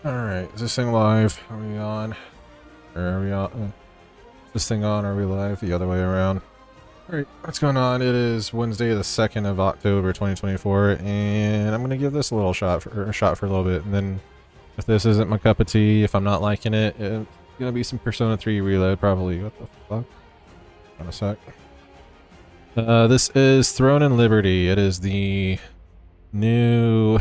Alright, is this thing live? Are we on? Or are we on? Is this thing on? Are we live? The other way around. Alright, what's going on? It is Wednesday the 2nd of October 2024, and I'm gonna give this a little shot for a little bit, and then if this isn't my cup of tea, if I'm not liking it, it's gonna be some Persona 3 Reload, probably. What the fuck? On a sec. This is Throne and Liberty. It is the new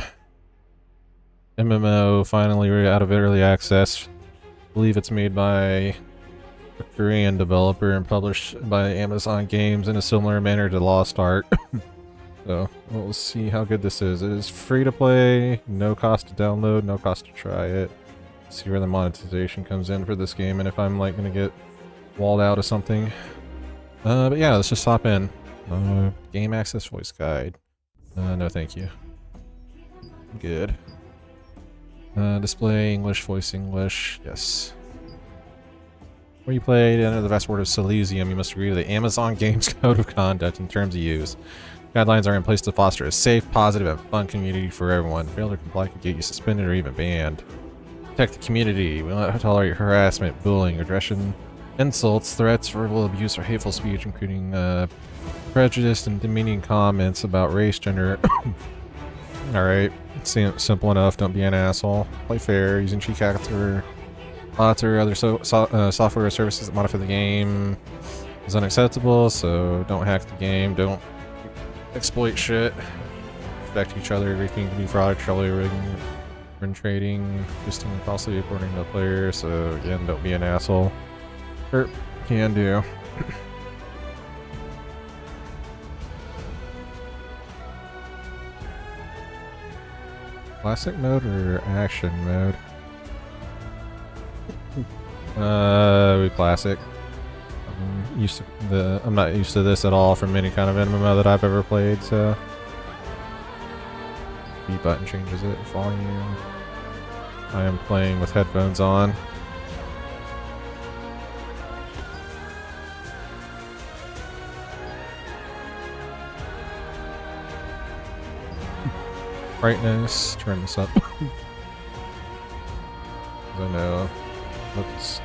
MMO, finally out of early access. I believe it's made by a Korean developer and published by Amazon Games in a similar manner to Lost Art. So we'll see how good this is. It is free to play, no cost to download, no cost to try it. See where the monetization comes in for this game and if I'm like gonna get walled out of something. But yeah, let's just hop in. Game access voice guide. No thank you. Good. Display English, voice English, yes. When you play under the vast word of Silesium, you must agree to the Amazon Games Code of Conduct and Terms of Use. Guidelines are in place to foster a safe, positive, and fun community for everyone. Failure to comply could get you suspended or even banned. Protect the community. We will not tolerate harassment, bullying, aggression, insults, threats, verbal abuse, or hateful speech, including prejudice and demeaning comments about race, gender. Alright, simple enough, don't be an asshole. Play fair, using cheat hacks or bots or other software or services that modify the game is unacceptable, so don't hack the game, don't exploit shit, respect each other, everything can be fraud, trolley rigging, trading, boosting falsely according to the player, so again, don't be an asshole. Or can do. Classic mode or action mode? Classic. I'm not used to this at all from any kind of MMO that I've ever played, so. B button changes it, volume. I am playing with headphones on. Brightness, turn this up. I know looks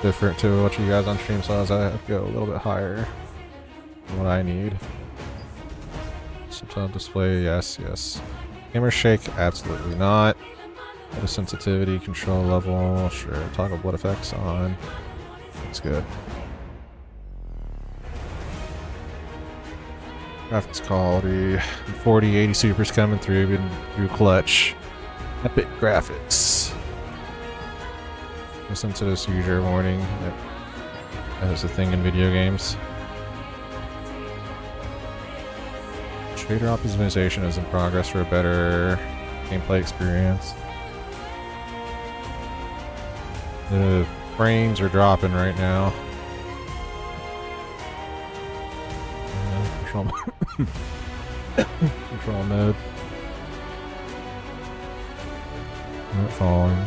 different to what you guys on stream saw, as I have to go a little bit higher than what I need. Subtitle display, yes. Camera shake, absolutely not. Auto sensitivity, control level, sure. Toggle blood effects on. Looks good. Graphics quality, 4080 Super's coming through clutch. Epic graphics. No sensitive user warning. That is a thing in video games. Shader optimization is in progress for a better gameplay experience. The frames are dropping right now. Control mode. Not falling.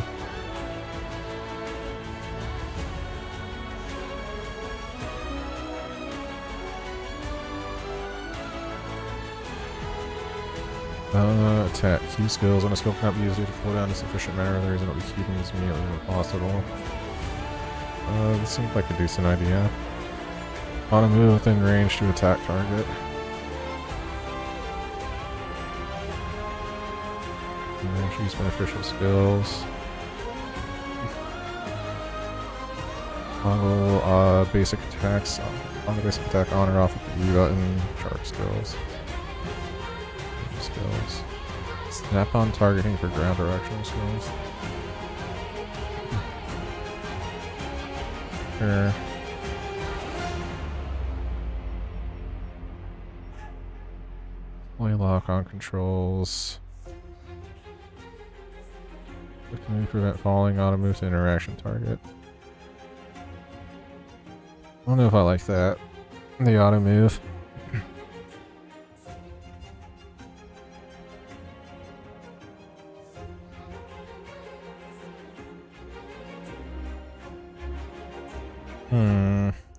Attack. Key skills on a skill cannot be used to cool down in a sufficient manner. There isn't be keeping these immediately when possible. This seems like a decent idea. Auto move within range to attack target. Use beneficial skills. Toggle basic attacks. On the basic attack on or off with the E button. Sharp skills. Snap on targeting for ground directional skills. Sure. Play lock on controls. Quick move, prevent falling, auto move to interaction target. I don't know if I like that. The auto move.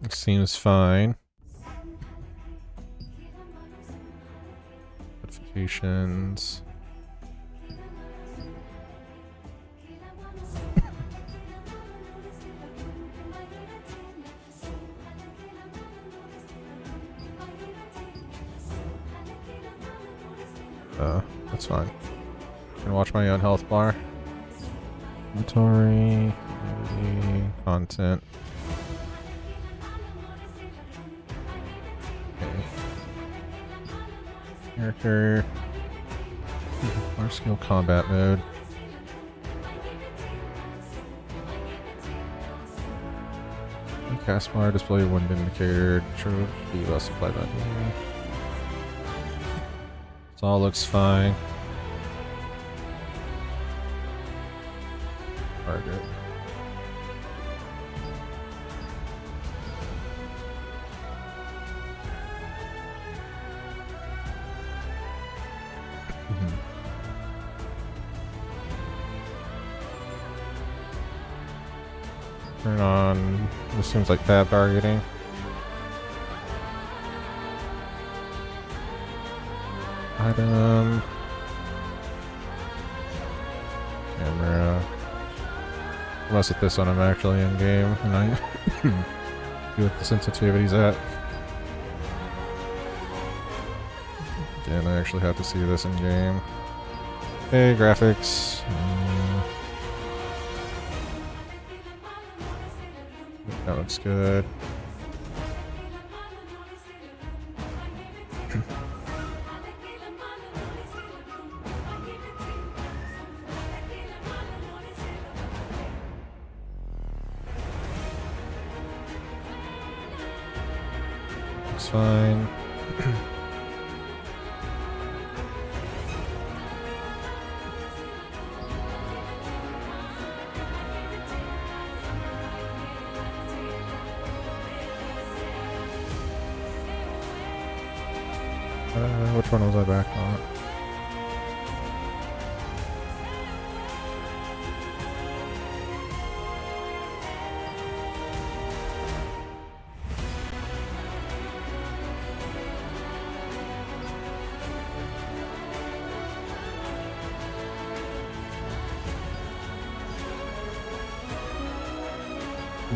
It seems fine. Notifications. That's fine. Can watch my own health bar. Inventory, community, content. Okay. Character. Large scale combat mode. Cast bar, display wind indicator, true debuff supply button. This all looks fine. Target. Turn on, this seems like tab targeting. Item. Camera. Unless at this one I'm actually in game and I see what the sensitivity's at. Again, I actually have to see this in game. Okay, graphics. That looks good. Looks fine. Which one was I back on?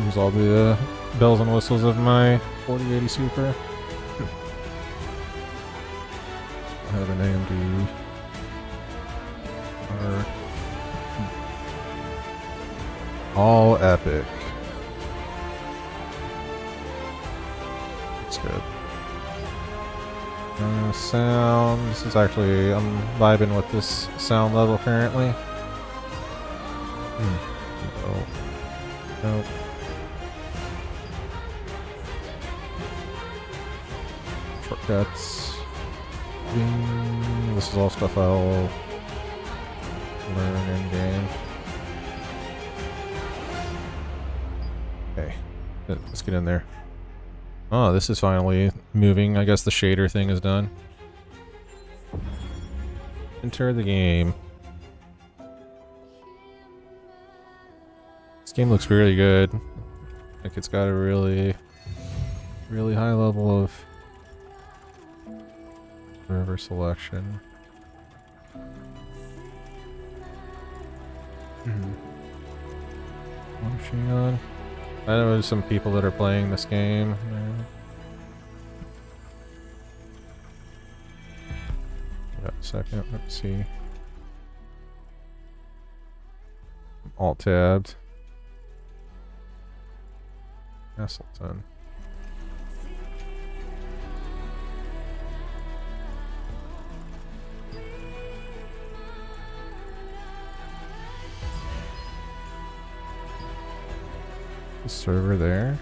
Use all the bells and whistles of my 4080 Super. I have an AMD. All epic. That's good. Sound. This is actually, I'm vibing with this sound level currently. Oh. Nope. Shortcuts. This is all stuff I'll learn in game. Okay, let's get in there. Oh, this is finally moving. I guess the shader thing is done. Enter the game. This game looks really good. Like it's got a really high level of server selection. Watching on. I know there's some people that are playing this game. Got a second, let's see. Alt tabbed. Castleton. The server there.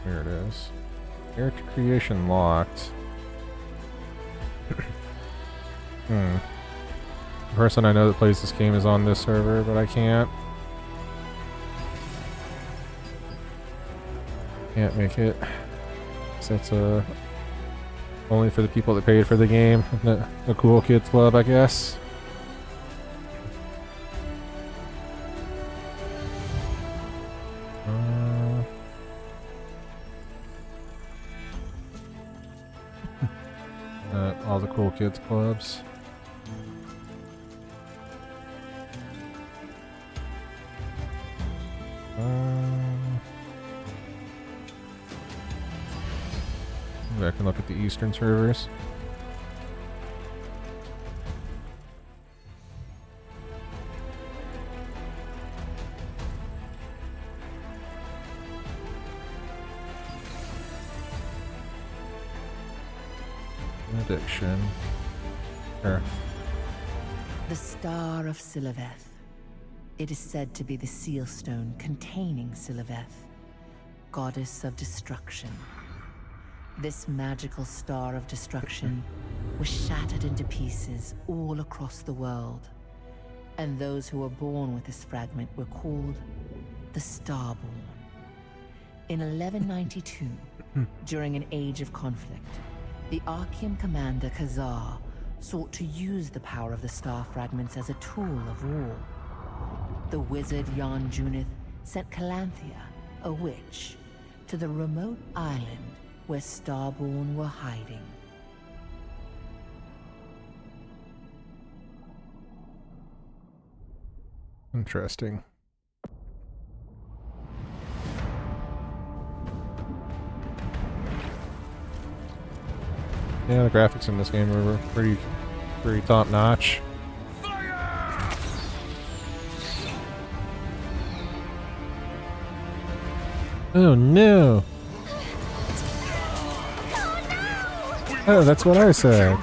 There it is. Character creation locked. The person I know that plays this game is on this server, but I can't make it. So that's only for the people that paid for the game. The cool kids club, I guess. All the cool kids clubs. Maybe I can look at the eastern servers. Addiction. Sure. The Star of Siliveth. It is said to be the seal stone containing Siliveth, goddess of destruction. This magical star of destruction was shattered into pieces all across the world, and those who were born with this fragment were called the Starborn. In 1192, during an age of conflict, the Archean commander Khazar sought to use the power of the star fragments as a tool of war. The wizard Jan Junith sent Calanthea, a witch, to the remote island where Starborn were hiding. Interesting. Yeah, the graphics in this game are pretty top notch. Oh no! Oh, that's what I said.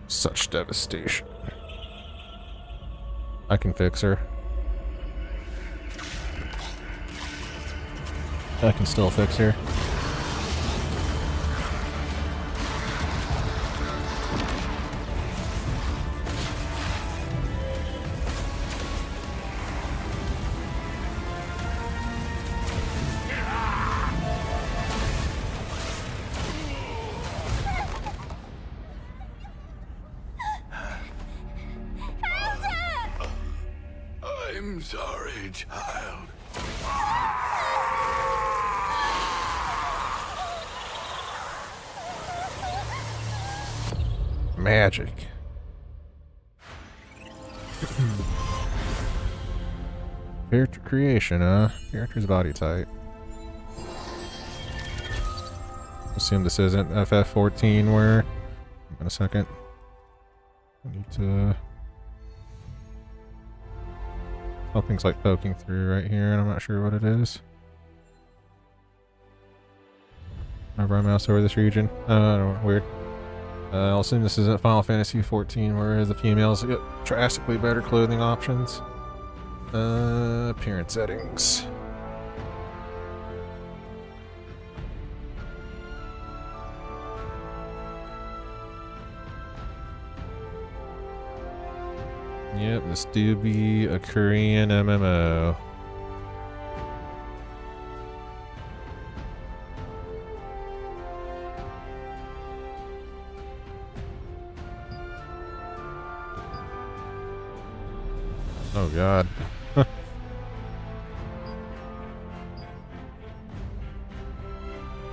Such devastation. I can fix her. I can still fix her. I'm sorry, child. Magic. Character creation, character's body type. Assume this isn't FF14 where... In a second. I need to... Something's like poking through right here and I'm not sure what it is. Whenever I mouse over this region. I don't know, weird. I'll assume this isn't Final Fantasy XIV where the females get drastically better clothing options. Appearance settings. Yep, this do be a Korean MMO. Oh god. Of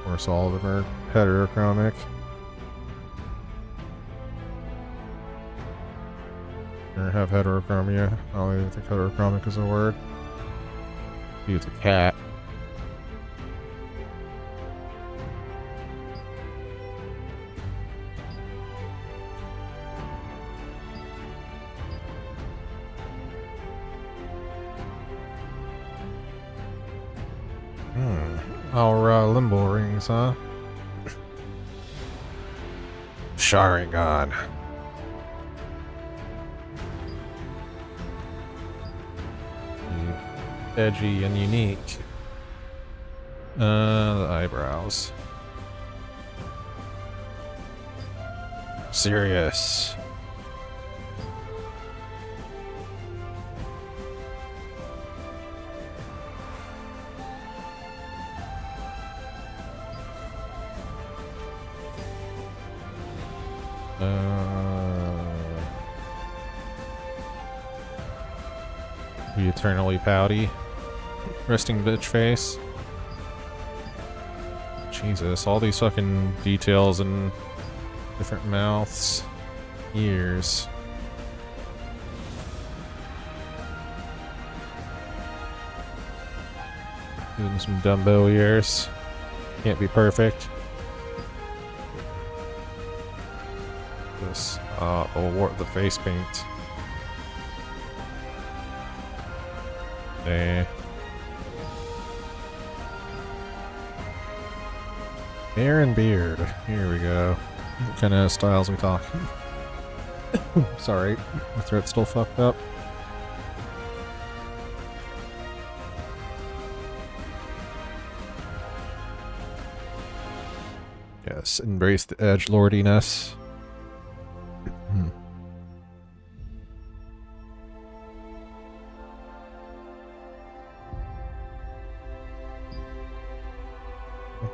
course all of them are heterochromic. Or have heterochromia. I don't even think heterochromic is a word. Maybe it's a cat. Our limbo rings, huh? Sharingan. Edgy and unique. The eyebrows. Serious. Be eternally pouty. resting bitch face. Jesus, all these fucking details and different mouths, ears. Doing some Dumbo ears. Can't be perfect. This, the face paint. Eh. Hair and beard. Here we go. What kind of styles we talking? Sorry, my throat's still fucked up. Yes, embrace the edgelordiness.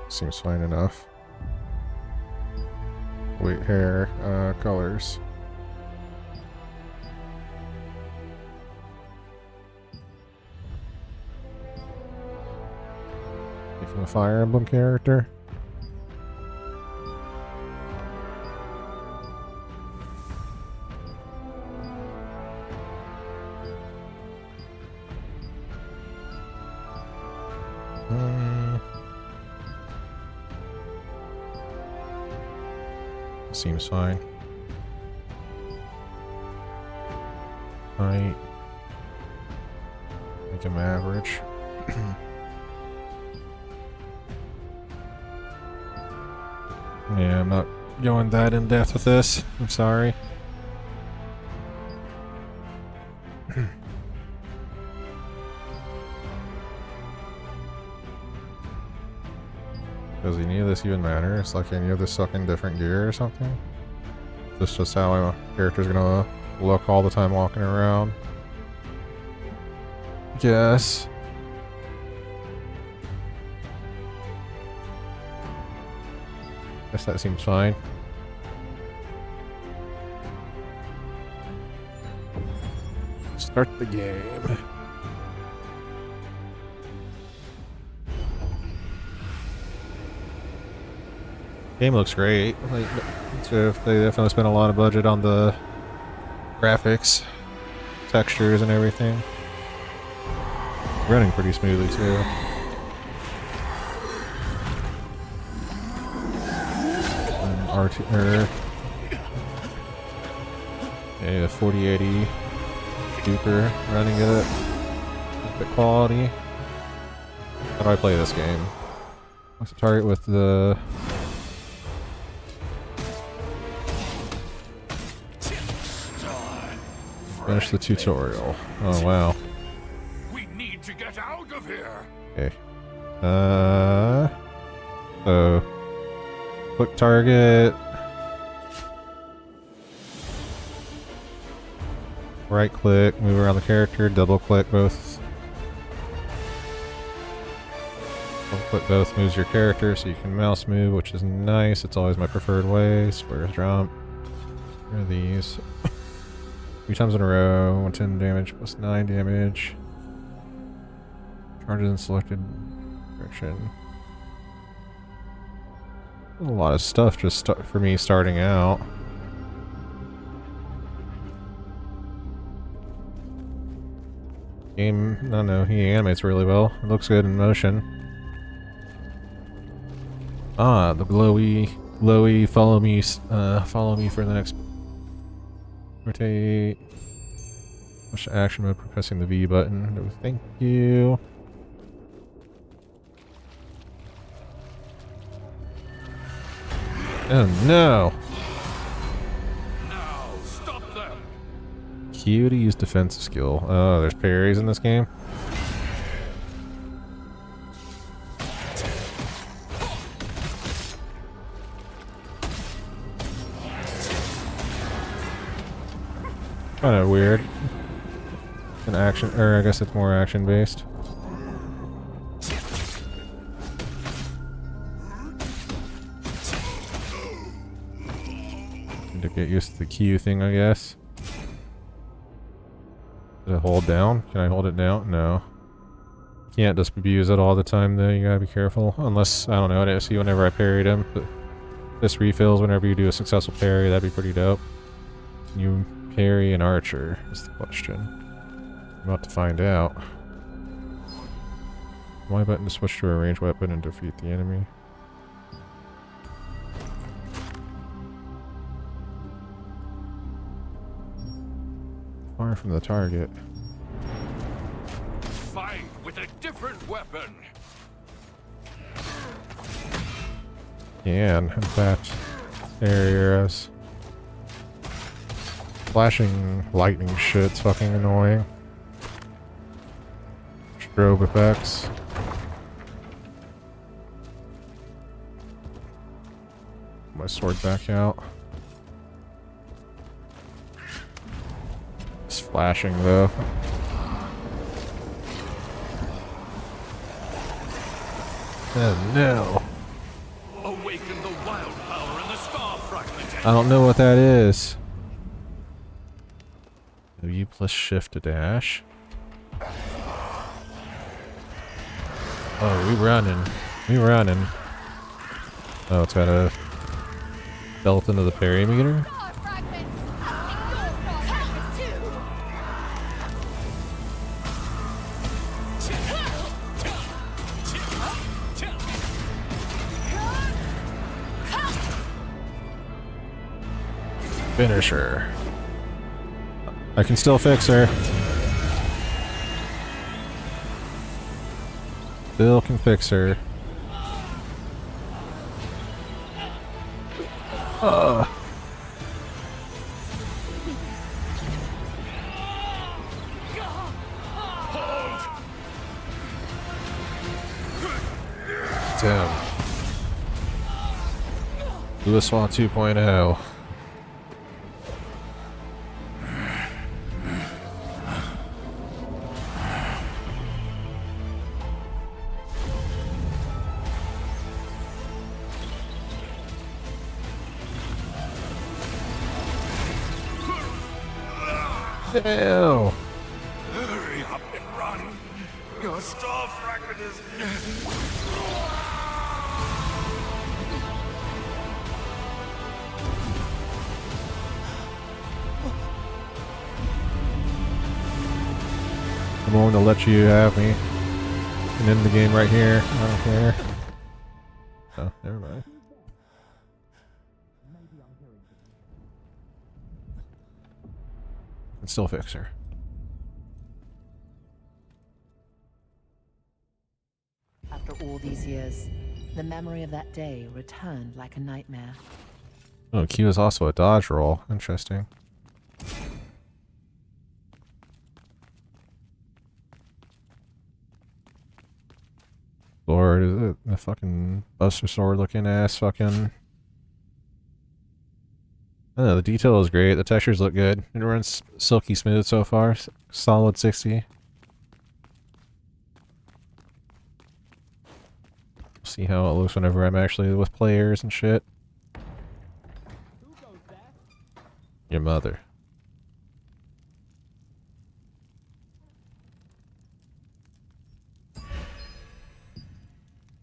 Seems fine enough. Wait, hair, colors. From a Fire Emblem character. Seems fine. Height. Make him average. Yeah, I'm not going that in depth with this. I'm sorry. Does any of this even matter? It's like any of this fucking different gear or something? This is just how my character's gonna look all the time walking around. Guess. Guess that seems fine. Start the game. Game looks great. Like, so they definitely spent a lot of budget on the graphics, textures, and everything. Running pretty smoothly too. Yeah, 4080 super running it. Good quality. How do I play this game? What's the target with the... Finish the tutorial. Oh wow. We need to get out of here. Okay. So quick target. Right click, move around the character, double click both. Double click both moves your character so you can mouse move, which is nice. It's always my preferred way. Squares jump. Where are these? 3 times in a row, 110 damage plus 9 damage. Charges in selected direction. A lot of stuff just for me starting out. Game, I don't know, he animates really well. It looks good in motion. Ah, the glowy, follow me for the next. Rotate. Push action mode, pressing the V button. No, thank you. Oh no! Now stop them. Q to use defensive skill. Oh, there's parries in this game. Kind of weird. An action, or I guess it's more action based. Need to get used to the Q thing, I guess. Does it hold down? Can I hold it down? No. Can't just abuse it all the time though, you gotta be careful. Unless, I don't know, I didn't see whenever I parried him. But this refills whenever you do a successful parry, that'd be pretty dope. You parry an archer, is the question. I'm about to find out. Y button to switch to a ranged weapon and defeat the enemy. Far from the target. Fight with a different weapon. Can, in fact, areas. Flashing lightning shit's fucking annoying. Strobe effects. My sword back out. It's flashing though. Oh no. Awaken the wild power in the star fragment. I don't know what that is. U plus shift to dash. Oh, we running. We running. Oh, it's got a belt into the parry meter. Finish her. I can still fix her. Still can fix her. Damn. Lewis Swan 2.0. Ew. Hurry up and run. Your star fragment is... I'm going to let you have me. And end the game right here. I don't care. Oh, never mind. Can still fix her. After all these years, the memory of that day returned like a nightmare. Oh, Q is also a dodge roll. Interesting. Sword, is it the fucking Buster Sword looking ass fucking... I don't know, the detail is great, the textures look good. It runs silky smooth so far. Solid 60. See how it looks whenever I'm actually with players and shit. Your mother.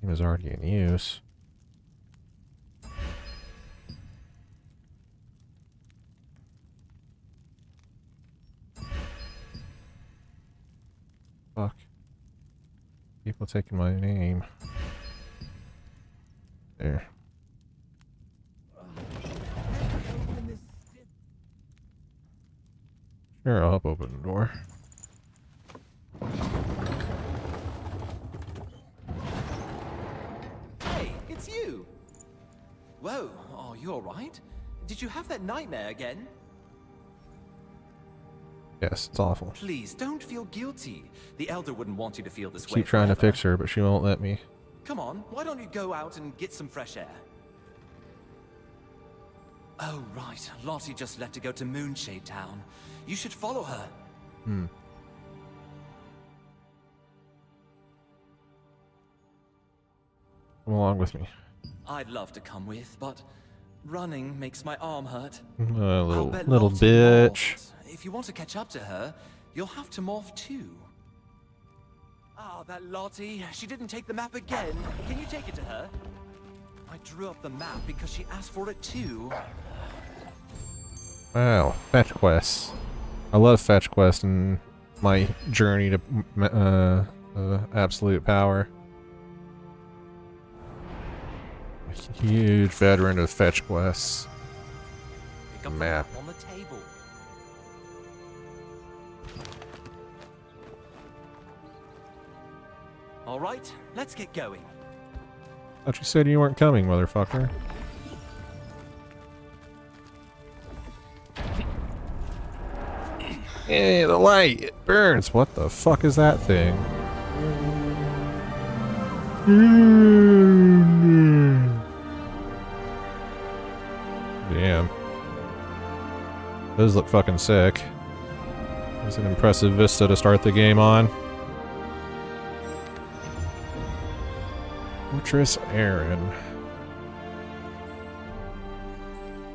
Game is already in use. Fuck. People taking my name. There. Sure, I'll help open the door. Hey, it's you! Whoa, are you alright? Did you have that nightmare again? Yes, it's awful. Please, don't feel guilty. The Elder wouldn't want you to feel this way Keep trying to forever. fix her, but she won't let me. Come on, why don't you go out and get some fresh air? Oh, right. Lottie just left to go to Moonshade Town. You should follow her. Hmm. Come along with me. I'd love to come with, but running makes my arm hurt. Little bet little Lottie bitch. morphed. If you want to catch up to her, you'll have to morph too. Ah, that Lottie. She didn't take the map again. Can you take it to her? I drew up the map because she asked for it too. Wow, fetch quests. I love fetch quests in my journey to absolute power. A huge veteran of fetch quests. Pick up the Map. on the table. All right, let's get going. Thought you said you weren't coming, motherfucker. Hey, the light! It burns! What the fuck is that thing? Damn. Those look fucking sick. It's an impressive vista to start the game on. Fortress Aaron.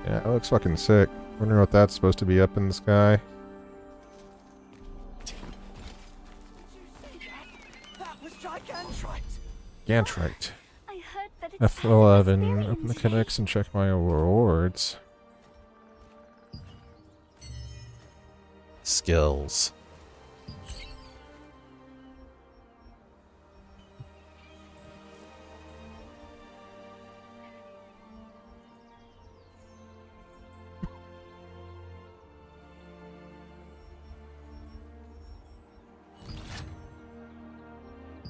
Yeah, it looks fucking sick. Wonder what that's supposed to be up in the sky. That was Gigantrite. Gantrite. I heard that it's F11. Open the connects and check my rewards. Skills.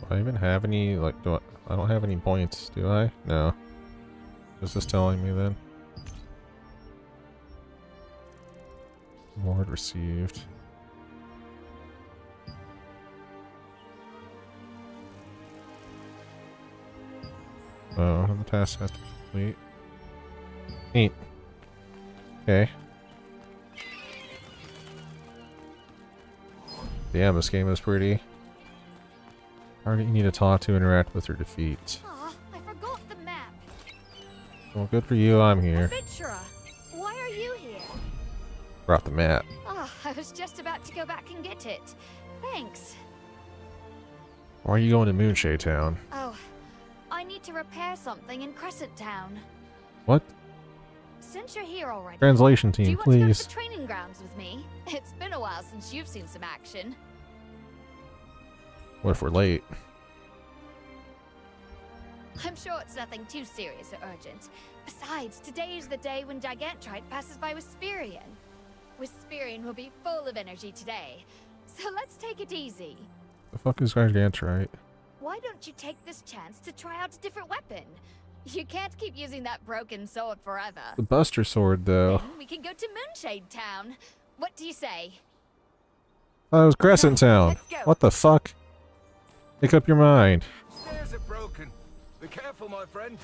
Do I even have any, like, I don't have any points, do I? No. Is this telling me then? Reward received. Oh, the task has to complete. Neat. Okay. Damn, this game is pretty. Target you need to talk to, interact with, or defeat. Aw, I forgot the map. Well, good for you, I'm here. Adventurer, why are you here? Brought the map. Ah, I was just about to go back and get it. Thanks. Why are you going to Moonshade Town? Oh, I need to repair something in Crescent Town. What? Since you're here already, Translation do team, you want to go to please. the training grounds with me? It's been a while since you've seen some action. What if we're late? I'm sure it's nothing too serious or urgent. Besides, today is the day when Gigantrite passes by Wisperian. Wisperian will be full of energy today, so let's take it easy. The fuck is Gigantrite? Why don't you take this chance to try out a different weapon? You can't keep using that broken sword forever. The Buster Sword, though. Then we can go to Moonshade Town. What do you say? Oh, it was Crescent Town. Let's go. What the fuck? Make up your mind. Stairs are broken. Be careful, my friend.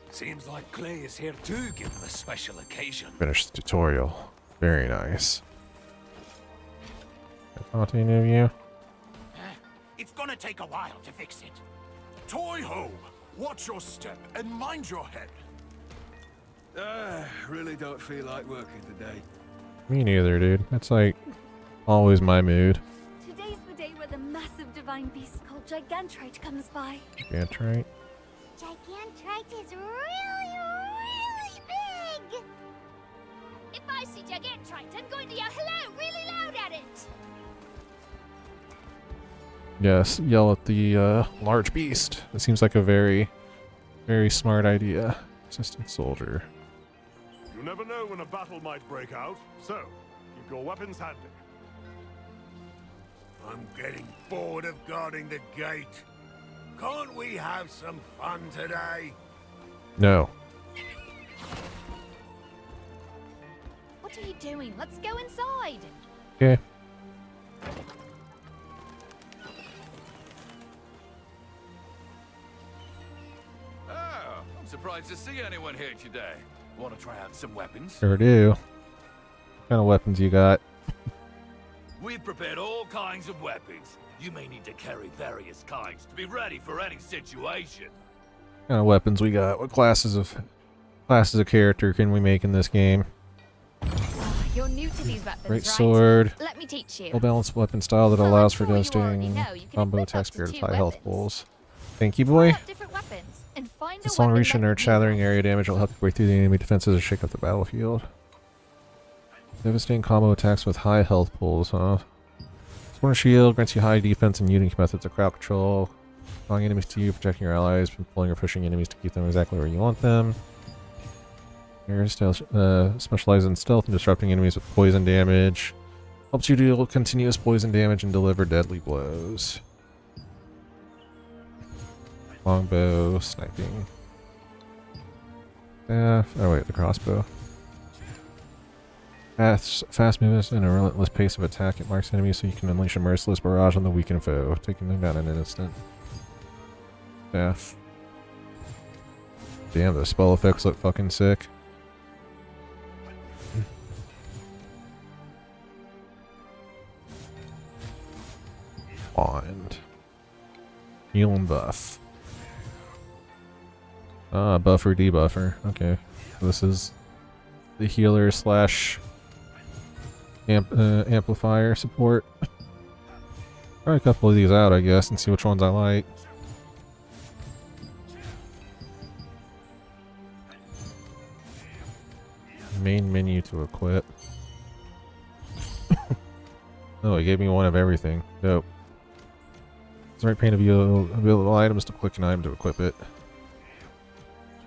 Seems like Clay is here too, given the special occasion. Finish the tutorial. Very nice. Can I talk to any of you? It's gonna take a while to fix it. Toy-ho! Watch your step and mind your head. Really don't feel like working today. Me neither, dude. That's like always my mood. Today's the day where the massive divine beast called Gigantrite comes by. Gigantrite. Gigantrite is really, really big! If I see Gigantrite, I'm going to yell hello really loud at it! Yes, yell at the large beast. It seems like a very, very smart idea. Assistant soldier. You never know when a battle might break out, so keep your weapons handy. I'm getting bored of guarding the gate. Can't we have some fun today? No. What are you doing? Let's go inside! Okay. Oh, I'm surprised to see anyone here today. Want to try out some weapons? Sure do. What kind of weapons you got? We've prepared all kinds of weapons. You may need to carry various kinds to be ready for any situation. What kind of weapons we got? What classes of character can we make in this game? You're new to these weapons, Great right? sword. Let me teach you. Well-balanced weapon style that Well, I'm allows for sure you already devastating know you can combo equip attack up to spirit with 2 high health weapons. pools. Thank you, Try boy. out different weapons and find This a long weapon reach and that earth you shattering like. area damage will help you break through the enemy defenses and shake up the battlefield. Devastating combo attacks with high health pools, huh? Sworn Shield grants you high defense and unique methods of crowd control. Drawing enemies to you, protecting your allies from pulling or pushing enemies to keep them exactly where you want them. Your style specializes in stealth and disrupting enemies with poison damage. Helps you deal continuous poison damage and deliver deadly blows. Longbow, sniping. Oh wait, the crossbow. Fast movements and a relentless pace of attack. It marks enemies so you can unleash a merciless barrage on the weakened foe, taking them down in an instant. Staff. Damn, the spell effects look fucking sick. Wand. Heal and buff. Ah, buffer, debuffer. Okay. So this is the healer slash amplifier support. Try a couple of these out, I guess, and see which ones I like. Main menu to equip. Oh, it gave me one of everything. Dope. It's the right pane of available items to click an item to equip it.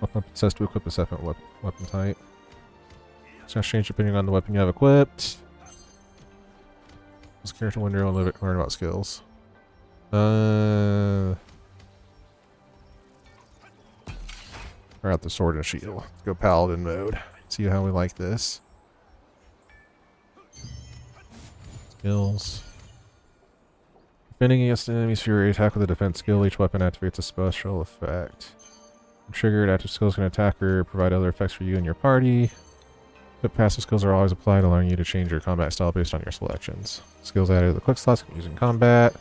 Weapon says to equip a second weapon type. It's gonna change depending on the weapon you have equipped. This character window and learn about skills. Try out the sword and shield. Let's go paladin mode. See how we like this. Skills. Defending against an enemy's fury, attack with a defense skill. Each weapon activates a special effect. Triggered, active skills can attack or provide other effects for you and your party. But passive skills are always applied, allowing you to change your combat style based on your selections. Skills added to the quick slots can be used in combat.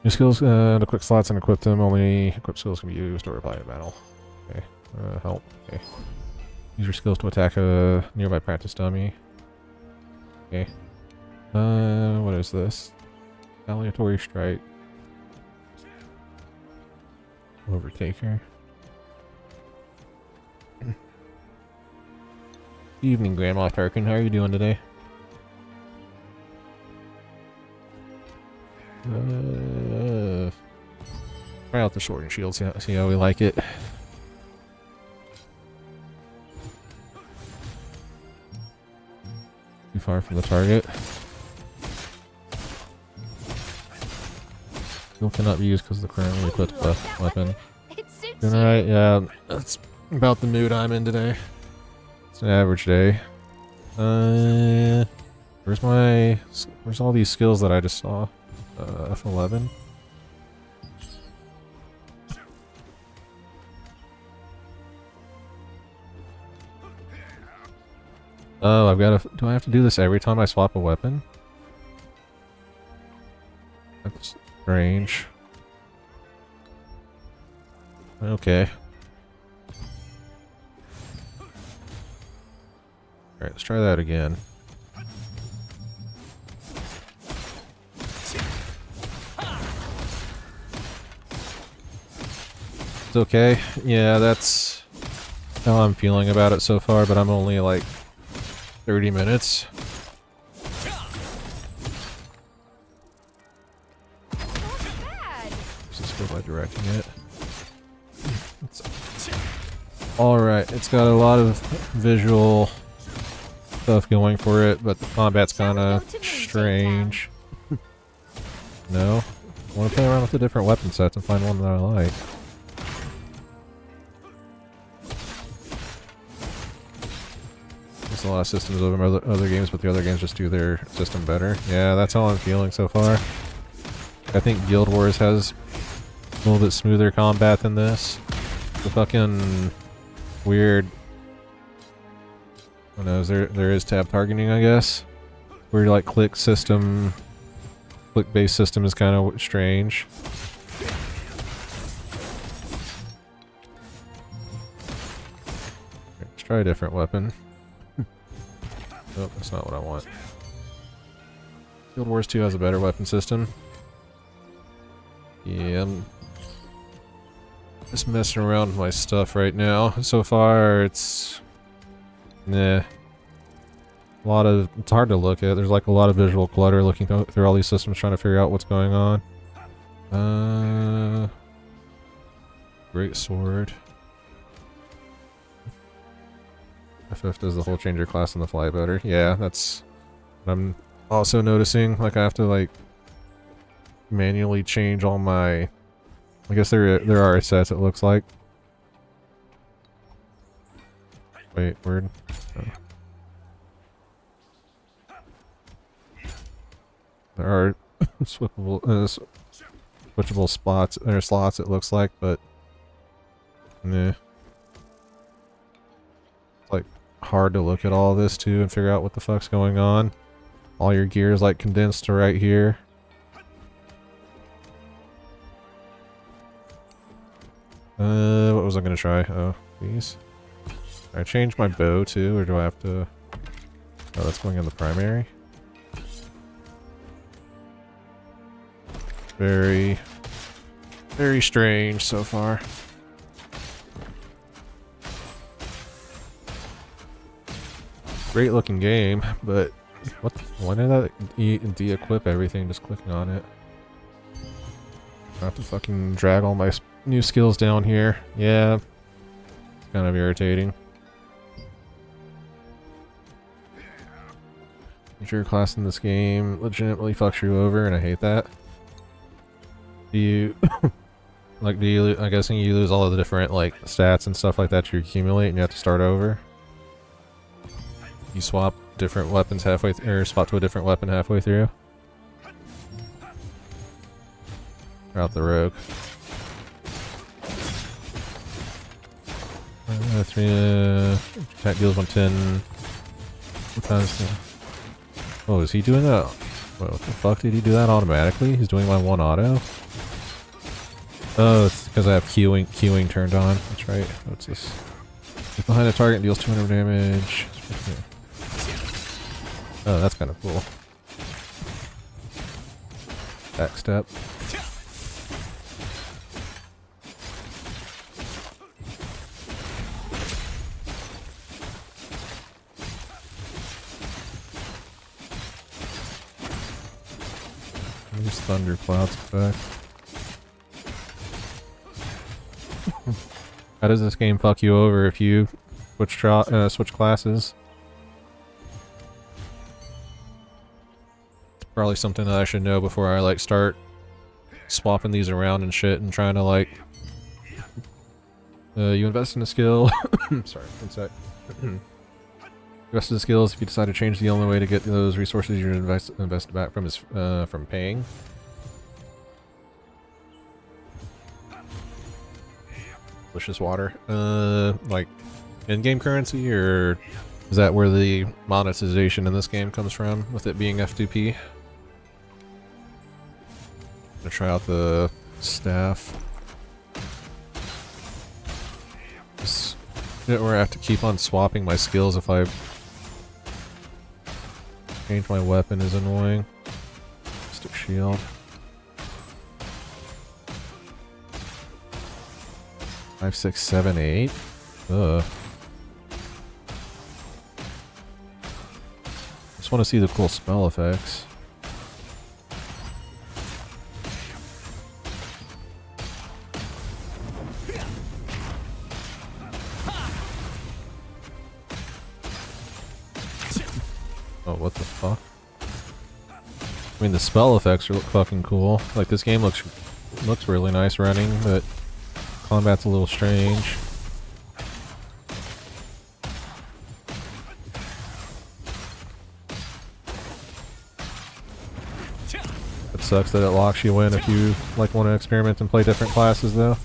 New skills to quick slots and equip them. Only equipped skills can be used or applied in battle. Okay. Help. Okay. Use your skills to attack a nearby practice dummy. Okay. What is this? Aleatory strike. Overtaker. Evening, Grandma Tarkin. How are you doing today? Try out the sword and shield. See how we like it. Too far from the target. Skill cannot be used because of the currently equipped weapon. It suits Good you. night. Yeah, that's about the mood I'm in today. It's an average day. Where's all these skills that I just saw? F11. Oh, do I have to do this every time I swap a weapon? That's strange. Okay. Alright, let's try that again. It's okay. Yeah, that's how I'm feeling about it so far, but I'm only like 30 minutes. Not bad. Just feel by directing it. Alright, it's got a lot of visual stuff going for it, but the combat's kind of strange. No? I want to play around with the different weapon sets and find one that I like. There's a lot of systems over other games, but the other games just do their system better. Yeah, that's how I'm feeling so far. I think Guild Wars has a little bit smoother combat than this. The fucking weird... I don't know, there is tab targeting, I guess. Weird, like, click-based system is kind of strange. Let's try a different weapon. Nope, that's not what I want. Guild Wars 2 has a better weapon system. Yeah, I'm just messing around with my stuff right now. So far, it's... Nah. It's hard to look at. There's like a lot of visual clutter looking through all these systems trying to figure out what's going on. Great sword. FF does the whole change your class on the fly better. Yeah, that's what I'm also noticing. Like I have to like manually change all my... I guess there are sets, it looks like. Wait, word. Oh. There are switchable spots or slots, it looks like, but nah. It's like hard to look at all this too and figure out what the fuck's going on. All your gear is like condensed to right here. What was I gonna try? Oh, these. Can I change my bow too, or do I have to... Oh, that's going in the primary. Very, very strange so far. Great looking game, but what? Why did I de-equip everything just clicking on it? I have to fucking drag all my new skills down here. Yeah, it's kind of irritating. Your class in this game legitimately fucks you over, and I hate that. Do you like? I'm guessing you lose all of the different like stats and stuff like that you accumulate, and you have to start over. You swap different weapons halfway, or swap to a different weapon halfway through. Out the rogue. Attack deals 110. Oh, is he doing that? What the fuck, did he do that automatically? He's doing my one auto? Oh, it's because I have queuing turned on. That's right. What's this? If behind a target, deals 200 damage. Oh, that's kind of cool. Backstep. Use thunderclouds effect. How does this game fuck you over if you switch classes? It's probably something that I should know before I like start swapping these around and shit and trying to like... you invest in a skill... Sorry, one sec. Invest in the skills. If you decide to change, the only way to get those resources you're invested back from is from paying. Delicious water. Like in-game currency, or is that where the monetization in this game comes from, with it being F2P? I'm gonna try out the staff. This bit where I have to keep on swapping my skills if I change my weapon is annoying. Stick shield. 5, 6, 7, 8. Ugh. Just want to see the cool spell effects. Oh, what the fuck? I mean, the spell effects look fucking cool. Like, this game looks really nice running, but combat's a little strange. It sucks that it locks you in if you like want to experiment and play different classes, though.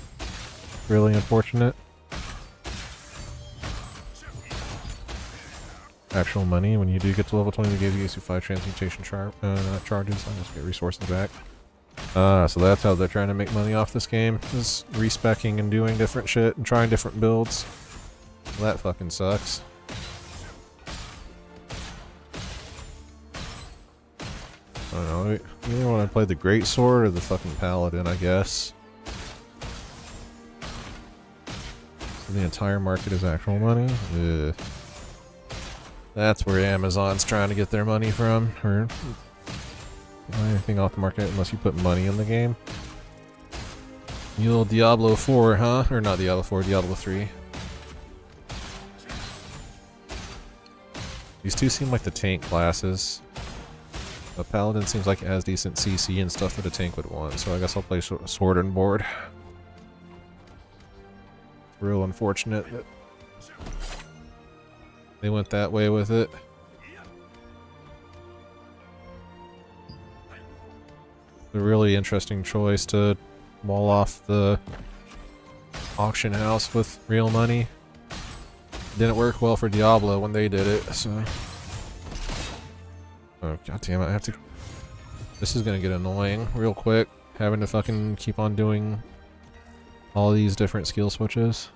Really unfortunate. Actual money, when you do get to level 20, it gives you 5 transmutation charges. I'll just get resources back. So that's how they're trying to make money off this game, is respecking and doing different shit and trying different builds. Well, that fucking sucks. I don't know. Either when I played the Great Sword or the fucking Paladin, I guess. So the entire market is actual money? Ugh. That's where Amazon's trying to get their money from. Or anything off the market unless you put money in the game. You old Diablo 4, huh? Or not Diablo 4, Diablo 3. These two seem like the tank classes. A Paladin seems like it has decent CC and stuff that a tank would want, so I guess I'll play Sword and Board. Real unfortunate that they went that way with it. A really interesting choice to wall off the auction house with real money. Didn't work well for Diablo when they did it, so... Oh, goddammit, I have to... This is gonna get annoying real quick, having to fucking keep on doing all these different skill switches.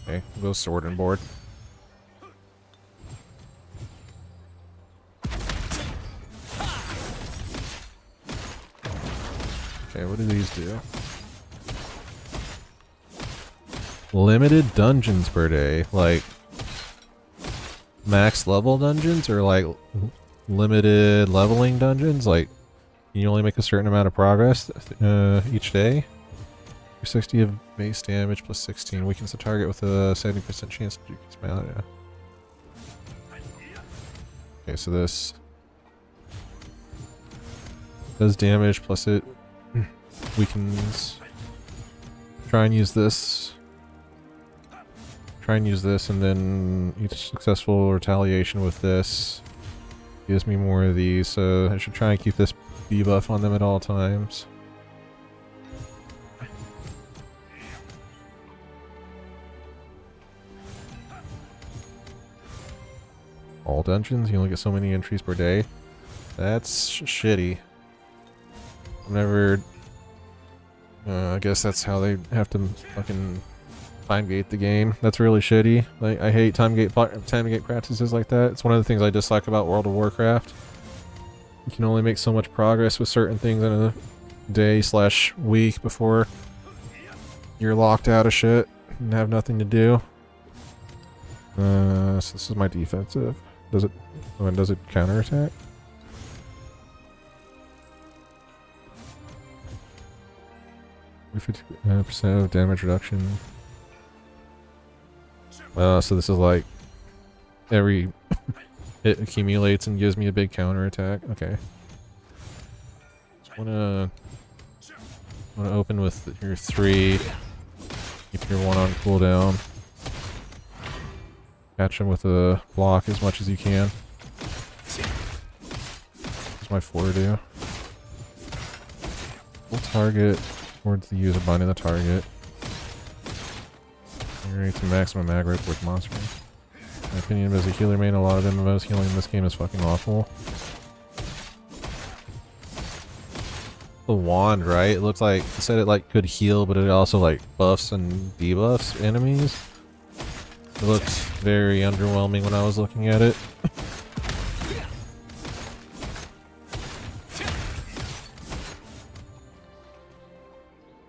Okay, we'll go Sword and Board. Okay, what do these do? Limited dungeons per day, like max level dungeons, or like limited leveling dungeons, like you only make a certain amount of progress each day. 60 of base damage plus 16 weakens the target with a 70% chance to decrease amount. Yeah. Okay, so this does damage plus it weakens. Try and use this. Try and use this, and then each successful retaliation with this gives me more of these, so I should try and keep this debuff on them at all times. All dungeons? You only get so many entries per day? That's shitty. I've never... I guess that's how they have to fucking time gate the game. That's really shitty. Like, I hate time gate practices like that. It's one of the things I dislike about World of Warcraft. You can only make so much progress with certain things in a day/week before you're locked out of shit and have nothing to do. So this is my defensive. Does it? Oh, and does it counterattack? %, of damage reduction. So this is like every it accumulates and gives me a big counterattack. Okay. Wanna open with your 3. Keep your 1 on cooldown. Catch him with a block as much as you can. What's my 4 do? Full target towards the user binding the target. Generate to maximum aggro towards monsters. In my opinion, as a healer main, a lot of MMOs healing in this game is fucking awful. The wand, right? It looked like, it said it like could heal, but it also like buffs and debuffs enemies. It looked very underwhelming when I was looking at it.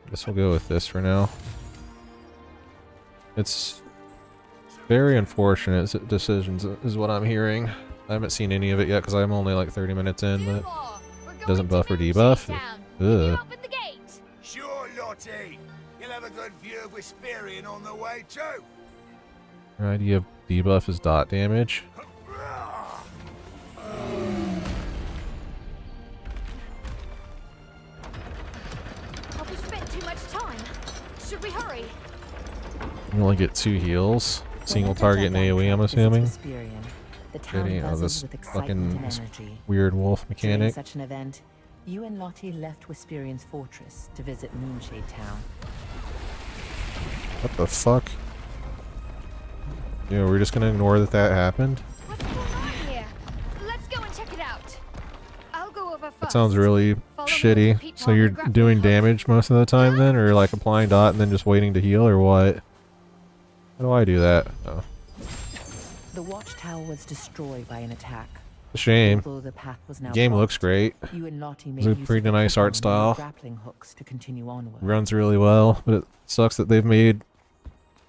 Guess we'll go with this for now. It's very unfortunate decisions is what I'm hearing. I haven't seen any of it yet because I'm only like 30 minutes in, but it doesn't buff or debuff. Ugh. Sure, Lottie. You'll have a good view of Wisperian on the way too. Your idea of debuff is dot damage. Have we spent too much time? Should we hurry? You only get 2 heals. Single target and AoE, I'm assuming. Getting out of this fucking energy. weird wolf During mechanic. such an event, you and Lottie left Wisperian's fortress to visit Moonshade Town. What the fuck? Yeah, we're just gonna ignore that happened? What's going on here? Let's go and check it out. I'll go over first. That sounds really Follow shitty. So you're doing damage most of the time then, or like applying dot and then just waiting to heal, or what? How do I do that? Oh. The watchtower was destroyed by an attack. A shame. Although the path was now Game blocked, looks great. you and Lottie It's a made use pretty of the nice art coupon style. and grappling hooks to continue onward. Runs really well, but it sucks that they've made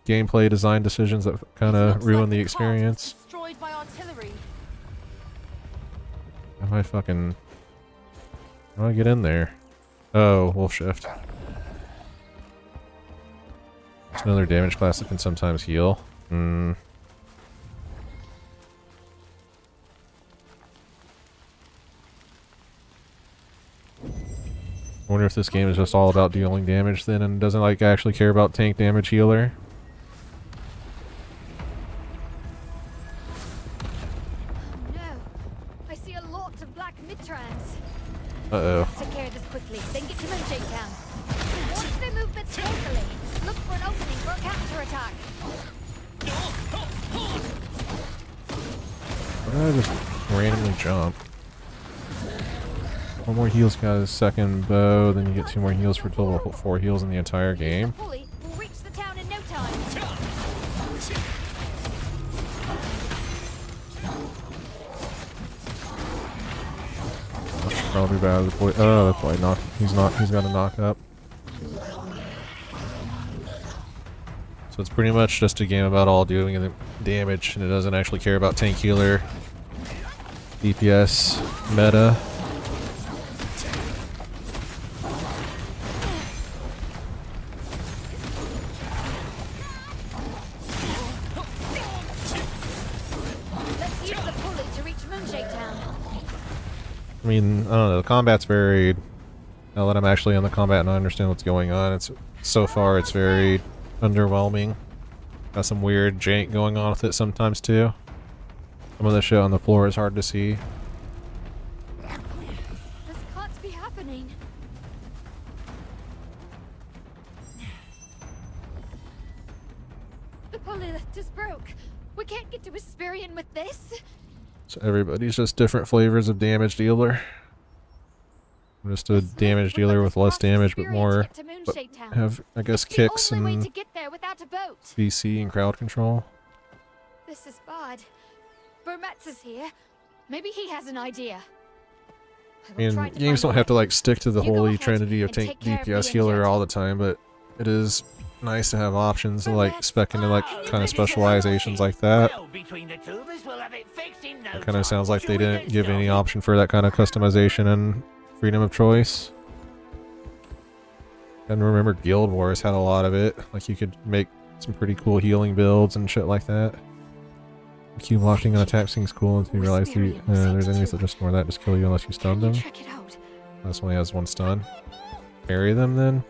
gameplay design decisions that kind of ruin the experience. Destroyed by artillery. How do I fucking... How do I get in there? Oh, wolf shift. It's another damage class that can sometimes heal. Hmm. I wonder if this game is just all about dealing damage then and doesn't like actually care about tank damage healer. No, I see a lot of black mid-trans. Uh-oh. Take care of this quickly, then get to Moonshade Town. Watch their movements carefully. Look for an opening for a counterattack. Why did I just randomly jump? One more heals got a second bow, then you get 2 more heals for a total of 4 heals in the entire game. Pulley will reach the town in no time. Probably bad as a boy. Oh, that's why he's got a knock up. So it's pretty much just a game about all doing the damage, and it doesn't actually care about tank healer, DPS, meta. Let's use the pulley to reach Moonshade Town. I mean, I don't know, the combat's varied. Now that I'm actually on the combat and I understand what's going on, it's so far it's very underwhelming. Got some weird jank going on with it sometimes too. Some of the shit on the floor is hard to see. This can't be happening. The pulley lift just broke. We can't get to Hesperian with this. So everybody's just different flavors of damage dealer. I'm just a damage dealer with less damage but more, but have, I guess, kicks the only way and to get there without a boat. VC and crowd control. This is bad. Burmetz is here. Maybe he has an idea. I mean, games don't have to like stick to the holy trinity of tank DPS healer all the time, but it is nice to have options to like spec into like kind of specializations like that. It kind of sounds like they didn't give any option for that kind of customization and freedom of choice. And remember Guild Wars had a lot of it. Like you could make some pretty cool healing builds and shit like that. Q blocking on attack seems cool until you realize there's enemies that just ignore that, just kill you unless you stun them. This only has 1 stun. Parry them then.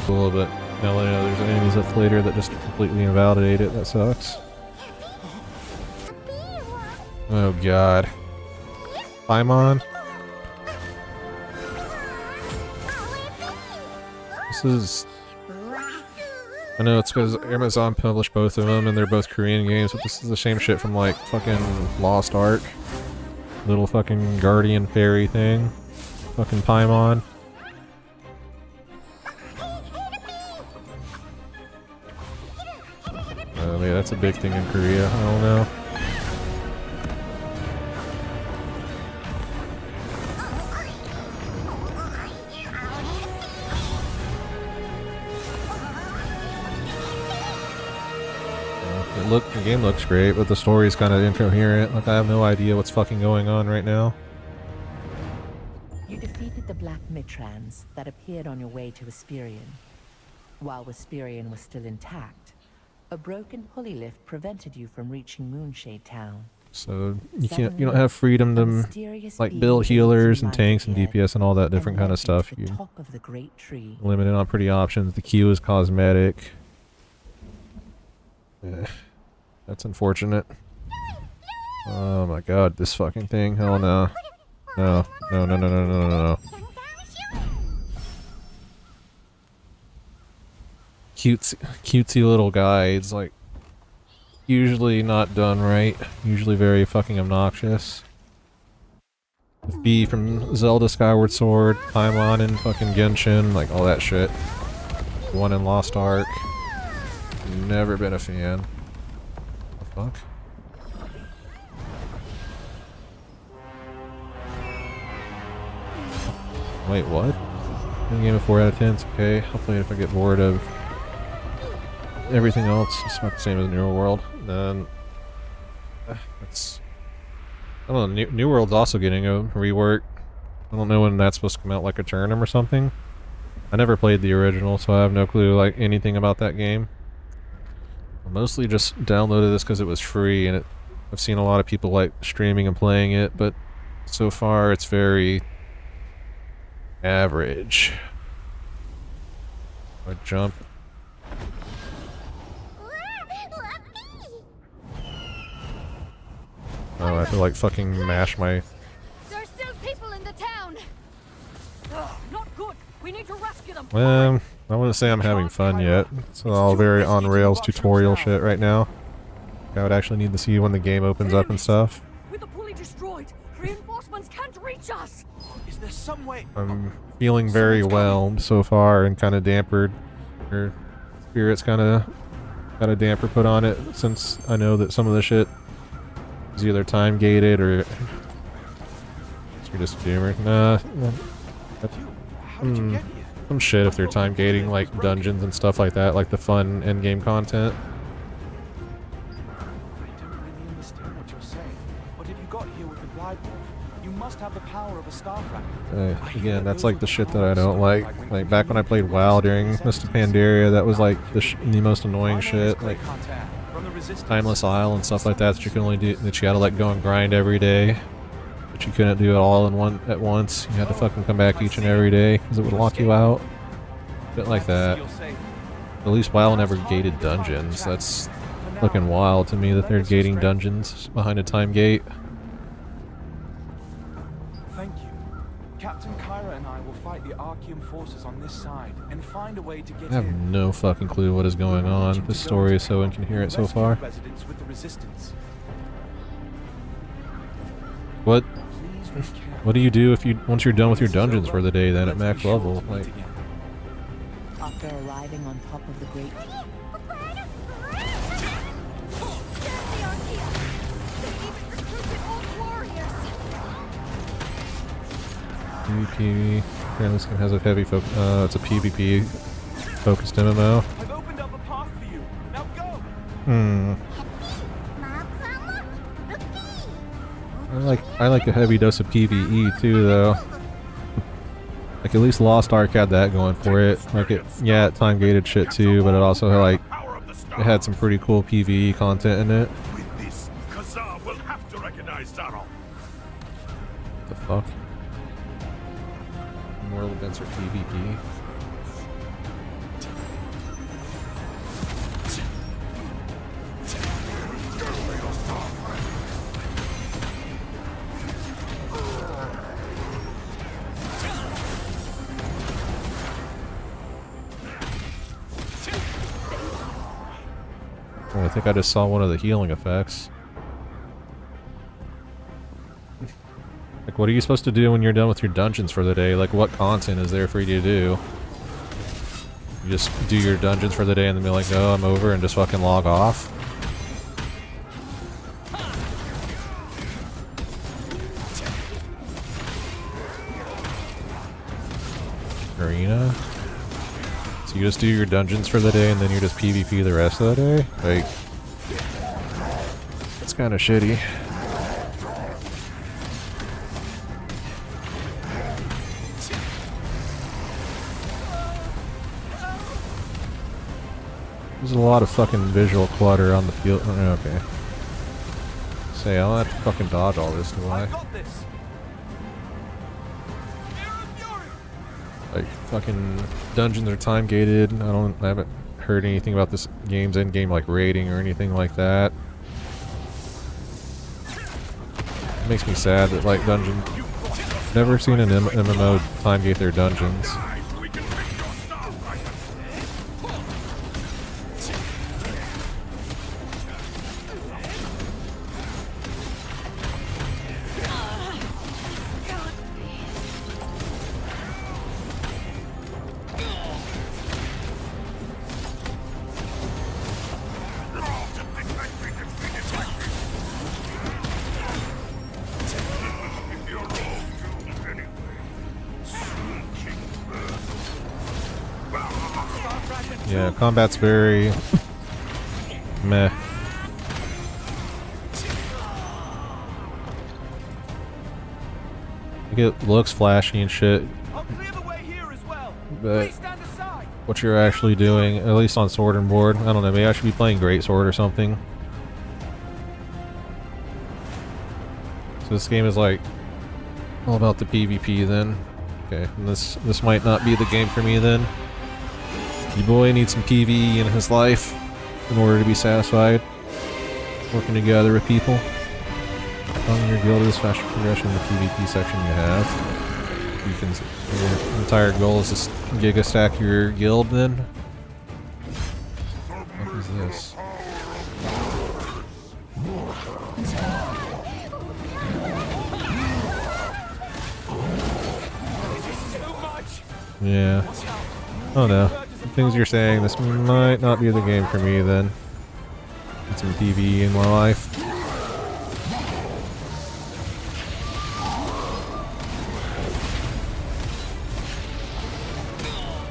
Cool, but now I know there's enemies up later that just completely invalidate it. That sucks. Oh god. Paimon. This is... I know it's because Amazon published both of them and they're both Korean games, but this is the same shit from like fucking Lost Ark. Little fucking guardian fairy thing. Fucking Paimon. Oh yeah, that's a big thing in Korea. I don't know. The game looks great, but the story's kind of incoherent. Like I have no idea what's fucking going on right now. You defeated the Black Mitrans that appeared on your way to Hesperian. While Hesperian was still intact, a broken pulley lift prevented you from reaching Moonshade Town. So you don't have freedom to like build healers and tanks and DPS and all that different kind of stuff. You're limited on pretty options. The Q is cosmetic. That's unfortunate. Oh my god, this fucking thing. Hell no. No, no, no, no, no, no, no, no. Cutesy little guides, like, usually not done right. Usually very fucking obnoxious. The Fee from Zelda Skyward Sword, Paimon in fucking Genshin, like all that shit. The one in Lost Ark. Never been a fan. The fuck? Wait, what? New game of 4 out of 10, it's okay. I'll play it if I get bored of everything else. It's not the same as New World. Then that's, I don't know. New World's also getting a rework. I don't know when that's supposed to come out, like Eternum or something. I never played the original, so I have no clue like anything about that game. I mostly just downloaded this because it was free, and I've seen a lot of people like streaming and playing it, but so far it's very average. I jump. Oh, I have to like fucking mash my... There's still people in the town. Not good. We need to rescue them. I wouldn't say I'm having fun yet. It's all very on rails tutorial shit right now. I would actually need to see when the game opens up and stuff. With the pulley destroyed, reinforcements can't reach us. Is there some way? I'm feeling very whelmed so far and kind of dampered. Or spirits kind of got a damper put on it since I know that some of the shit is either time gated or you're just a gamer. Nah. How did you get here? Some shit if they're time gating like dungeons and stuff like that, like the fun end game content. I don't really understand what you're saying. But if you got here with the glide wolf, you must have the power of a star fragment. Again, that's like the shit that I don't like. Like back when I played WoW during Mr. Pandaria, that was like the most annoying shit. Like Timeless Isle and stuff like that you can only do, that you gotta like go and grind every day. But you couldn't do it all at once. You had to fucking come back each and every day because it would lock you out. Bit like that. At least WoW never gated dungeons. That's looking wild to me that they're gating dungeons behind a time gate. Thank you. Captain Kyra and I will fight the Archeum forces on this side and find a way to get I have in. no fucking clue what is going on. This story is so incoherent so far. Residents with the resistance. What? Please be careful. What do you do if you once you're done with your dungeons for the day then at max level? Like, After arriving on top of the Great PvP. Apparently this game has a heavy focus. It's a PvP focused MMO. I've opened up a path for you. Now go. I like a heavy dose of PvE too, though. Like at least Lost Ark had that going for it. Like yeah, it time gated shit too, but it also like it had some pretty cool PvE content in it. With this, Khazar will have to recognize Zarok. What the fuck? World events are PvP. Oh, I think I just saw one of the healing effects. Like, what are you supposed to do when you're done with your dungeons for the day? Like, what content is there for you to do? You just do your dungeons for the day and then be like, oh, I'm over, and just fucking log off? Arena? So you just do your dungeons for the day and then you just PvP the rest of the day? Like, that's kind of shitty. There's a lot of fucking visual clutter on the field. Oh, okay. Say, I don't have to fucking dodge all this, do I? I've got this. Like, fucking dungeons are time gated. I haven't heard anything about this game's end game like rating or anything like that. It makes me sad that like dungeon. Never seen an MMO time gate their dungeons. Yeah, combat's very meh. Like, it looks flashy and shit, I'll clear the way here as well. but Please stand aside. what you're actually doing, at least on Sword and Board, I don't know, maybe I should be playing Greatsword or something. So this game is like all about the PvP then. Okay, and this might not be the game for me then. Your boy needs some PvE in his life in order to be satisfied. Working together with people. On your guild is faster progression in the PvP section you have. You can, your entire goal is to giga stack your guild then. What is this? Yeah. Oh no. The things you're saying, this might not be the game for me then. Need some PvE in my life.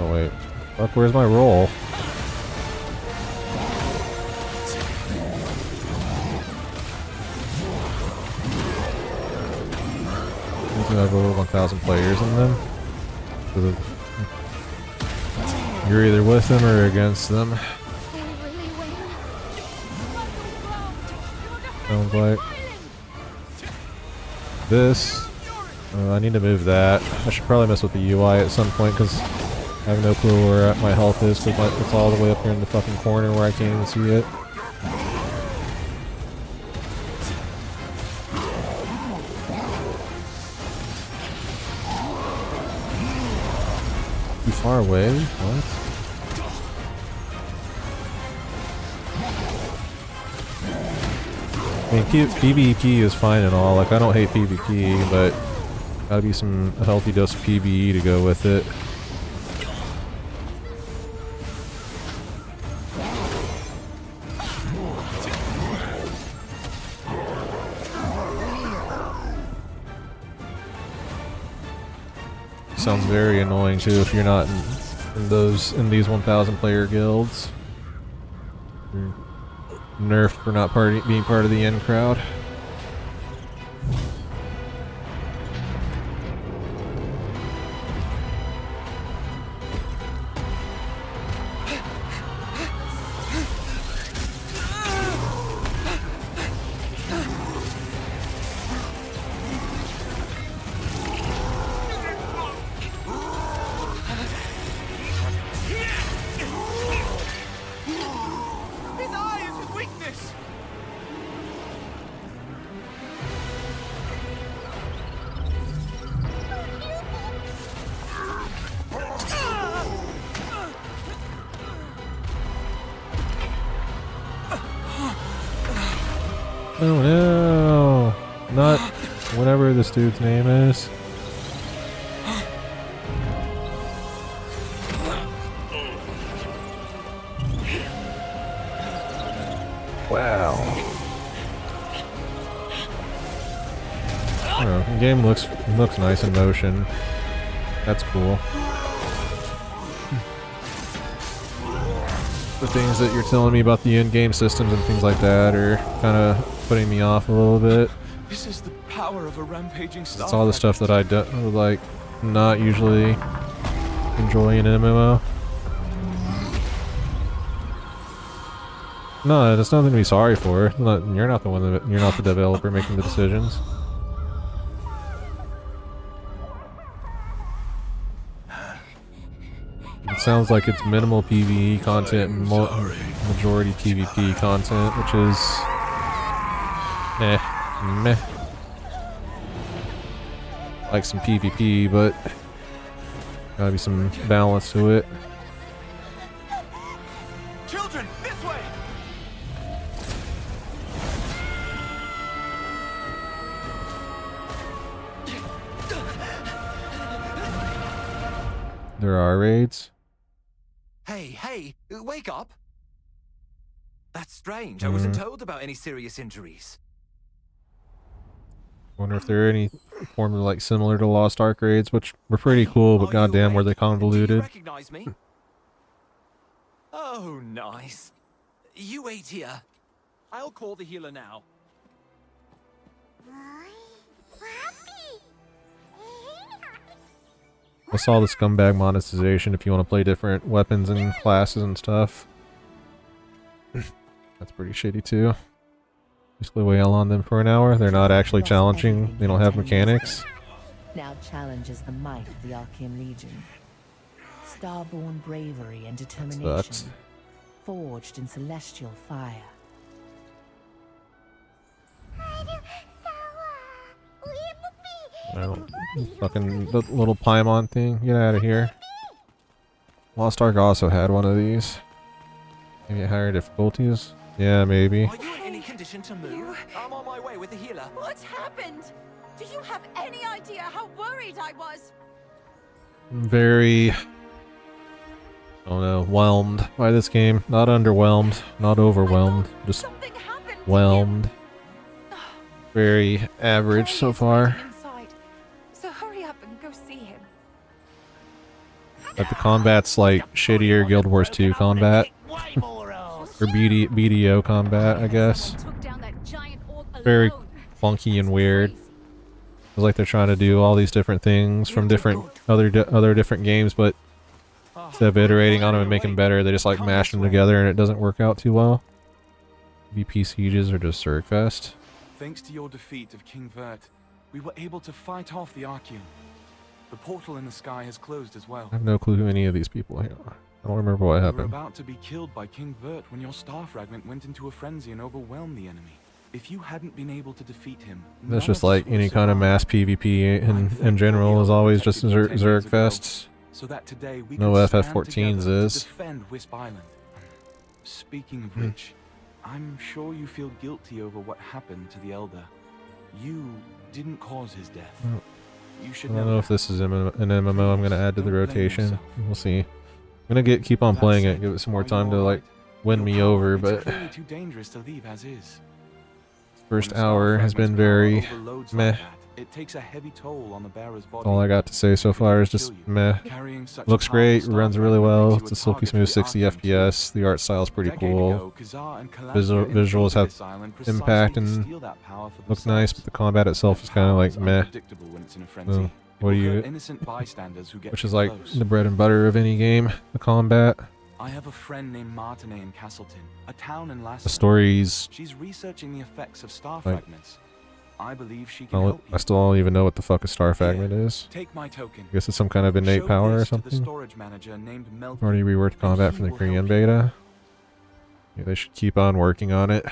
Oh wait. Fuck, where's my roll? These have over 1,000 players in them. So you're either with them or against them. They really win. Sounds like. This. I need to move that. I should probably mess with the UI at some point because I have no clue where my health is. Because it's all the way up here in the fucking corner where I can't even see it. Too far away? What? I mean, PvP is fine and all. Like, I don't hate PvP, but gotta be a healthy dose of PvE to go with it. Sounds very annoying too if you're not in these 1,000 player guilds. You're nerfed for not being part of the in crowd. His eye is his weakness. Oh no! Not whatever this dude's name is. Wow. I don't know, the game looks nice in motion. That's cool. The things that you're telling me about the in-game systems and things like that are kind of putting me off a little bit. This is the power of a rampaging star. It's all the stuff that I like not usually enjoy in an MMO. No, there's nothing to be sorry for. You're not the one you're not the developer making the decisions. It sounds like it's minimal PvE content and majority PvP content, which is meh. Like some PvP, but gotta be some balance to it. Children, this way. There are raids. Hey, wake up. That's strange. I wasn't told about any serious injuries. Wonder if there are any form of like similar to Lost Ark raids, which were pretty cool, but Are you goddamn were they awake? Do you convoluted. recognize me? Oh, nice. You wait here. I'll call the healer now. I saw the scumbag monetization if you want to play different weapons and classes and stuff. That's pretty shitty too. Basically wail on them for an hour. They're not actually challenging. They don't have mechanics. Now challenges the might of the Archean Legion. Starborn bravery and determination, Sucks. forged in celestial fire. I don't, fucking little Paimon thing. Get out of here. Lost Ark also had one of these. Maybe at higher difficulties? Yeah, maybe. Are you in any condition to move? I'm on my way with the healer. What happened? Do you have any idea how worried I was? Very, I don't know, whelmed by this game. Not underwhelmed, not overwhelmed, just Something happened. whelmed. Very average so far. Inside. So hurry up and go see him. But the combat's like shittier Guild Wars 2 combat. Or BDO combat, I guess. Took down that giant orb Very alone. funky and weird. It's like they're trying to do all these different things from different other different games, but instead of iterating on them and making them better, they just like mash them together and it doesn't work out too well. VP sieges are just Zergfest. Thanks to your defeat of King Vert, we were able to fight off the Archean. The portal in the sky has closed as well. I have no clue who any of these people are. I don't remember what We were happened. about to be killed by King Vert when your star fragment went into a frenzy and overwhelmed the enemy. If you hadn't been able to defeat him, That's none just of us like would any kind of survive. mass PvP in general is always just Zergfests. So that today we No can stand FF14s together to is. defend Wisp Island. Speaking of which, I'm sure you feel guilty over what happened to the Elder. You didn't cause his death. Mm. You I should don't know if this is an MMO I'm gonna add to the Don't blame rotation. yourself. We'll see. I'm gonna keep on That playing it, said, give it some more are you time to like alright? win Your me power, over, it's but clearly too dangerous to leave as is. first When a star hour has fragment's been power very overloads meh. like that, it takes a heavy toll on the bearer's body. All I got to say so far is just meh. Carrying such a Looks powerful great, star runs really fragment well. makes you It's a a silky target smooth for 60 the Archean too. FPS. The art style's pretty Decade cool. ago, Khazar and Calamity Visuals invaded have this island precisely impact to and steal that power for look nice, but themselves. the combat itself is kind of Power like is meh. unpredictable when it's in a frenzy. So, It what do will you? hurt innocent bystanders who get Which too is like close. the bread and butter of any game. The combat, I have a friend named Martinet in Castleton, a town in the Lassiter. stories. She's researching the effects of star Like- fragments. I believe she can Well, help you. I still don't even know what the fuck a star fragment is. Take my token. I guess it's some kind of innate Show power or this to the something. storage manager named Melky. Already reworked combat from the Korean beta. Yeah, they should keep on working on it.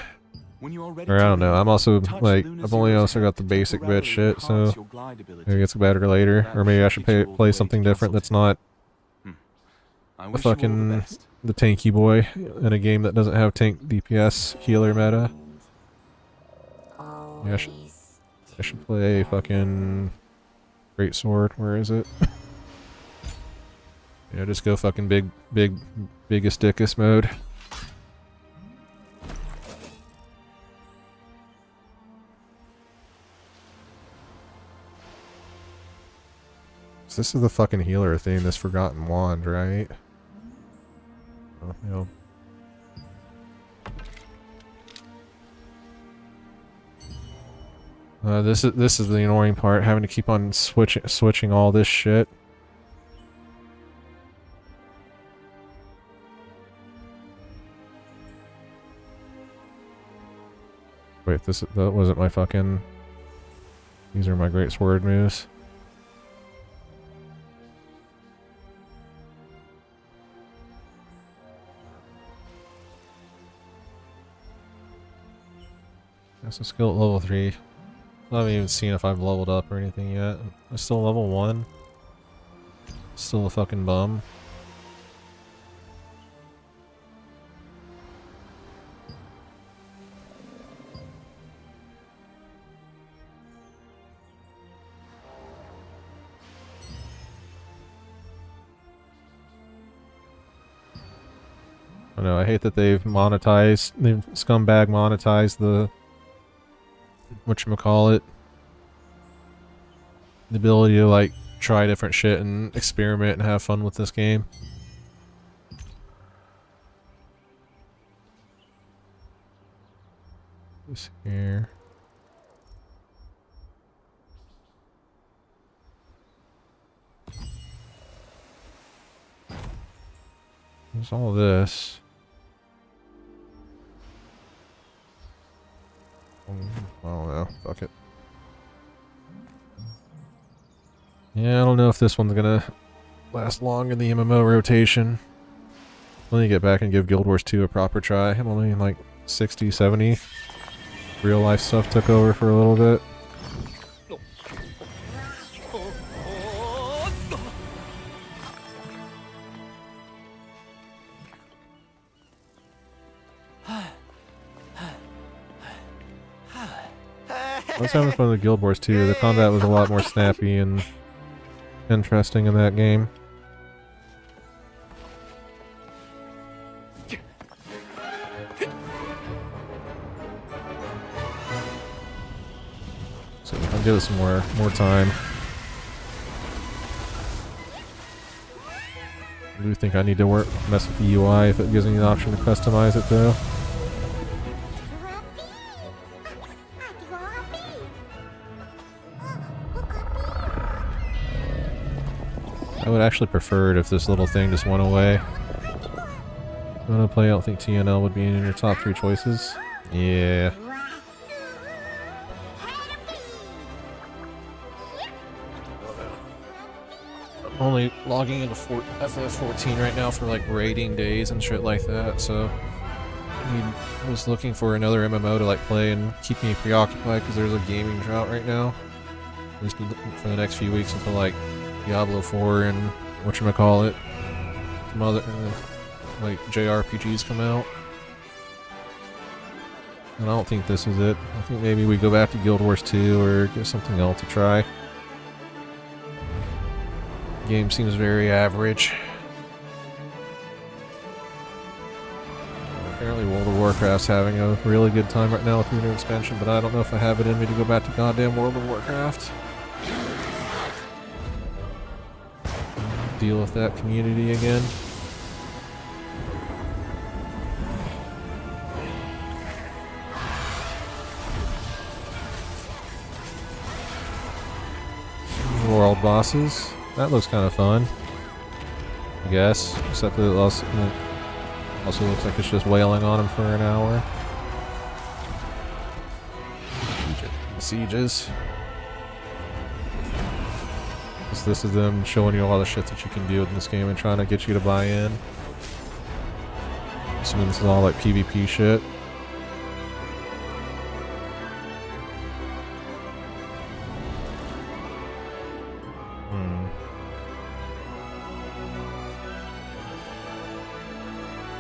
When you are ready Or I to don't know. leave, I'm also touch like Luna I've only Zero's also head got the to basic bitch temporarily shit, so enhance your glide ability. maybe it gets better later. That Or maybe I should should get you all play the way something to different that's Castleton. not I the wish you all the fucking best. the tanky boy in a game that doesn't have tank DPS healer meta. Yeah, I should play a fucking great sword. Where is it? Yeah, just go fucking biggest dickus mode. So this is the fucking healer thing, this forgotten wand, right? Oh, you know. This is the annoying part, having to keep on switching all this shit. Wait, that wasn't my fucking. These are my great sword moves. That's a skill at level 3. I haven't even seen if I've leveled up or anything yet. I'm still level 1. Still a fucking bum. I know, I hate that they've scumbag monetized the whatchamacallit. The ability to like try different shit and experiment and have fun with this game. this here. There's all this. I don't know. Fuck it. Yeah, I don't know if this one's gonna last long in the MMO rotation. Let me get back and give Guild Wars 2 a proper try. I'm only in like 60, 70. Real life stuff took over for a little bit. I was having fun with Guild Wars 2. The combat was a lot more snappy and interesting in that game. So I'll give it some more time. I do think I need to mess with the UI if it gives me the option to customize it though. I would actually prefer it if this little thing just went away. I want to play, I don't think TNL would be in your top 3 choices. Yeah. I'm only logging into FF14 right now for like raiding days and shit like that, so I was looking for another MMO to like play and keep me preoccupied because there's a gaming drought right now. At least for the next few weeks until like Diablo 4 and whatchamacallit, some other like JRPGs come out. And I don't think this is it. I think maybe we go back to Guild Wars 2 or get something else to try. Game seems very average. Apparently World of Warcraft's having a really good time right now with the new expansion, but I don't know if I have it in me to go back to goddamn World of Warcraft. Deal with that community again. World bosses. That looks kind of fun, I guess. Except that it also looks like it's just wailing on him for an hour. Sieges. This is them showing you all the shit that you can do in this game and trying to get you to buy in. Assuming this is all like PvP shit.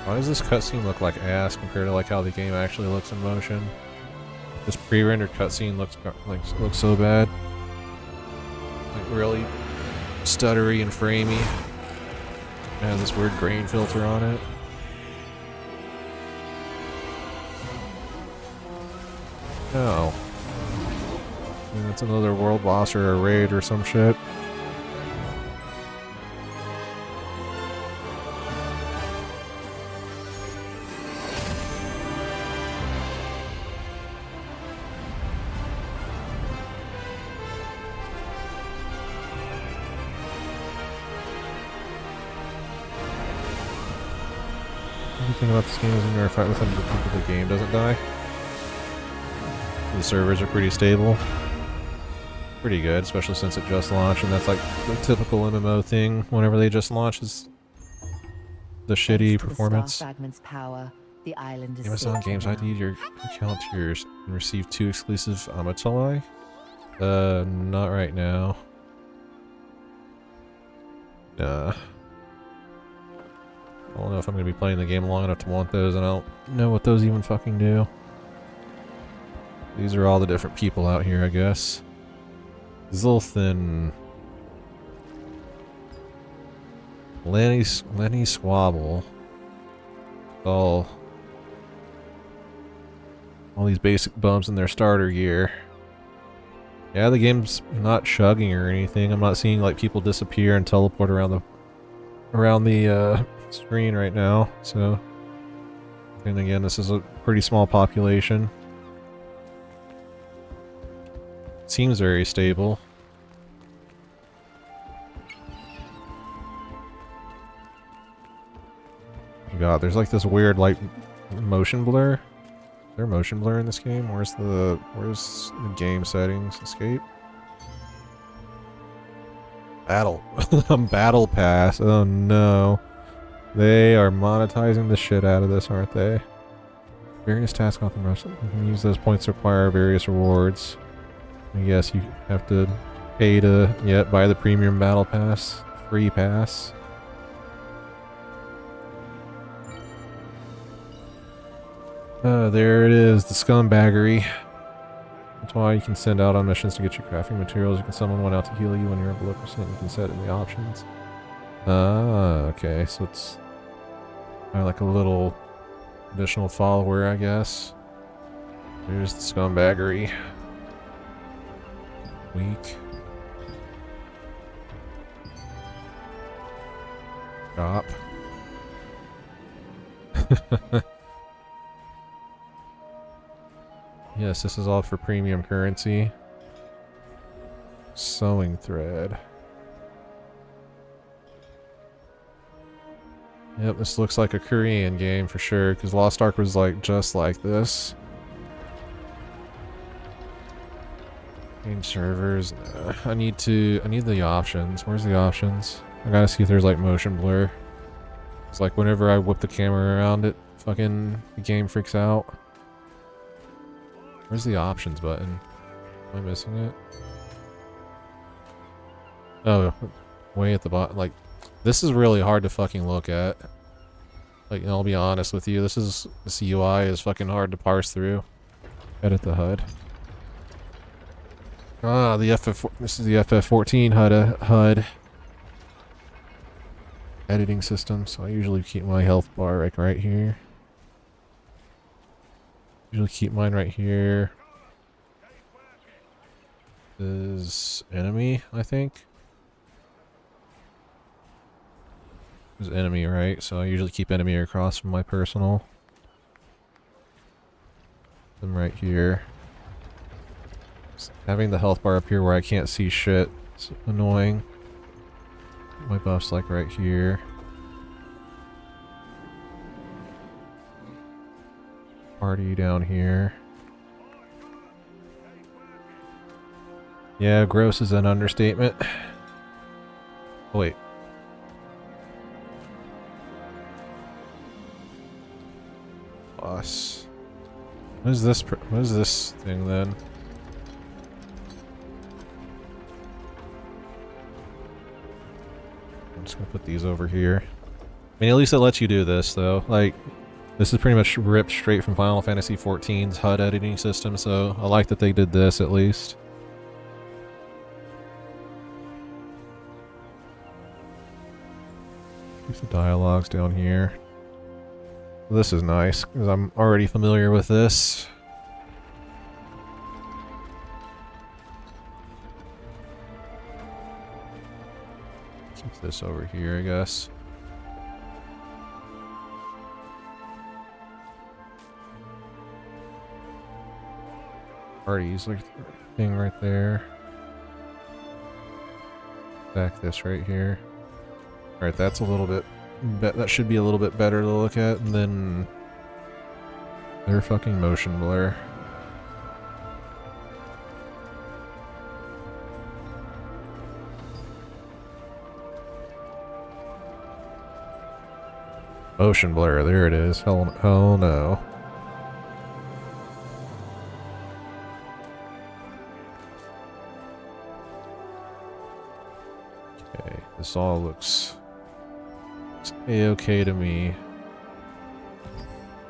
Why does this cutscene look like ass compared to like how the game actually looks in motion? This pre-rendered cutscene looks so bad. Like really stuttery and framey. It has this weird grain filter on it. Oh. Yeah, that's another world boss or a raid or some shit. Everything about this game is when you're fight with them, the game doesn't die. The servers are pretty stable. Pretty good, especially since it just launched, and that's like the typical MMO thing whenever they just launch is the shitty performance. Power, the island is Amazon Games ID your account to yours and receive 2 exclusive Amatolai? Not right now. I don't know if I'm going to be playing the game long enough to want those, and I don't know what those even fucking do. These are all the different people out here, I guess. Zilthin. Lenny Squabble. All these basic bums in their starter gear. Yeah, the game's not chugging or anything. I'm not seeing like people disappear and teleport around the screen right now, so and again this is a pretty small population. seems very stable. God, there's like this weird like motion blur. Is there motion blur in this game? Where's the game settings? Escape. Battle. Battle pass. Oh no. They are monetizing the shit out of this, aren't they? Various tasks off the rest. You can use those points to acquire various rewards. I guess you have to pay to buy the premium battle pass. Free pass. There it is, the scumbaggery. That's why you can send out on missions to get your crafting materials. You can summon one out to heal you when you're below percent. You can set in the options. Ah, okay, so it's like a little additional follower, I guess. There's the scumbaggery. Weak. Stop. Yes, this is all for premium currency. Sewing thread. Yep, this looks like a Korean game for sure, because Lost Ark was like just like this. Change servers. I need the options. Where's the options? I gotta see if there's like motion blur. It's like whenever I whip the camera around it, fucking the game freaks out. Where's the options button? Am I missing it? Oh, way at the bottom. Like, this is really hard to fucking look at. Like, I'll be honest with you. This UI is fucking hard to parse through. Edit the HUD. Ah, this is the FF14 HUD. Editing system. So I usually keep my health bar like right here. Usually keep mine right here. This is enemy, I think. This is enemy, right? So I usually keep enemy across from my personal. Them right here. Just having the health bar up here where I can't see shit. It's annoying. My buff's like right here. Party down here. Yeah, gross is an understatement. Oh, wait. Boss. What is this thing then? I'm just gonna put these over here. I mean, at least it lets you do this though. Like, this is pretty much ripped straight from Final Fantasy XIV's HUD editing system, so I like that they did this at least. Keep the dialogues down here. This is nice, because I'm already familiar with this. Keep this over here, I guess. Parties, like thing right there. Back this right here. Alright, that's a little bit... that should be a little bit better to look at, and then... their fucking motion blur. Motion blur, there it is. Hell no. Okay, this all looks a-okay to me.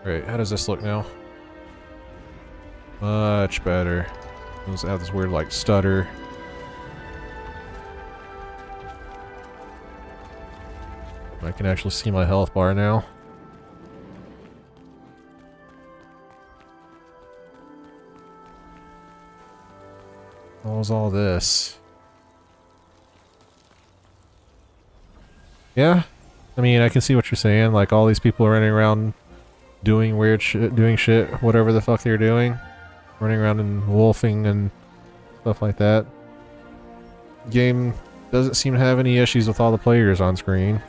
Right, how does this look now? Much better. Let's have this weird like stutter. I can actually see my health bar now. What was all this? Yeah? I mean, I can see what you're saying. Like, all these people are running around doing weird shit, doing shit, whatever the fuck they're doing. Running around and wolfing and stuff like that. Game doesn't seem to have any issues with all the players on screen.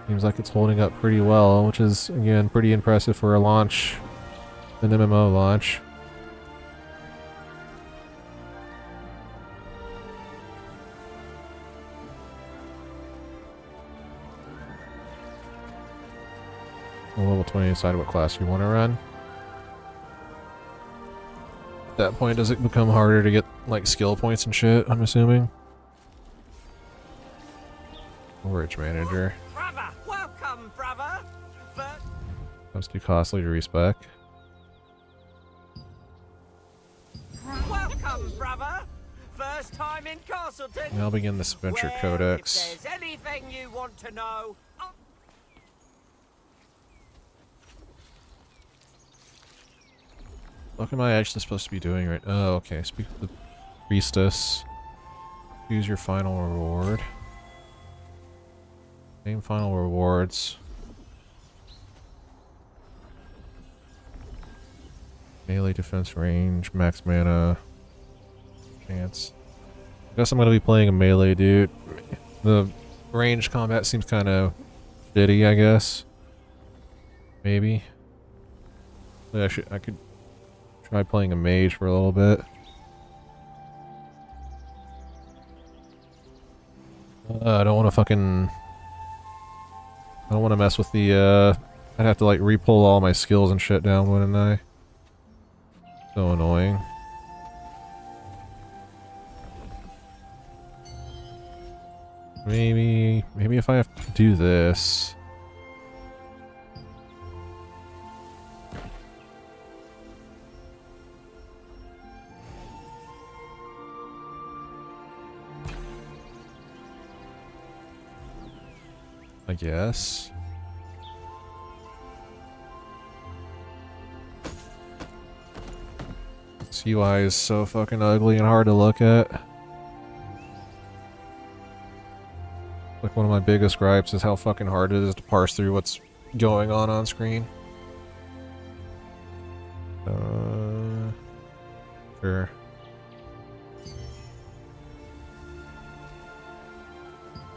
Seems like it's holding up pretty well, which is, again, pretty impressive for a launch, an MMO launch. Level 20, decide what class you want to run. At that point, does it become harder to get, like, skill points and shit, I'm assuming? Storage manager. Brother, welcome, brother. That's too costly to respec. Welcome, brother. First time in Castleton. I'll begin this adventure Well, codex. If there's anything you want to know, What am I actually supposed to be doing right? Oh, okay. Speak to the priestess. Choose your final reward. Same final rewards. Melee defense range, max mana, chance. I guess I'm gonna be playing a melee dude. The range combat seems kind of shitty, I guess. Maybe. But I could try playing a mage for a little bit. I don't want to fucking... I don't want to mess with the, I'd have to, like, re-pull all my skills and shit down, wouldn't I? So annoying. Maybe if I have to do this... I guess. This UI is so fucking ugly and hard to look at. Like, one of my biggest gripes is how fucking hard it is to parse through what's going on screen. Sure.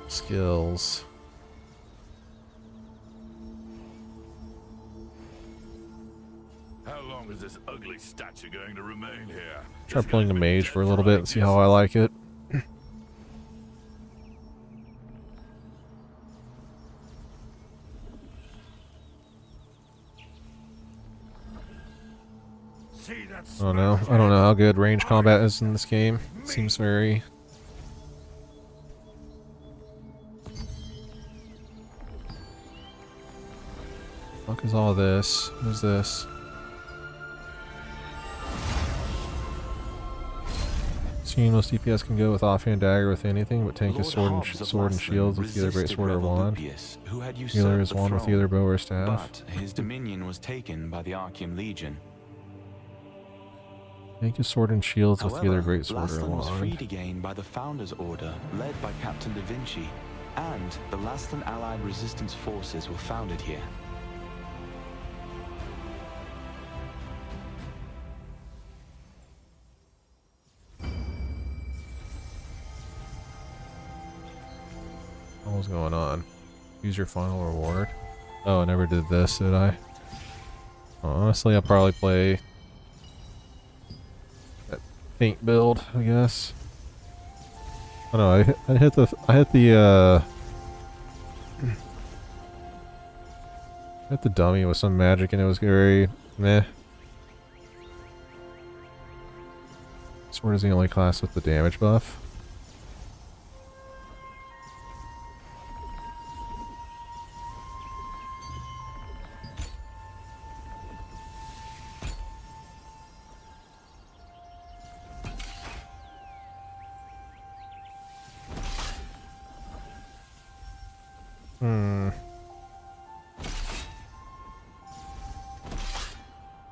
Skills. How long is this ugly statue going to remain here? Try playing a mage for a little bit and see how I like it. I don't know. I don't know how good range combat is in this game. It seems very... Fuck is all this? What is this? Seeing most DPS can go with offhand dagger with anything, but tank is sword and shields with either great sword or wand. Healer is wand with either bow or staff. But his dominion was taken by the Archean Legion. Tank is sword and shields with However, either great sword or Laston was wand. freed again by the Founders Order, led by Captain Da Vinci, and the Laston Allied Resistance Forces were founded here. What was going on? Use your final reward. Oh, I never did this, did I? Honestly, I'll probably play that paint build, I guess. Oh no, I hit the hit the dummy with some magic and it was very meh. Sword is the only class with the damage buff.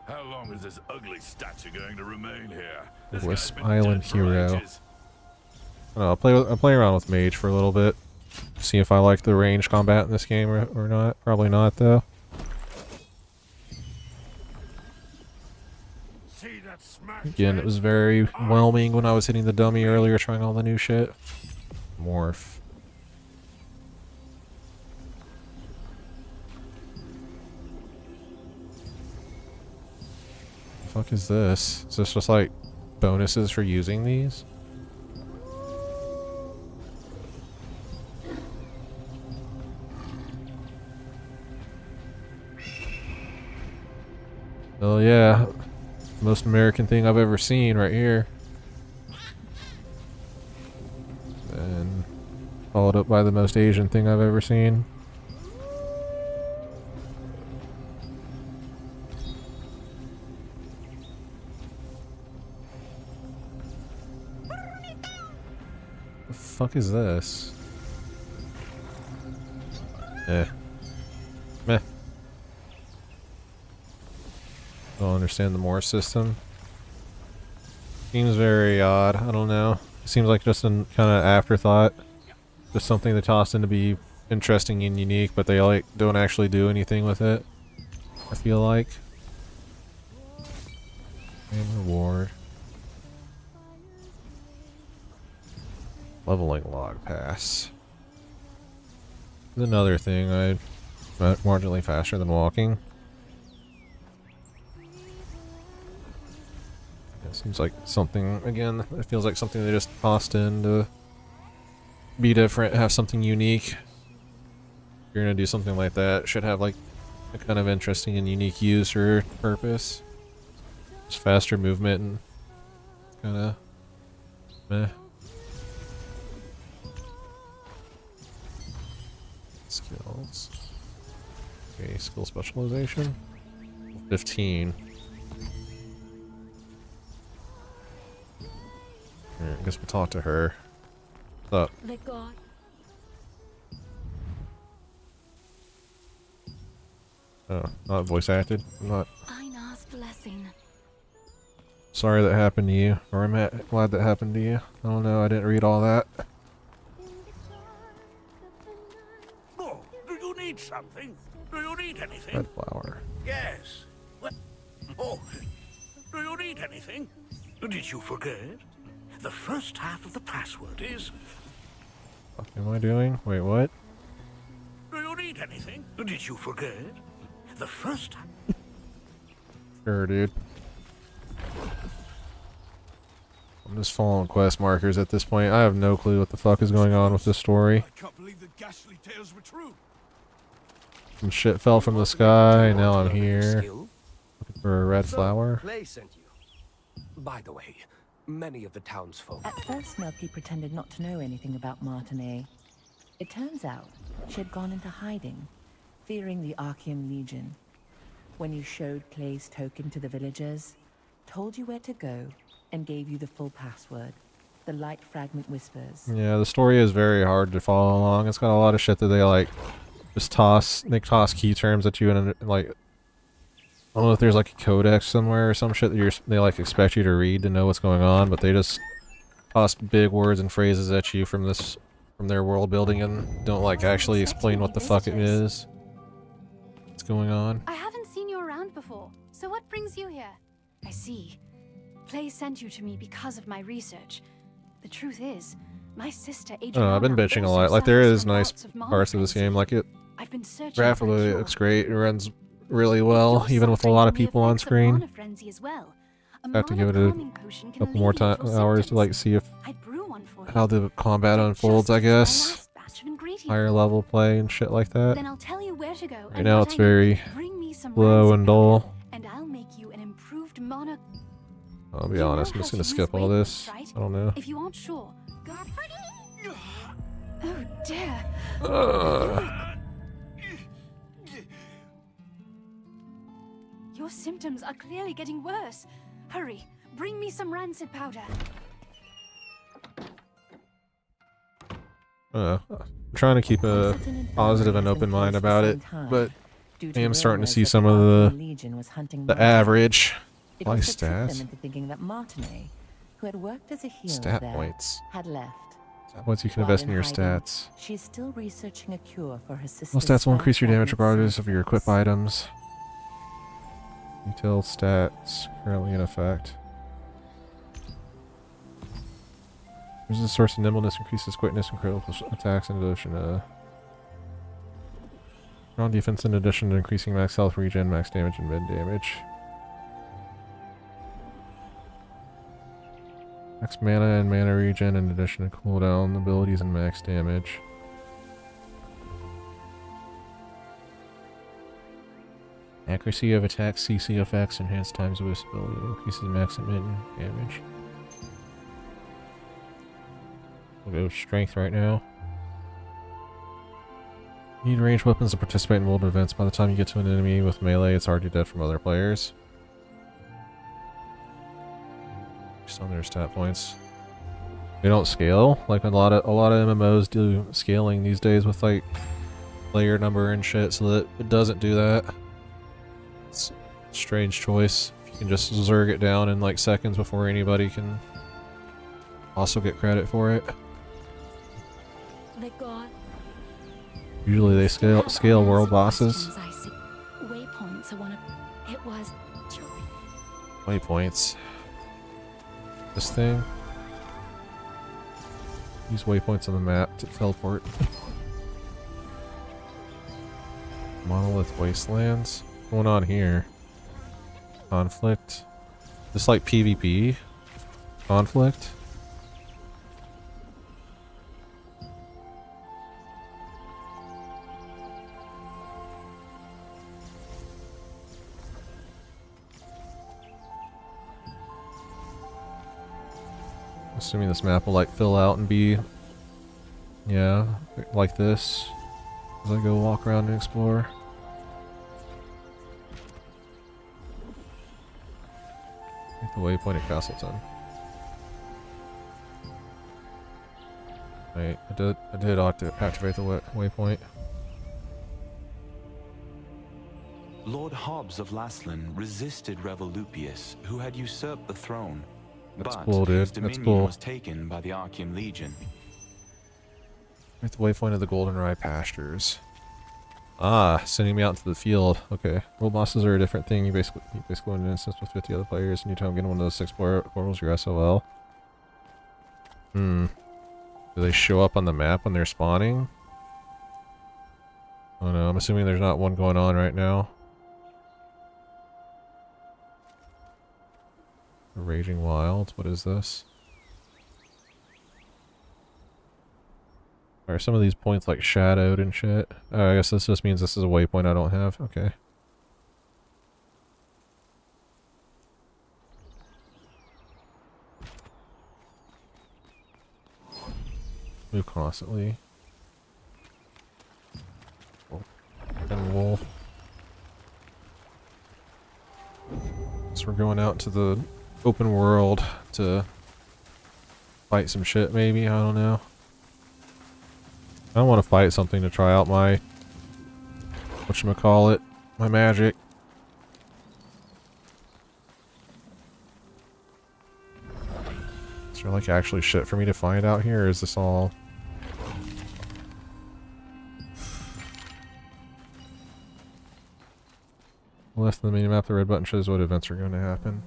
How long is this ugly statue going to remain here? This Wisp guy's been Island dead for Hero. ages. I don't know, I'll play around with mage for a little bit. See if I like the range combat in this game or not. Probably not though. See that Again, it was very whelming when I was hitting the dummy earlier trying all the new shit. Morph. The fuck is this? Is this just like bonuses for using these? Oh yeah, most American thing I've ever seen right here. And followed up by the most Asian thing I've ever seen. The fuck is this? Meh. Don't understand the Morse system. Seems very odd. I don't know. It seems like just a kind of afterthought. Just something they tossed in to be interesting and unique, but they like don't actually do anything with it. I feel like. And reward. Leveling log pass. There's another thing. Marginally faster than walking. It seems like something, again, it feels like something they just tossed in to be different, have something unique. If you're gonna do something like that, it should have like a kind of interesting and unique use or purpose. Just faster movement and kinda meh. Skills. Okay, skill specialization. 15. Alright, I guess we'll talk to her. What's up? Let God. Oh, not voice acted? I'm not Einar's blessing. sorry that happened to you. Or I'm glad that happened to you. I don't know, I didn't read all that. Oh, do you need something? Do you need anything? Red flower. Yes. What? Oh, do you need anything? Did you forget? The first half of the password is... What am I doing? Wait, what? Do you need anything? Did you forget? The first half... Sure, dude. I'm just following quest markers at this point. I have no clue what the fuck is going on with this story. I can't believe the ghastly tales were true. Some shit fell from the sky, now I'm here. Looking for a red flower. Clay sent you. By the way, many of the townsfolk. At first, Milky pretended not to know anything about Martinet. It turns out she had gone into hiding, fearing the Archean Legion. When you showed Clay's token to the villagers, told you where to go, and gave you the full password. The light fragment whispers. Yeah, the story is very hard to follow along. It's got a lot of shit that they like just toss. They toss key terms at you and like I don't know if there's like a codex somewhere or some shit that they like expect you to read to know what's going on, but they just toss big words and phrases at you from their world building and don't like actually explain what the fuck it is. What's going on? I haven't seen you around before, so what brings you here? I see. Clay sent you to me because of my research. The truth is, my sister Adriana. I've been bitching a lot. Like there is nice parts of this game. Like it graphically it looks great. It runs really well, even with a lot of people on screen. I have to give it a couple more hours to like see how the combat unfolds, I guess. Higher level play and shit like that. Right now it's very slow and dull. I'll be honest, I'm just gonna skip all this. I don't know. If you aren't sure, go. Oh dear. Your symptoms are clearly getting worse. Hurry, bring me some rancid powder. I'm trying to keep a positive and open mind about it, but I am starting to see some of the average. Why stats? Stat points. Stat points you can invest in your stats. She's still researching a cure for her sister's. Well, stats will increase your damage regardless of your equip items. Until stats currently in effect. There's a source of nimbleness, increases quickness and critical attacks in addition to strong defense in addition to increasing max health, regen, max damage, and mid damage. Max mana and mana regen in addition to cooldown abilities and max damage. Accuracy of attacks, CC effects, enhanced times boost ability, increases max and mid damage. We'll go strength right now. You need ranged weapons to participate in world events. By the time you get to an enemy with melee, it's already dead from other players. Just on their stat points. They don't scale like a lot of MMOs do scaling these days with like player number and shit, so that it doesn't do that. It's a strange choice. You can just zerg it down in like seconds before anybody can also get credit for it. Usually they scale world bosses. Waypoints are one of it was Waypoints. This thing. Use waypoints on the map to teleport. Monolith Wastelands. What's going on here? Conflict. This like PvP? Conflict? Assuming this map will like fill out and be, yeah, like this as I go walk around and explore. Get the waypoint at Castleton. Wait, I did activate the waypoint. Lord Hobbs of Laslan resisted Revolupius, who had usurped the throne. That's But cool, dude. his That's dominion cool. was taken by the Archean Legion. At the waypoint of the Goldenrye pastures. Ah, sending me out into the field. Okay. World bosses are a different thing. You basically go into an instance with 50 other players, and you time get one of those 6 portals, you're SOL. Do they show up on the map when they're spawning? Oh no, I'm assuming there's not one going on right now. Raging Wilds, what is this? Are some of these points like shadowed and shit? Oh, I guess this just means this is a waypoint I don't have. Okay. Move constantly. Oh, and wolf. So we're going out to the open world to fight some shit, maybe? I don't know. I don't want to fight something to try out my whatchamacallit, my magic. Is there like actually shit for me to find out here, or is this all... Left of the minimap, the red button shows what events are going to happen.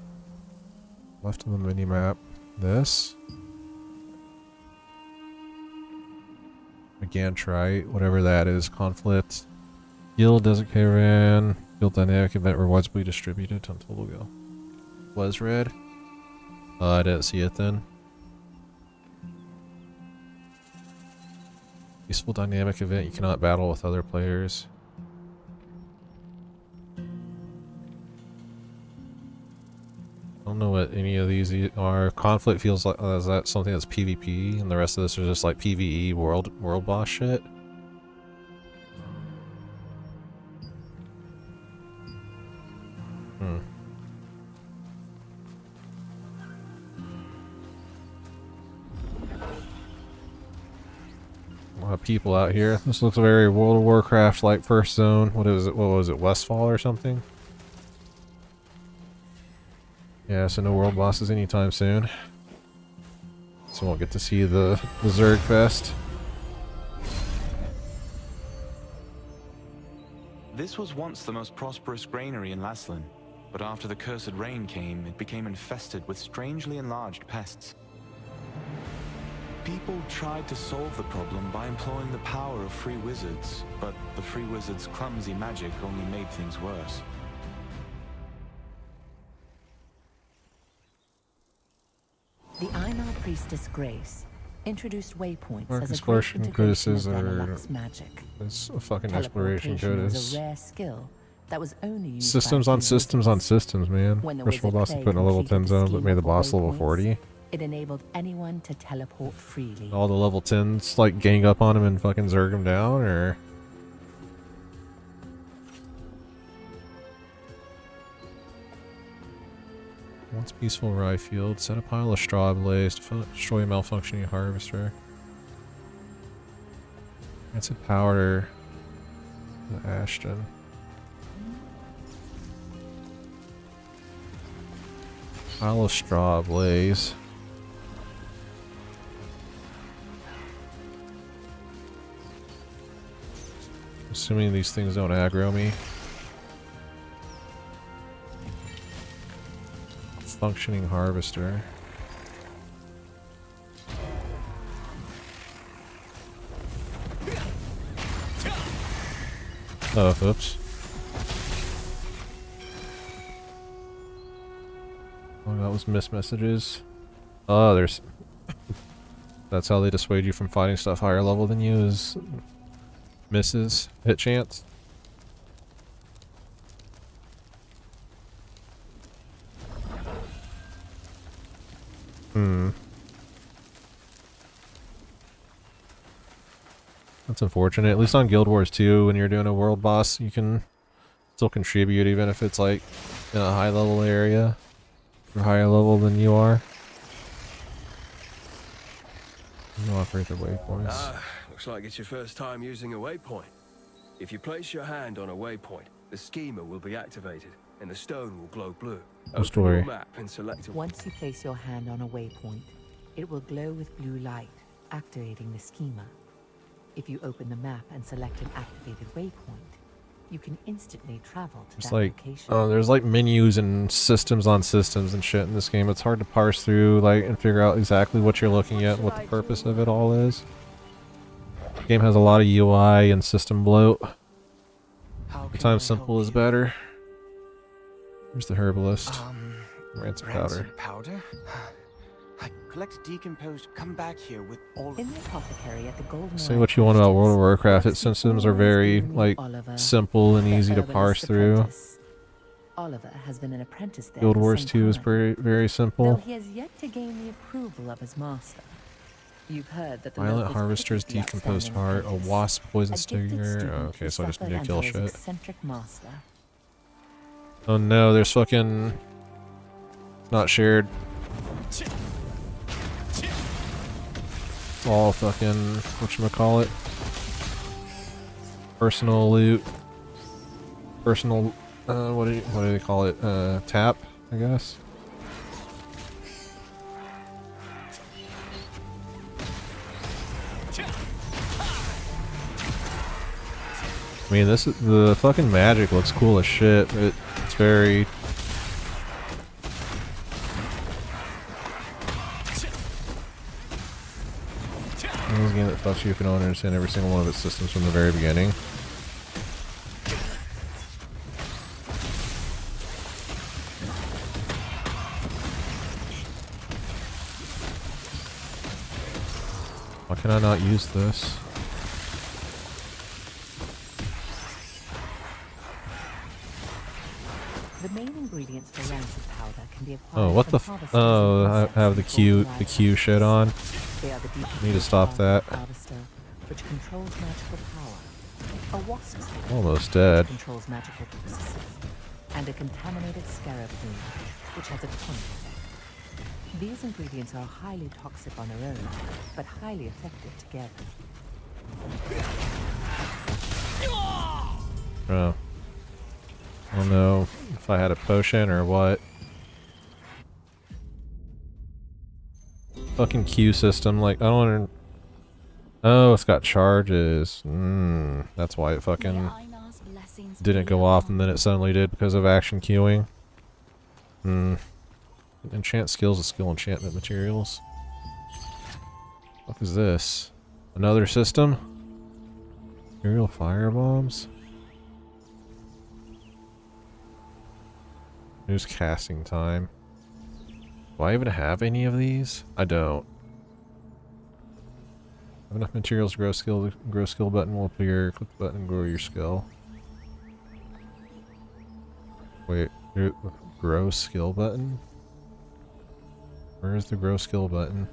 Left of the minimap, this. Again, try whatever that is. Conflict. Guild Desert Caravan. Guild Dynamic Event rewards will be distributed until we'll go. Was red? I didn't see it then. Peaceful Dynamic Event. You cannot battle with other players. I don't know what any of these are. Conflict feels like is that something that's PvP, and the rest of this is just like PvE world boss shit. A lot of people out here. This looks very World of Warcraft like first zone. What is it? What was it? Westfall or something? Yeah, so no world bosses anytime soon. So we'll get to see the Zerg Fest. This was once the most prosperous granary in Laslan, but after the cursed rain came, it became infested with strangely enlarged pests. People tried to solve the problem by employing the power of free wizards, but the free wizards' clumsy magic only made things worse. The Einar priestess Grace introduced waypoints Mark as a exploration great integration codices of are- Benelux magic. It's a fucking exploration Teleportation was codis. a rare skill that was only used Systems by on few systems on wizards. systems, man. When the First world wizard boss is Clay put in a level completed 10 the zone, but scheme made the of boss level waypoints, 40. It enabled anyone to teleport freely. All the level 10s like gang up on him and fucking zerg him down, or... Once peaceful rye field, set a pile of straw ablaze to destroy a malfunctioning harvester. That's a powder. The Ashton. Pile of straw ablaze. Assuming these things don't aggro me. Functioning harvester. Oh, oops. Oh, that was missed messages. Oh, there's... That's how they dissuade you from fighting stuff higher level than you, is... misses, hit chance. That's unfortunate. At least on Guild Wars 2, when you're doing a world boss, you can still contribute even if it's like in a high level area. Or higher level than you are. You operate the waypoints. Ah, looks like it's your first time using a waypoint. If you place your hand on a waypoint, the schema will be activated and the stone will glow blue. No story. Open your map and select a... Once you place your hand on a waypoint, it will glow with blue light, activating the schema. If you open the map and select an activated waypoint, you can instantly travel to It's that like, location. there's like menus and systems on systems and shit in this game. It's hard to parse through like and figure out exactly what you're looking at and what the purpose of it all is. The game has a lot of UI and system bloat. Sometimes simple is better. Here's the herbalist. Rancid powder. Powder? I collect decomposed. Come back here with all. In the apothecary at the Golden Say what you want about World of Warcraft. Its systems are very like simple and easy to parse through. Oliver has been an apprentice there Guild for Wars some 2 is time, very though simple. he has yet to gain the approval of his master. You've heard that the Violent locals Harvester's particularly decomposed outstanding heart, a apprentice, wasp poison a gifted stinger. student Oh, okay, who so I just suffered need to kill under his shit. eccentric master. Oh no, there's fucking... Not shared. All fucking... whatchamacallit? Personal loot. Personal... what do they call it? Tap, I guess? I mean, this is, the fucking magic looks cool as shit. It's very... This is a game that fucks you if you don't understand every single one of its systems from the very beginning. Why can I not use this? The main ingredients for rancid powder can be acquired Oh, what the from f- harvesters oh, and I insects have the before Q shit on. They are the Need to stop that. harvester, which controls magical power. A wasp stinger, Almost dead. which controls magical processes. And a contaminated scarab plume, which has a tonic effect. These ingredients are highly toxic on their own, but highly effective together. Oh. I don't know if I had a potion or what. Fucking Q system, like, I don't under... Oh, it's got charges. That's why it fucking didn't go off and then it suddenly did because of action queuing. Enchant skills with skill enchantment materials. What is this? Another system? Aerial firebombs? News casting time. Do I even have any of these? I don't. Have enough materials to grow skill. The grow skill button will appear. Click the button and grow your skill. Wait, grow skill button? Where is the grow skill button?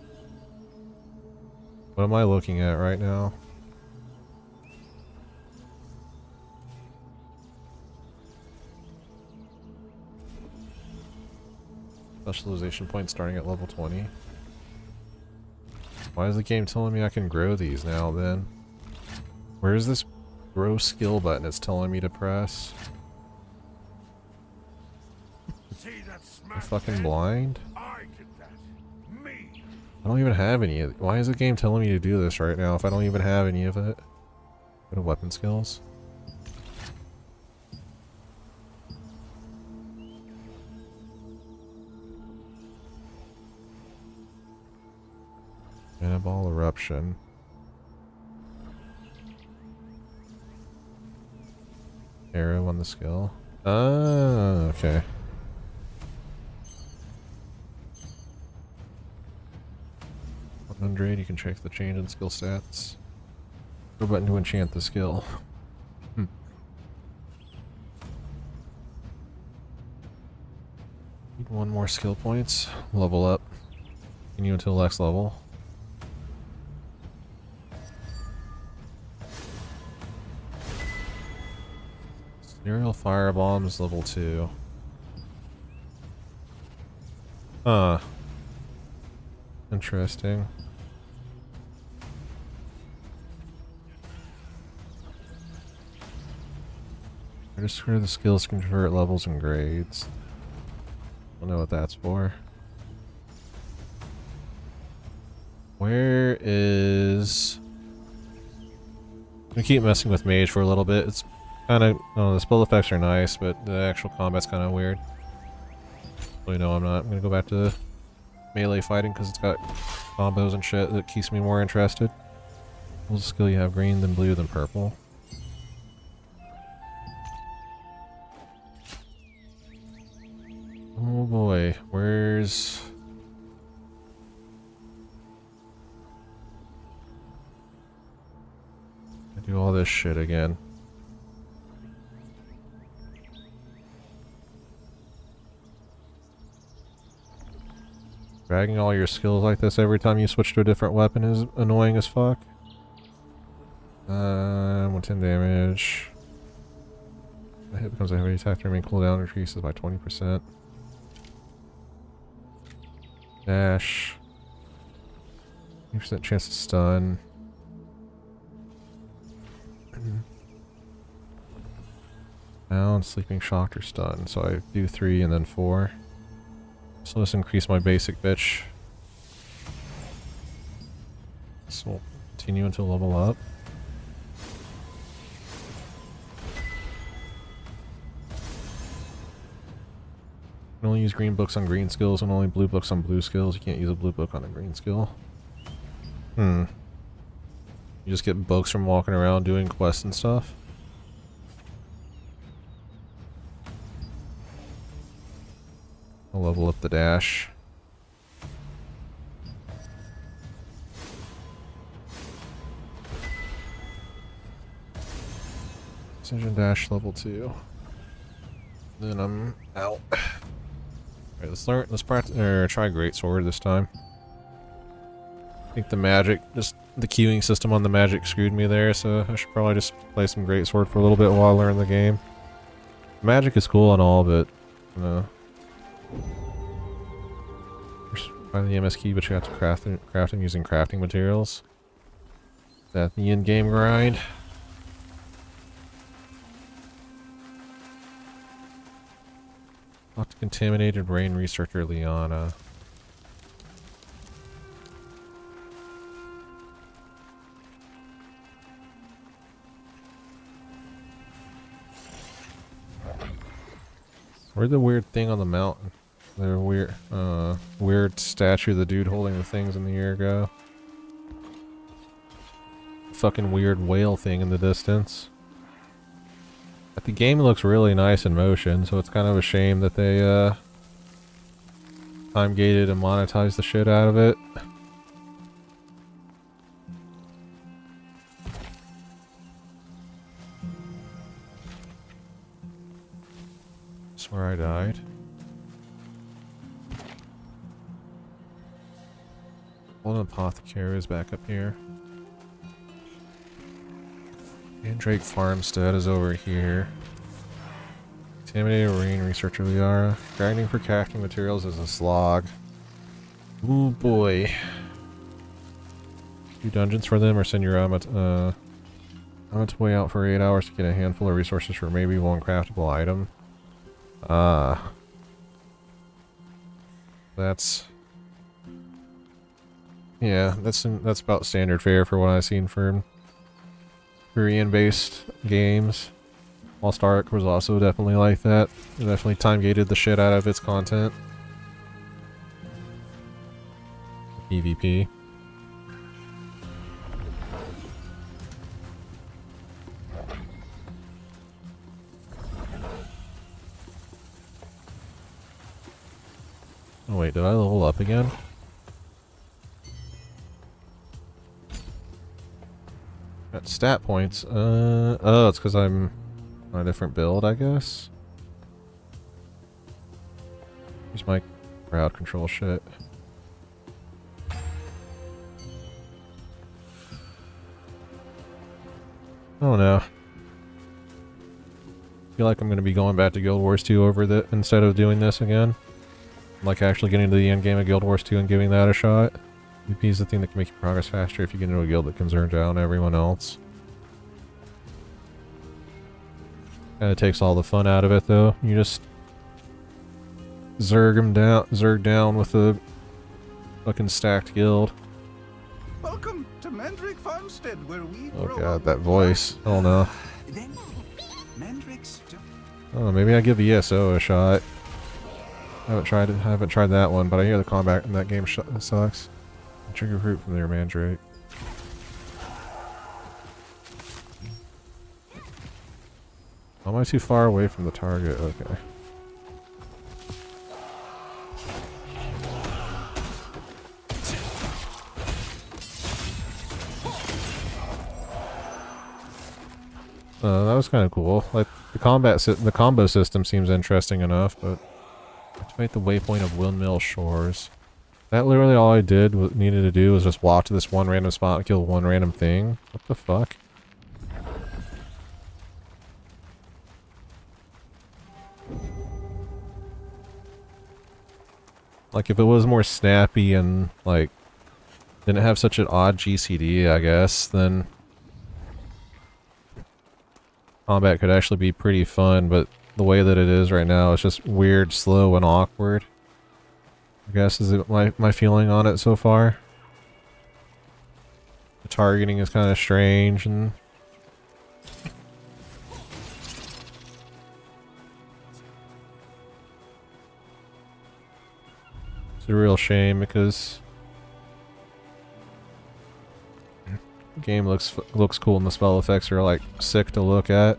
What am I looking at right now? Specialization point starting at level 20. Why is the game telling me I can grow these now then? Where is this grow skill button it's telling me to press? Am I fucking blind? I don't even have any of it. Why is the game telling me to do this right now if I don't even have any of it? Go to weapon skills. Cannonball eruption. Arrow on the skill. Ah, okay. You can check the change in skill stats. Go button to enchant the skill. Need one more skill points. Level up. Continue until next level. Aerial firebombs level 2. Huh. Interesting. I just heard the skills convert levels and grades. Don't know what that's for. Where is... I'm gonna keep messing with mage for a little bit. It's kind of... Oh, the spell effects are nice, but the actual combat's kind of weird. Really, no, I'm not. I'm gonna go back to melee fighting because it's got combos and shit that keeps me more interested. What's the skill you have? Green, then blue, then purple. Oh boy, where's... I do all this shit again. Dragging all your skills like this every time you switch to a different weapon is annoying as fuck. 110 damage. The hit becomes a heavy attack to remain cooldown, increases by 20%. Dash. 20% chance to stun. Down, sleeping, shocked, or stun. So I do 3 and then 4. So let's increase my basic bitch. So we'll continue until level up. You can only use green books on green skills and only blue books on blue skills. You can't use a blue book on a green skill. You just get books from walking around doing quests and stuff. I'll level up the dash. Precision dash level 2. Then I'm out. Alright, let's practice or try greatsword this time. I think the magic, just the queuing system on the magic screwed me there, so I should probably just play some greatsword for a little bit while I learn the game. Magic is cool and all, but find the MS key, but you have to craft them using crafting materials. Is that the in-game grind? Talk to contaminated brain researcher Liana. Where's the weird thing on the mountain? The weird statue of the dude holding the things in the air go. fucking weird whale thing in the distance. But the game looks really nice in motion, so it's kind of a shame that they time gated and monetized the shit out of it. That's where I died. Golden Apothecary is back up here. Mandrake Farmstead is over here. Contaminated Marine Researcher Liara. Grinding for crafting materials is a slog. Ooh boy. Do dungeons for them or send your Amat way out for 8 hours to get a handful of resources for maybe one craftable item. That's... yeah, that's about standard fare for what I've seen for Korean-based games. Lost Ark was also definitely like that. It definitely time-gated the shit out of its content. PvP. Oh wait, did I level up again? Got stat points. Oh, it's because I'm on a different build, I guess. Here's my crowd control shit. Oh no. Feel like I'm gonna be going back to Guild Wars 2 over the instead of doing this again. Like actually getting to the end game of Guild Wars 2 and giving that a shot. PvP is the thing that can make you progress faster if you get into a guild that can zerg down everyone else. Kinda takes all the fun out of it though. You just zerg down with a fucking stacked guild. Welcome to Mandrake Farmstead, where we Oh god, that voice. Oh no. Then Mandrake's Oh, maybe I give ESO a shot. I haven't tried that one, but I hear the combat in that game sucks. Trigger fruit from their Mandrake. Am I too far away from the target? Okay. That was kind of cool. Like the combo system seems interesting enough, but activate the waypoint of Windmill Shores. That literally all I needed to do was just walk to this one random spot and kill one random thing. What the fuck? Like if it was more snappy and like didn't have such an odd GCD, I guess, then combat could actually be pretty fun, but the way that it is right now, it's just weird, slow, and awkward. I guess is my feeling on it so far. The targeting is kind of strange and it's a real shame because the game looks cool and the spell effects are like sick to look at.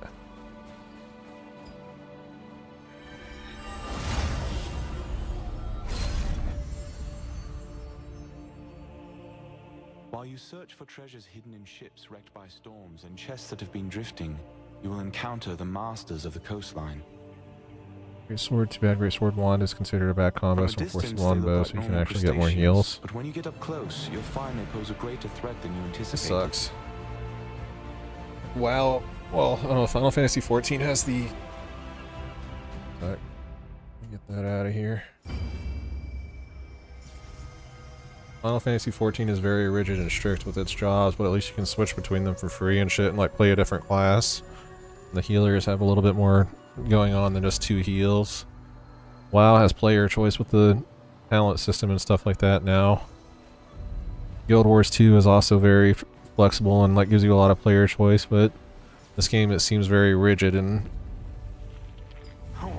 While you search for treasures hidden in ships wrecked by storms and chests that have been drifting, you will encounter the masters of the coastline. Great sword, too bad Great Sword Wand is considered a bad combo, so force the longbow so you can actually get more heals. But when you get up close, you'll find they pose a greater threat than you anticipated. This sucks. Wow. Well, I don't know, Final Fantasy XIV has the... Let me get that out of here. Final Fantasy XIV is very rigid and strict with its jobs, but at least you can switch between them for free and shit and like play a different class. The healers have a little bit more going on than just 2 heals. WoW has player choice with the talent system and stuff like that now. Guild Wars 2 is also very flexible and like gives you a lot of player choice, but this game it seems very rigid and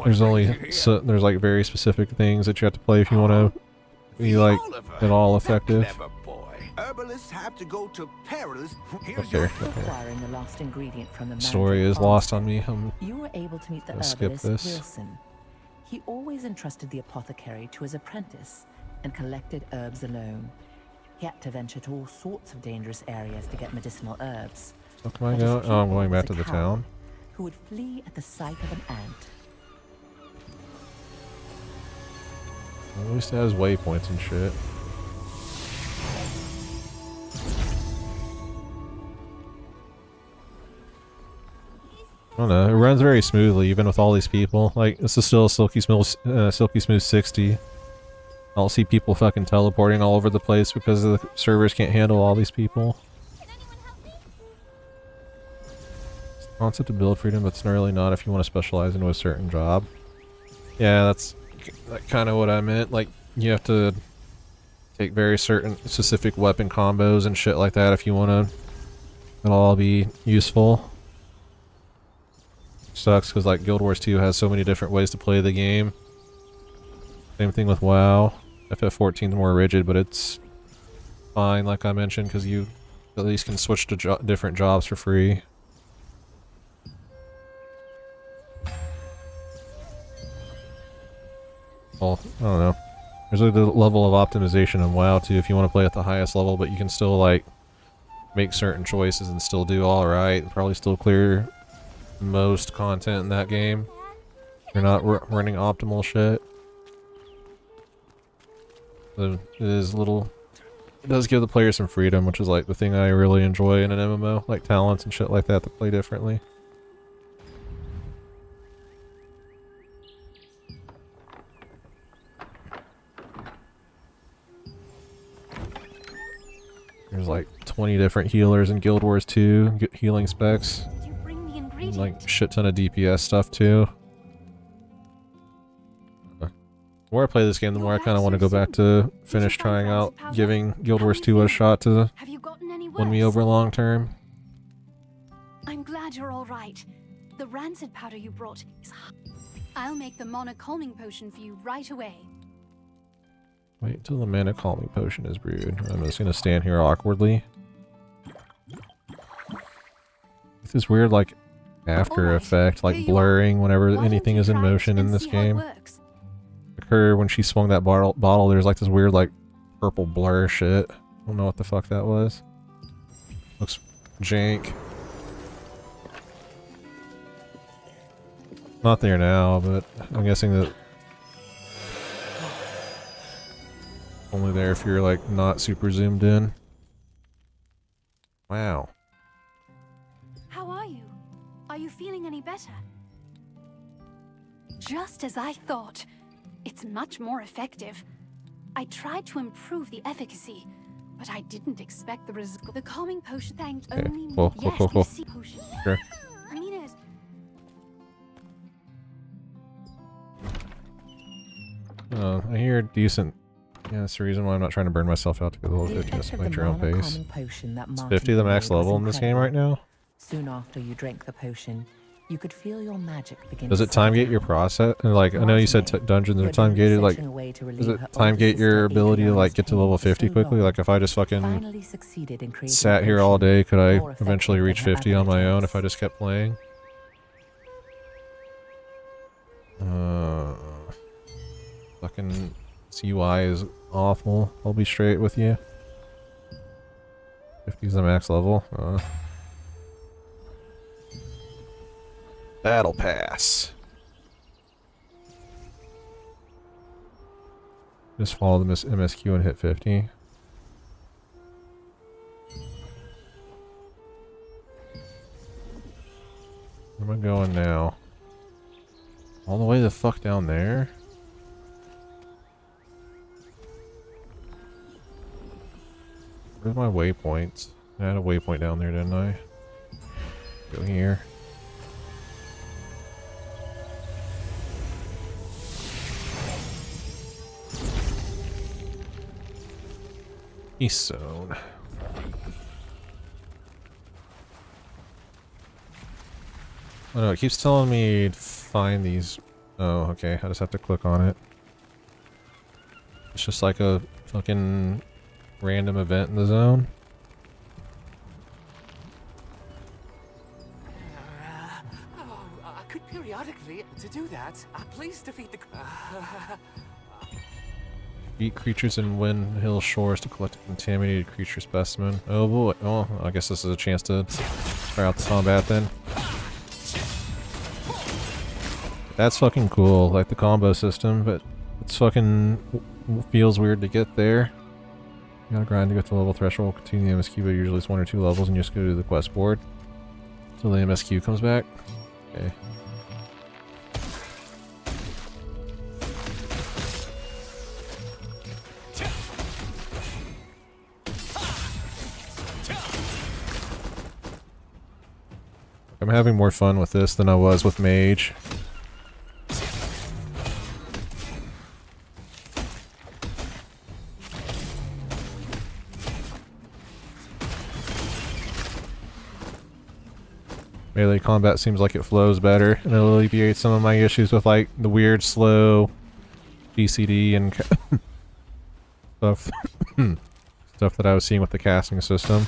there's there's like very specific things that you have to play if you want to be like at all effective. Herbalists have to go to perilous. Okay. Acquiring the lost ingredient from the Story is lost on me. You were able to meet the I'll skip herbalist this. Wilson. He always entrusted the apothecary to his apprentice and collected herbs alone. He had to venture to all sorts of dangerous areas to get medicinal herbs. So can I go? Oh, I'm going back to the town. Who would flee at the sight of an ant. At least it has waypoints and shit. I don't know. It runs very smoothly, even with all these people. Like, this is still a Silky Smooth 60. I don't see people fucking teleporting all over the place because the servers can't handle all these people. Concept of build freedom, but it's really not if you want to specialize into a certain job. Yeah, that's kind of what I meant. Like, you have to take very certain specific weapon combos and shit like that if you want to. It'll all be useful. Sucks because like Guild Wars 2 has so many different ways to play the game. Same thing with WoW. FF14 is more rigid, but it's fine, like I mentioned, because you at least can switch to different jobs for free. Well, I don't know. There's like the level of optimization in WoW too if you want to play at the highest level, but you can still like make certain choices and still do alright. Probably still clear most content in that game. You're not running optimal shit. So it is little. It does give the player some freedom, which is like the thing I really enjoy in an MMO, like talents and shit like that to play differently. There's like 20 different healers in Guild Wars 2, get healing specs. And like shit ton of DPS stuff too. The more I play this game, the more I kind of want to go back to finish trying out giving Guild Wars 2 a shot to win me over long term. I'm glad you're all right. The rancid powder you brought is... I'll make the mana calming potion for you right away. Wait until the mana calming potion is brewed. I'm just gonna stand here awkwardly. With this weird like after effect, like blurring whenever anything is in motion in this game. Occur when she swung that bottle, there's like this weird like purple blur shit. I don't know what the fuck that was. Looks jank. Not there now, but I'm guessing that only there if you're like not super zoomed in. Wow. How are you? Are you feeling any better? Just as I thought. It's much more effective. I tried to improve the efficacy, but I didn't expect the result. The calming potion thanked only me. Cool. You see potion. Sure. Mina's. I hear decent. Yeah, that's the reason why I'm not trying to burn myself out to go to level 50. Just play at your own pace. Is 50 the max level in this game right now? Soon after you drank the potion, you could feel your magic begin. Does it time gate your process? And like, I know you said dungeons are time gated. Like, does it time gate your ability to like get to level 50 quickly? Like, if I just fucking sat here all day, could I eventually reach 50 on my own if I just kept playing? Fucking this UI is awful. I'll be straight with you. 50 is the max level. Battle Pass. Just follow the MSQ and hit 50. Where am I going now? All the way the fuck down there? Where's my waypoints? I had a waypoint down there, didn't I? Go here. East Zone. Oh no, it keeps telling me to find these. Oh, okay. I just have to click on it. It's just like a fucking random event in the zone. I could periodically to do that. Please defeat the. Beat creatures in Wind Hill shores to collect a contaminated creature specimen. Oh boy. Oh, I guess this is a chance to try out the combat then. That's fucking cool, like the combo system, but it's fucking feels weird to get there. You gotta grind to get to the level threshold, continue the MSQ, but usually it's 1 or 2 levels and you just go to the quest board. Till the MSQ comes back. Okay. I'm having more fun with this than I was with Mage. Melee combat seems like it flows better, and it alleviates some of my issues with like the weird slow BCD and stuff stuff that I was seeing with the casting system.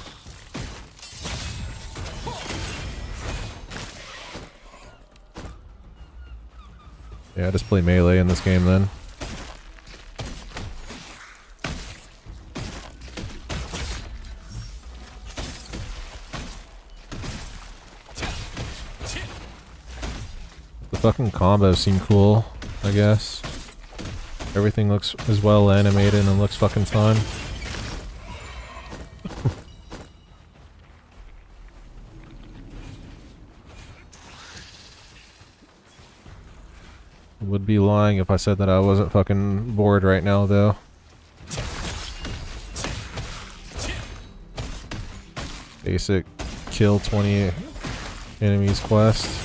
Yeah, just play melee in this game then. The fucking combos seem cool, I guess. Everything looks as well animated and looks fucking fun. Would be lying if I said that I wasn't fucking bored right now, though. Basic kill 20 enemies quest.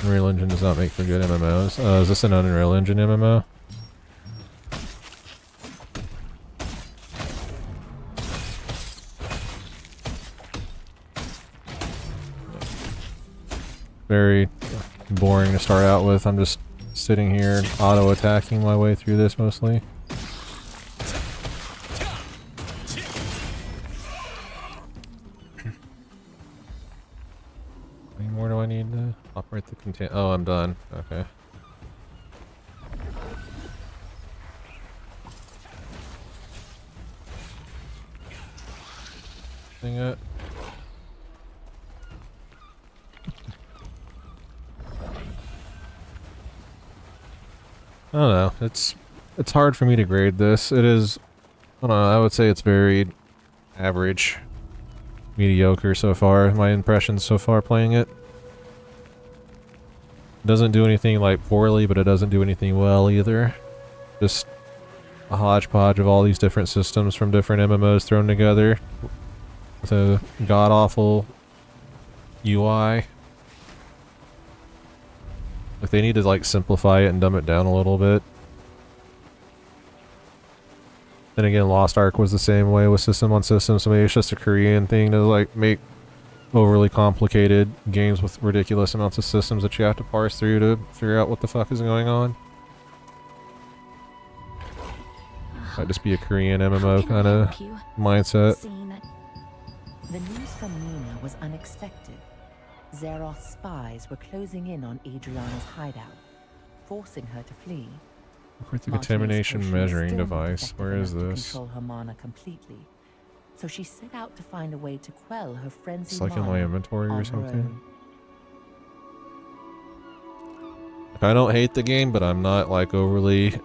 Unreal Engine does not make for good MMOs. Is this an Unreal Engine MMO? Very boring to start out with. I'm just sitting here auto-attacking my way through this mostly. More do I need to operate the contain? Oh, I'm done. Okay. Thing it. I don't know. It's hard for me to grade this. It is. I don't know. I would say it's very average, mediocre so far. My impressions so far playing it. Doesn't do anything like poorly, but it doesn't do anything well either. Just a hodgepodge of all these different systems from different MMOs thrown together with a god-awful UI. Like they need to like simplify it and dumb it down a little bit. Then again, Lost Ark was the same way with system on system, so maybe it's just a Korean thing to like make overly complicated games with ridiculous amounts of systems that you have to parse through to figure out what the fuck is going on. Might just be a Korean MMO kind of mindset. The news from Nina was unexpected. Zeroth's spies were closing in on Adriana's hideout, forcing her to flee. With the contamination measuring device, where is this? Control her mana completely. So she set out to find a way to quell her frenzied It's like in my inventory or something. I don't hate the game, but I'm not like overly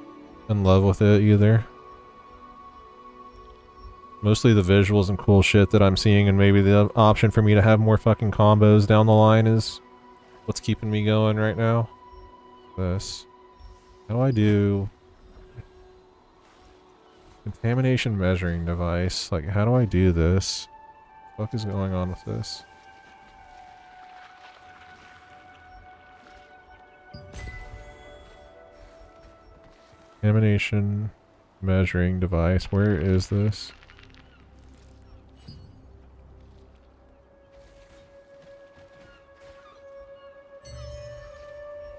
in love with it either. Mostly the visuals and cool shit that I'm seeing, and maybe the option for me to have more fucking combos down the line is what's keeping me going right now. This. How do I do contamination measuring device? Like, how do I do this? What the fuck is going on with this? Contamination measuring device. Where is this?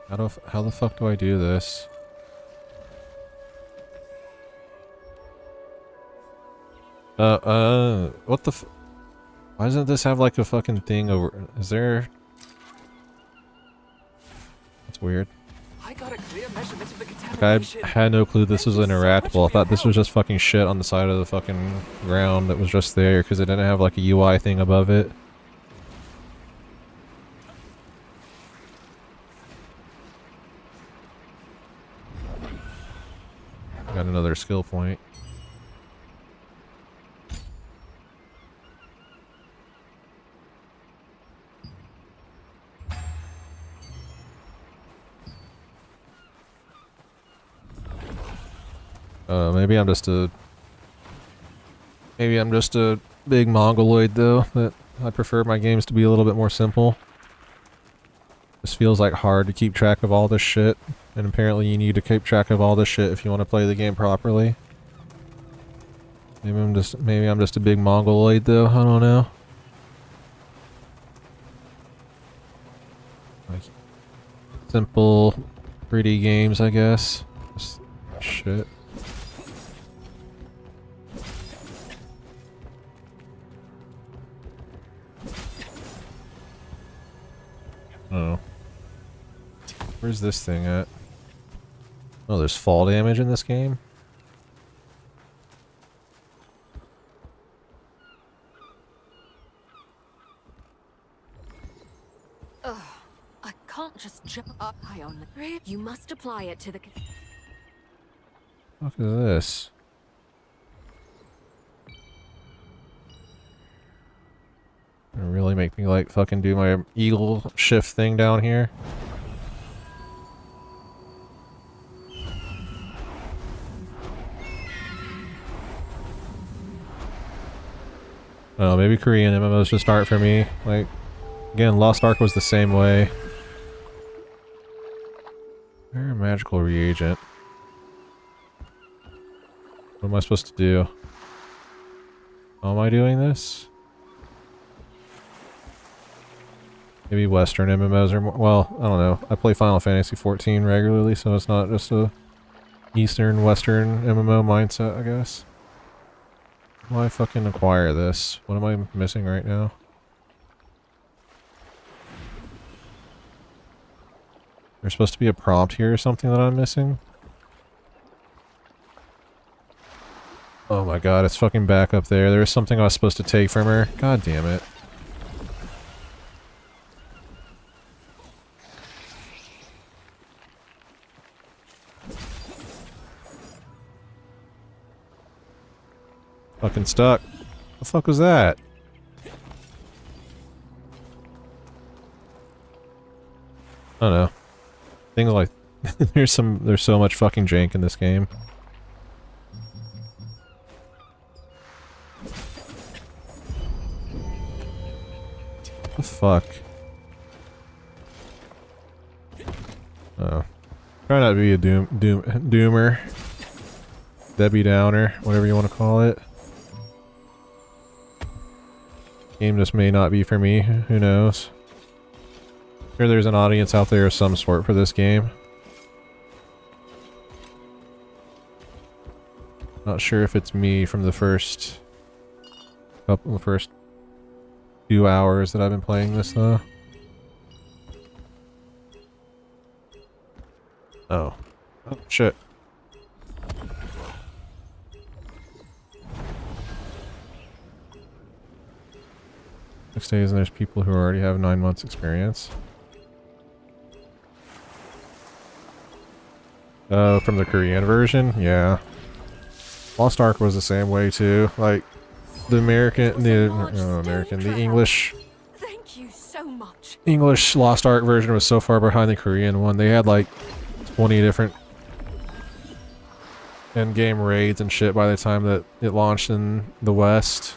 How the fuck do I do this? What the why doesn't this have like a fucking thing over? Is there? That's weird. I got a clear measurement of the Like contamination. I had no clue this was interactable. I thought this was just fucking shit on the side of the fucking ground that was just there because it didn't have like a UI thing above it. Got another skill point. Maybe I'm just a big mongoloid though, that I prefer my games to be a little bit more simple. This feels like hard to keep track of all this shit, and apparently you need to keep track of all this shit if you want to play the game properly. Maybe I'm just a big mongoloid though, I don't know. Like simple, pretty games, I guess. Just shit. Oh. Where's this thing at? Oh, there's fall damage in this game? Ugh. I can't just jump up high on the... You must apply it to the... What is this? Gonna really make me like fucking do my eagle shift thing down here. Oh, maybe Korean MMOs just aren't for me. Like, again, Lost Ark was the same way. Rare magical reagent. What am I supposed to do? How am I doing this? Maybe Western MMOs are more, well, I don't know. I play Final Fantasy XIV regularly, so it's not just a Eastern, Western MMO mindset, I guess. Why fucking acquire this? What am I missing right now? There's supposed to be a prompt here or something that I'm missing? Oh my god, it's fucking back up there. There was something I was supposed to take from her. God damn it. Fucking stuck. What the fuck was that? I don't know. Things like there's so much fucking jank in this game. What the fuck? Oh. Try not to be a doomer. Debbie Downer, whatever you want to call it. Game just may not be for me, who knows. Sure there's an audience out there of some sort for this game. Not sure if it's me from the first 2 hours that I've been playing this though. Oh. Oh shit. Next days and there's people who already have 9 months experience. Oh, from the Korean version? Yeah. Lost Ark was the same way too. Like, the English... Thank you so much. English Lost Ark version was so far behind the Korean one. They had like 20 different endgame raids and shit by the time that it launched in the West.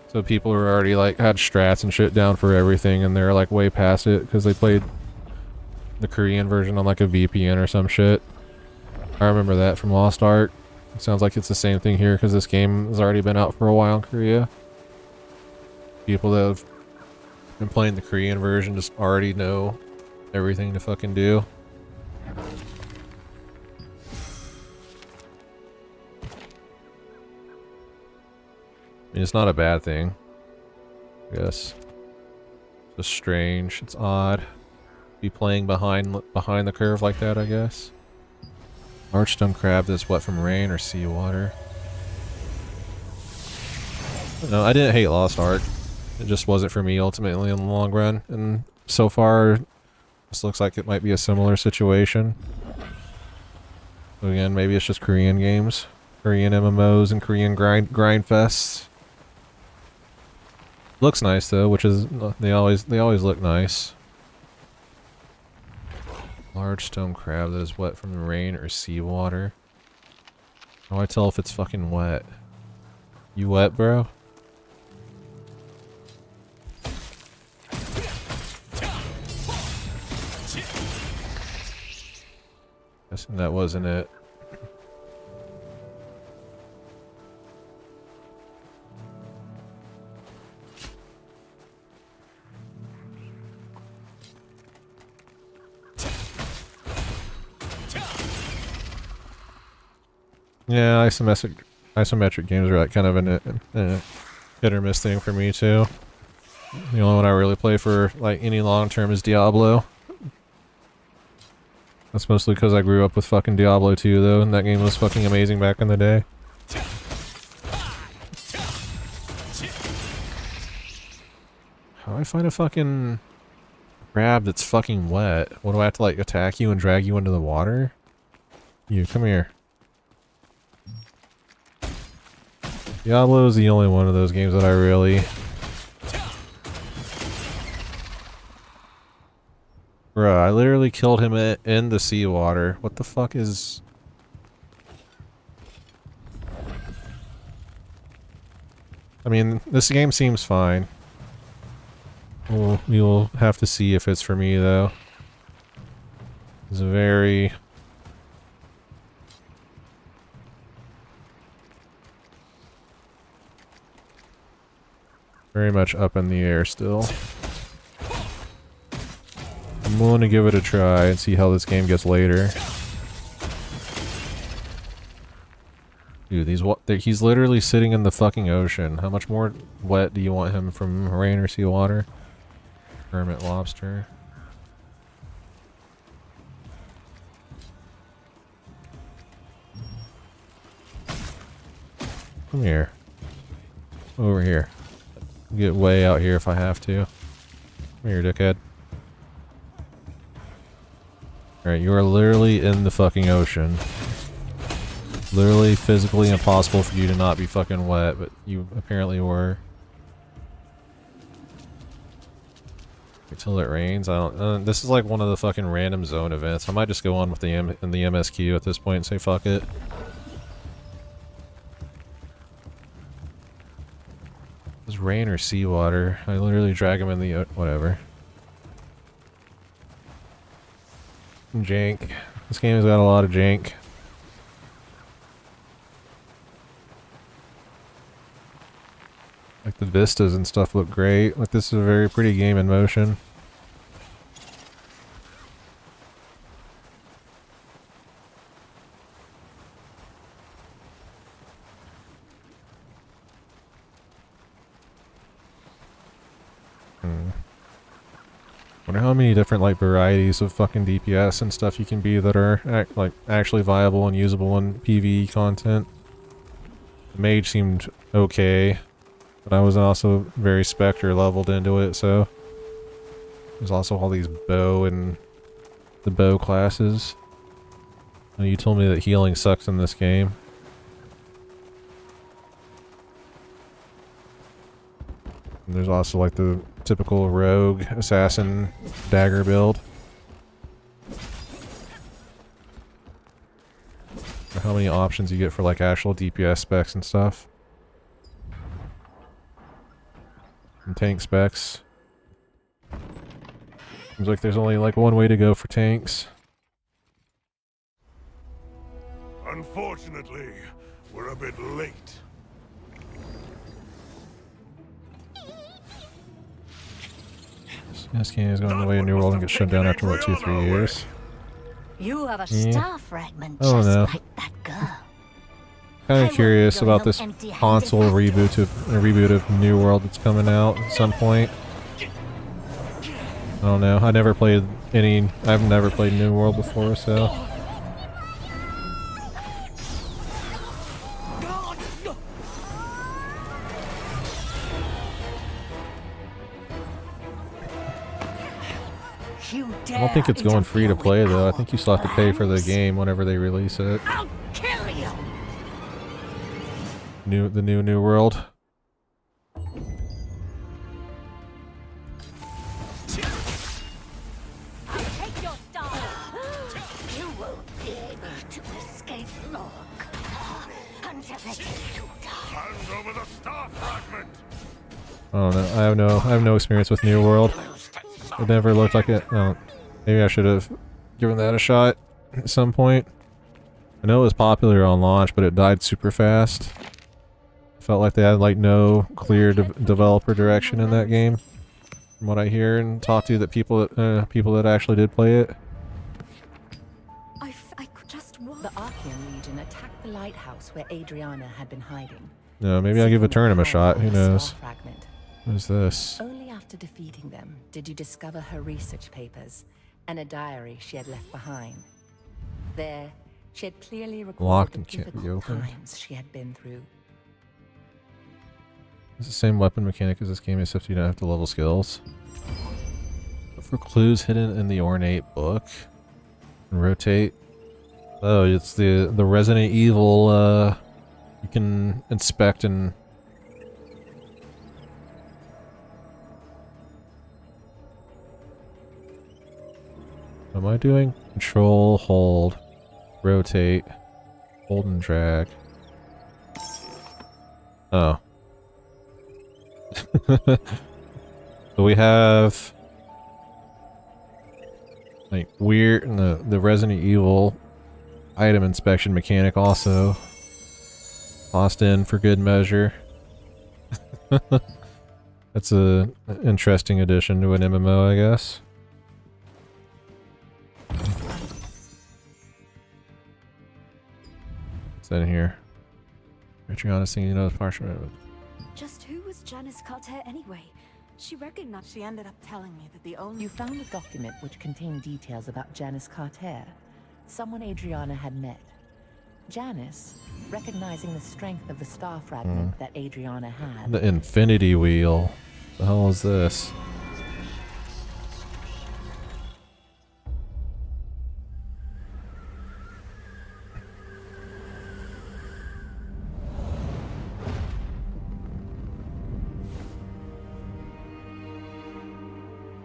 So people were already like had strats and shit down for everything, and they're like way past it because they played the Korean version on like a VPN or some shit. I remember that from Lost Ark. It sounds like it's the same thing here because this game has already been out for a while in Korea. People that have been playing the Korean version just already know everything to fucking do. I mean, it's not a bad thing, I guess. It's just strange. It's odd. Be playing behind the curve like that, I guess. Archstone crab that's wet from rain or seawater. No, I didn't hate Lost Ark. It just wasn't for me ultimately in the long run. And so far, this looks like it might be a similar situation. So again, maybe it's just Korean games. Korean MMOs and Korean grind fests. Looks nice though, which is they always look nice. Large stone crab that is wet from the rain or seawater. How do I tell if it's fucking wet? You wet, bro? Guessing that wasn't it. Yeah, isometric games are like kind of a hit or miss thing for me too. The only one I really play for like any long term is Diablo. That's mostly because I grew up with fucking Diablo 2 though, and that game was fucking amazing back in the day. How do I find a fucking crab that's fucking wet? What do I have to like attack you and drag you into the water? You, come here. Diablo is the only one of those games that I really... Bruh, I literally killed him in the seawater. What the fuck is... I mean, this game seems fine. We will have to see if it's for me, though. It's very... very much up in the air still. I'm willing to give it a try and see how this game gets later. Dude, he's literally sitting in the fucking ocean. How much more wet do you want him from rain or seawater? Hermit lobster. Come here. Over here. Get way out here if I have to. Come here, dickhead. Alright, you are literally in the fucking ocean. Literally physically impossible for you to not be fucking wet, but you apparently were. Until it rains, I don't... this is like one of the fucking random zone events. I might just go on with the MSQ at this point and say fuck it. It's rain or seawater. I literally drag him in the... whatever. Jank. This game has got a lot of jank. Like the vistas and stuff look great. Like this is a very pretty game in motion. Wonder how many different like varieties of fucking DPS and stuff you can be that are like actually viable and usable in PvE content. The mage seemed okay, but I was also very Spectre leveled into it, so there's also all these bow and the bow classes. You told me that healing sucks in this game. And there's also like the typical rogue assassin dagger build. Or how many options you get for like actual DPS specs and stuff. And tank specs. Seems like there's only like one way to go for tanks. Unfortunately, we're a bit late. This game is going the way of New World and gets shut down after what, 2-3 years. You have a Yeah. star fragment I don't just know. like that girl. Kind of curious about this empty-handed console reboot of New World that's coming out at some point. I don't know. I've never played New World before, so. I don't think it's going free to play though. I think you still have to pay for the game whenever they release it. I'll kill you. The new World. I'll take your star. You won't be able to escape long until I take you down. Hand over the star fragment. I don't know. I have no experience with New World. It never looked like it. Oh, maybe I should have given that a shot at some point. I know it was popular on launch, but it died super fast. Felt like they had like no clear developer direction in that game, from what I hear and talk to the people that actually did play it. I could just walk. The Archean Legion attacked the lighthouse where Adriana had been hiding. No, maybe I'll give Eternum a shot. Who knows? Fragment. Who's this? Only after defeating them did you discover her research papers and a diary she had left behind. There, she had clearly recorded Locked the and can't be difficult opened. times she had been through. It's the same weapon mechanic as this game, except you don't have to level skills. Look for clues hidden in the ornate book. And rotate. Oh, it's the Resident Evil. You can inspect and. What am I doing? Control, hold, rotate, hold and drag. Oh. So we have like weird the Resident Evil item inspection mechanic also tossed in for good measure. That's an interesting addition to an MMO, I guess. What's in here? Adriana singing those parchment. Just who was Janice Carter anyway? She recognized. She ended up telling me that the only... You found a document which contained details about Janice Carter, someone Adriana had met. Janice, recognizing the strength of the star fragment that Adriana had. The Infinity Wheel. The hell is this?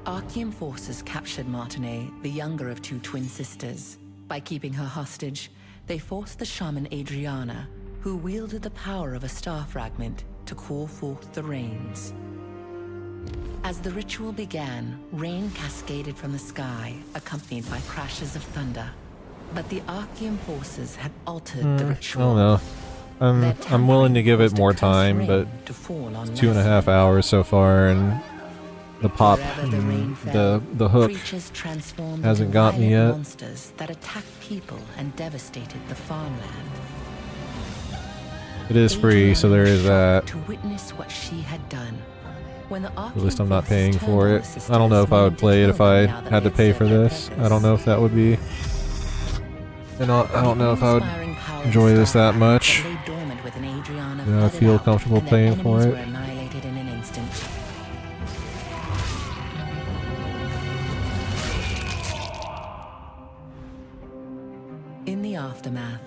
Archean forces captured Martinet, the younger of two twin sisters. By keeping her hostage, they forced the shaman Adriana, who wielded the power of a star fragment, to call forth the rains. As the ritual began, rain cascaded from the sky, accompanied by crashes of thunder. But the Archean forces had altered the I ritual. don't know. I'm willing to give it more time, but it's 2.5 hours so far, and the pop, the hook hasn't got me yet. Monsters that attacked people and devastated the farmland. It is free, so there is that. To witness what she had done. When the At least I'm not paying for it. I don't know if I would play it if I had to pay for this. I don't know if that would be. And I don't know if I would enjoy this that much. Yeah, I feel comfortable paying for it. In the aftermath,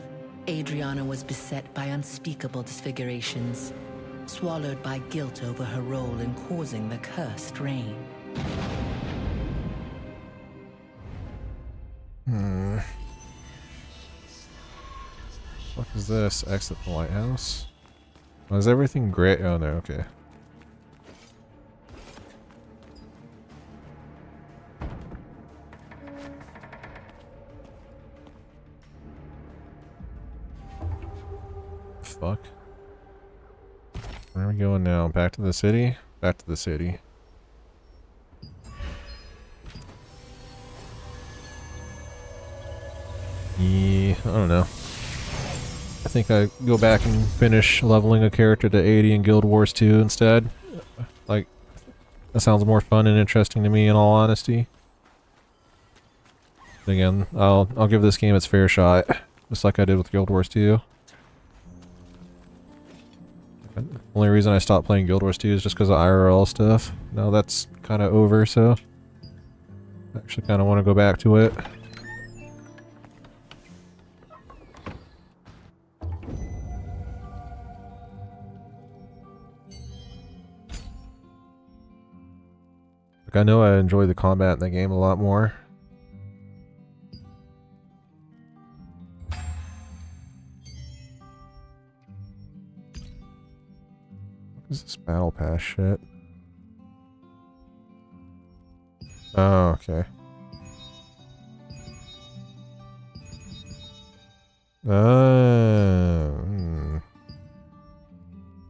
Adriana was beset by unspeakable disfigurations, swallowed by guilt over her role in causing the cursed rain. What is this? Exit the lighthouse? Oh, is everything great? Oh no, okay. fuck? Where are we going now? Back to the city? Back to the city. Yeah, I don't know. I think I go back and finish leveling a character to 80 in Guild Wars 2 instead. Like, that sounds more fun and interesting to me in all honesty. But again, I'll give this game its fair shot, just like I did with Guild Wars 2. The only reason I stopped playing Guild Wars 2 is just because of IRL stuff. Now that's kind of over, so I actually kind of want to go back to it. Like, I know I enjoy the combat in the game a lot more. What is this battle pass shit? Oh, okay.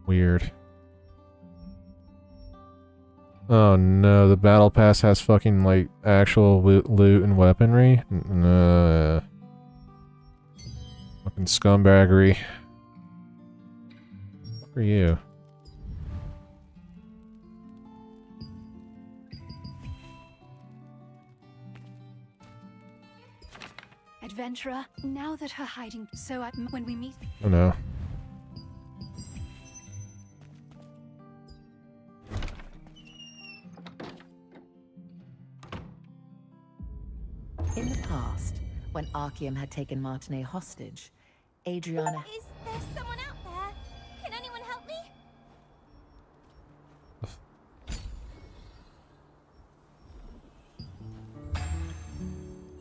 Weird. Oh no, the battle pass has fucking like actual loot and weaponry. Fucking scumbaggery. What are you? Adventurer, now that her hiding, so when we meet. Oh no. In the past, when Archeum had taken Martinet hostage, Adriana... Is there someone out there? Can anyone help me?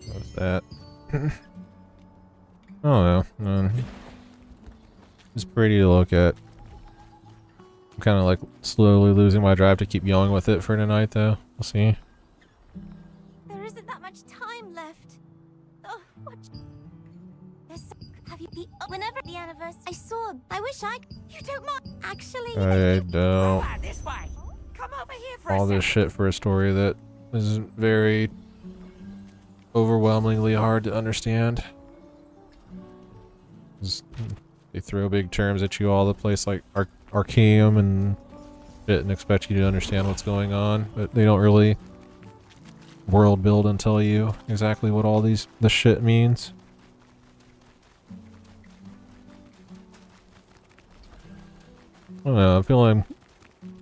What was that? Oh no. It's pretty to look at. I'm kind of like slowly losing my drive to keep going with it for tonight though. We'll see. There isn't that much time left. Oh, what? Have you the whenever the anniversary? I saw. I wish I. You don't mind. Actually. I don't. This way. Come over here for All this shit for a story that is very overwhelmingly hard to understand. They throw big terms at you all the place like Archeum and shit and expect you to understand what's going on, but they don't really world build and tell you exactly what all this shit means. I don't know, I'm feeling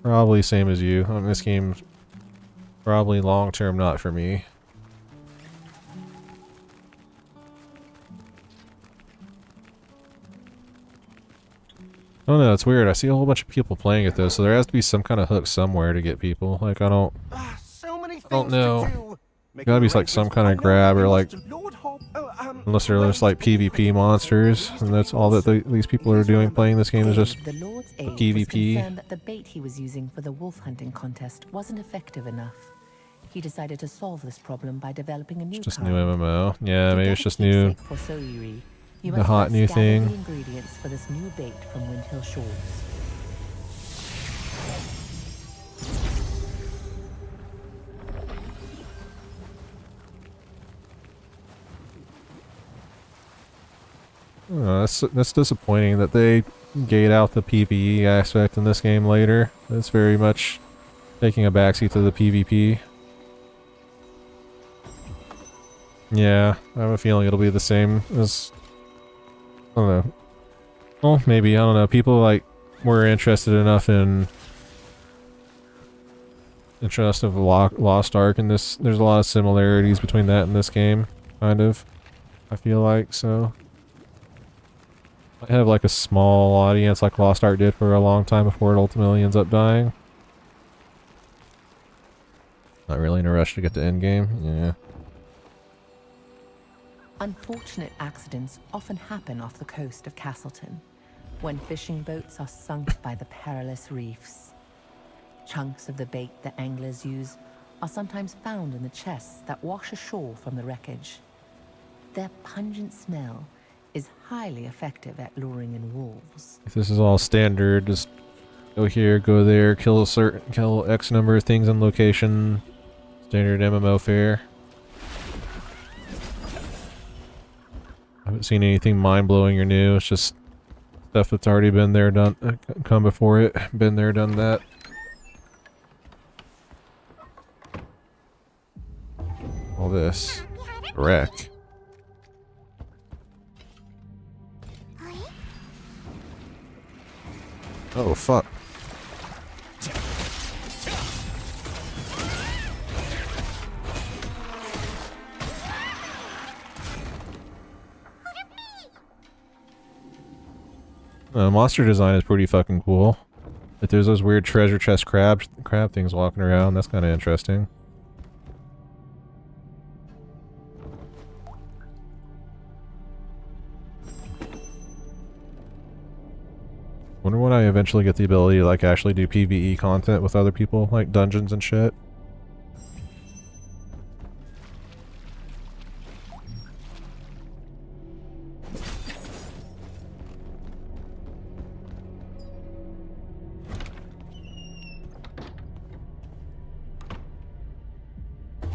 probably same as you. This game's probably long term not for me. I don't know, it's weird. I see a whole bunch of people playing it though, so there has to be some kind of hook somewhere to get people. Like, I don't know. Gotta be like some kind of grab or like, unless they're just like PvP monsters, and that's all that these people are doing playing this game is just the Lord's Aid PvP. was concerned that the bait he was using for the wolf hunting contest wasn't effective enough. He decided to solve this problem by developing a new Just kind. new MMO. Yeah, To maybe get it's a just new. keepsake for Soiri, you The must hot first new gather thing. the ingredients for this new bait from Windhill Shores. That's disappointing that they gate out the PvE aspect in this game later. It's very much taking a backseat to the PvP. Yeah, I have a feeling it'll be the same as... I don't know. Well, maybe, I don't know. People like were interested enough in Interest of Lost Ark and this. There's a lot of similarities between that and this game, kind of. I feel like, so... I have like a small audience like Lost Ark did for a long time before it ultimately ends up dying. Not really in a rush to get to endgame, yeah. Unfortunate accidents often happen off the coast of Castleton, when fishing boats are sunk by the perilous reefs. Chunks of the bait that anglers use are sometimes found in the chests that wash ashore from the wreckage. Their pungent smell is highly effective at luring in wolves. If this is all standard, just go here, go there, kill X number of things on location. Standard MMO fare. I haven't seen anything mind-blowing or new. It's just stuff that's already been there, done, come before it. Been there, done that. All this. Wreck. Oh, fuck. Monster design is pretty fucking cool. But there's those weird treasure chest crab things walking around. That's kind of interesting. Wonder when I eventually get the ability to like actually do PvE content with other people, like dungeons and shit.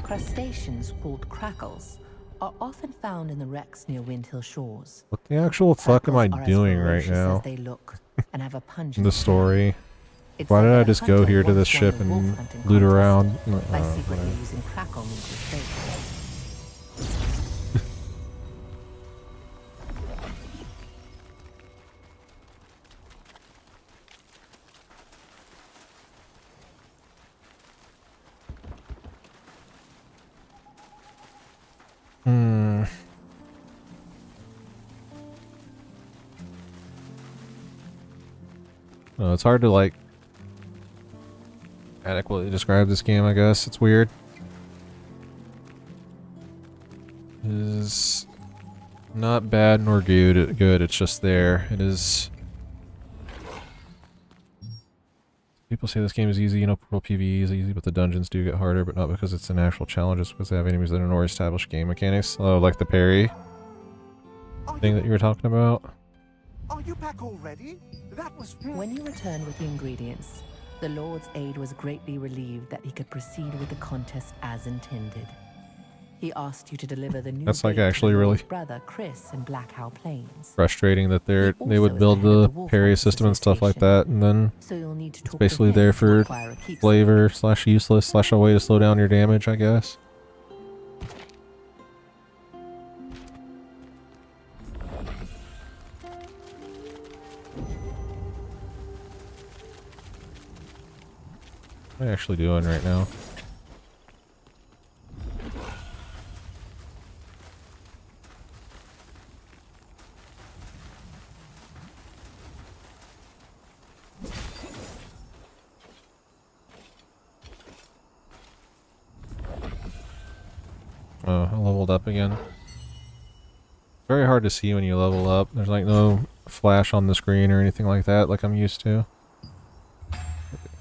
Crustaceans called crackles are often found in the wrecks near Windhill shores. What the actual fuck am I Crackles are as doing right ferocious now? as they look and have a pungent In the story. It's Why said did that I a just go hunter here to once this won ship a wolf and hunting loot contest around? by Oh, secretly whatever. using crackle meat as bait. Hmm. No, it's hard to like adequately describe this game, I guess. It's weird. It is not bad nor good. It's just there. It is. People say this game is easy, pro PvE is easy, but the dungeons do get harder, but not because it's an actual challenge, it's because they have enemies that are already established game mechanics. Oh, like the parry thing that you were talking about. Are you back already? That was... When you returned with the ingredients, the Lord's aide was greatly relieved that he could proceed with the contest as intended. He asked you to deliver the new That's like bait to actually the really Lord's brother Chris in Blackhow Plains. frustrating that they also would is build the head of the the Wolf parry Hunters system and stuff like that, and then So you'll need to it's talk basically to him there to for acquire a keepsake. flavor / useless / a way to slow down your damage, I guess. What am I actually doing right now? Oh, I leveled up again. Very hard to see when you level up. There's like no flash on the screen or anything like that like I'm used to.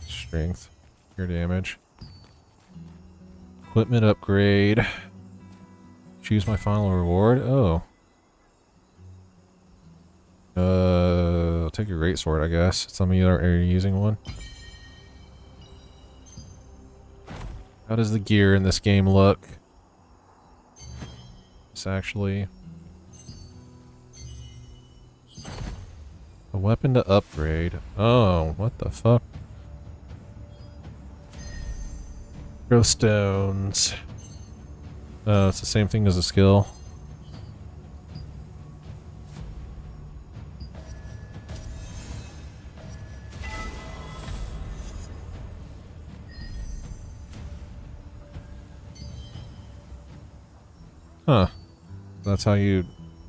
Strength. Your damage. Equipment upgrade. Choose my final reward. Oh. I'll take a great sword, I guess. Some of you are using one. How does the gear in this game look? It's actually a weapon to upgrade. Oh, what the fuck? Grow stones. Oh, it's the same thing as a skill. Huh. That's how you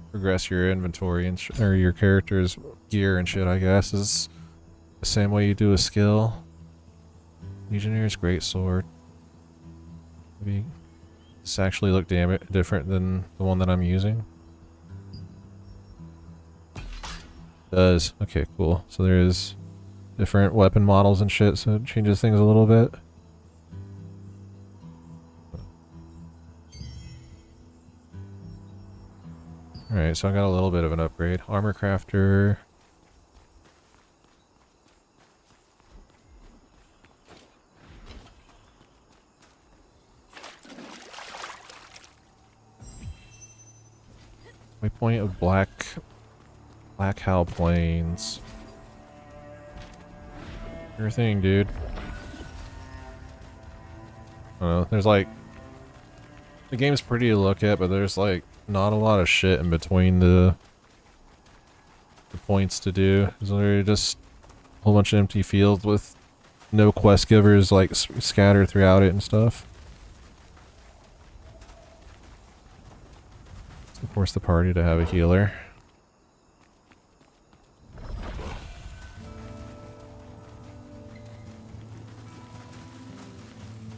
progress your inventory and or your character's gear and shit, I guess, is the same way you do a skill. Legionnaires Greatsword. Maybe this actually look different than the one that I'm using. Does. Okay, cool. So there's different weapon models and shit, so it changes things a little bit. Alright, so I got a little bit of an upgrade. Armor crafter. Waypoint of Black Hal Plains. Your thing, dude. I don't know, there's like... The game's pretty to look at, but there's like not a lot of shit in between the points to do. There's literally just a whole bunch of empty fields with no quest givers like scattered throughout it and stuff. So force the party to have a healer.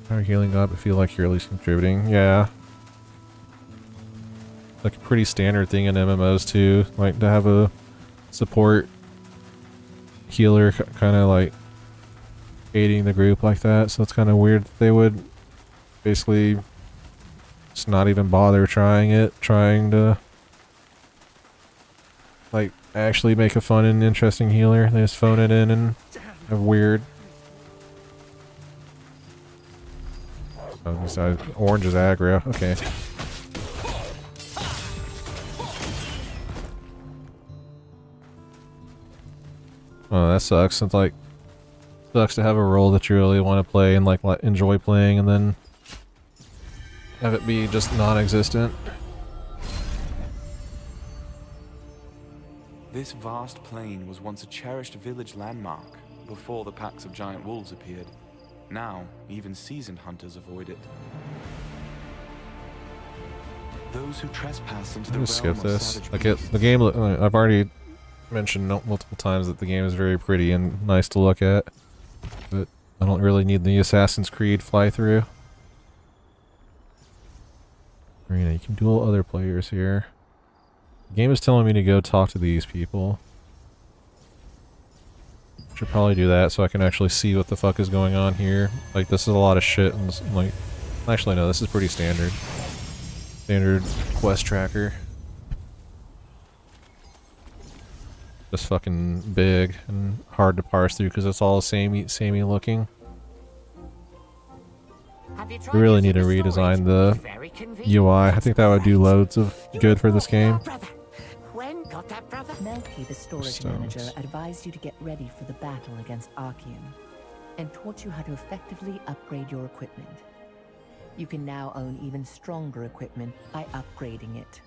Higher healing up, but feel like you're at least contributing. Yeah. Like a pretty standard thing in MMOs too, like to have a support healer kind of like aiding the group like that. So it's kind of weird that they would basically just not even bother trying to like actually make a fun and interesting healer. They just phone it in and have weird. Oh, orange is aggro. Okay. Oh, that sucks. It's like sucks to have a role that you really want to play and like enjoy playing, and then have it be just non-existent. This vast plain was once a cherished village landmark before the packs of giant wolves appeared. Now, even seasoned hunters avoid it. Those who trespass into the realm skip of this. savage Like beasts. the game. I've already mentioned multiple times that the game is very pretty and nice to look at, but I don't really need the Assassin's Creed fly through. Arena, you can duel other players here. The game is telling me to go talk to these people. Should probably do that so I can actually see what the fuck is going on here. Like, this is a lot of shit, and this, like, actually no, this is pretty standard. Standard quest tracker. Just fucking big and hard to parse through because it's all samey looking. We really need to redesign the UI. I think that would do loads of good for this game. Melky, the storage manager, advised you to get ready for the battle against Archean, and taught you how to effectively upgrade your equipment. You can now own even stronger equipment by upgrading it.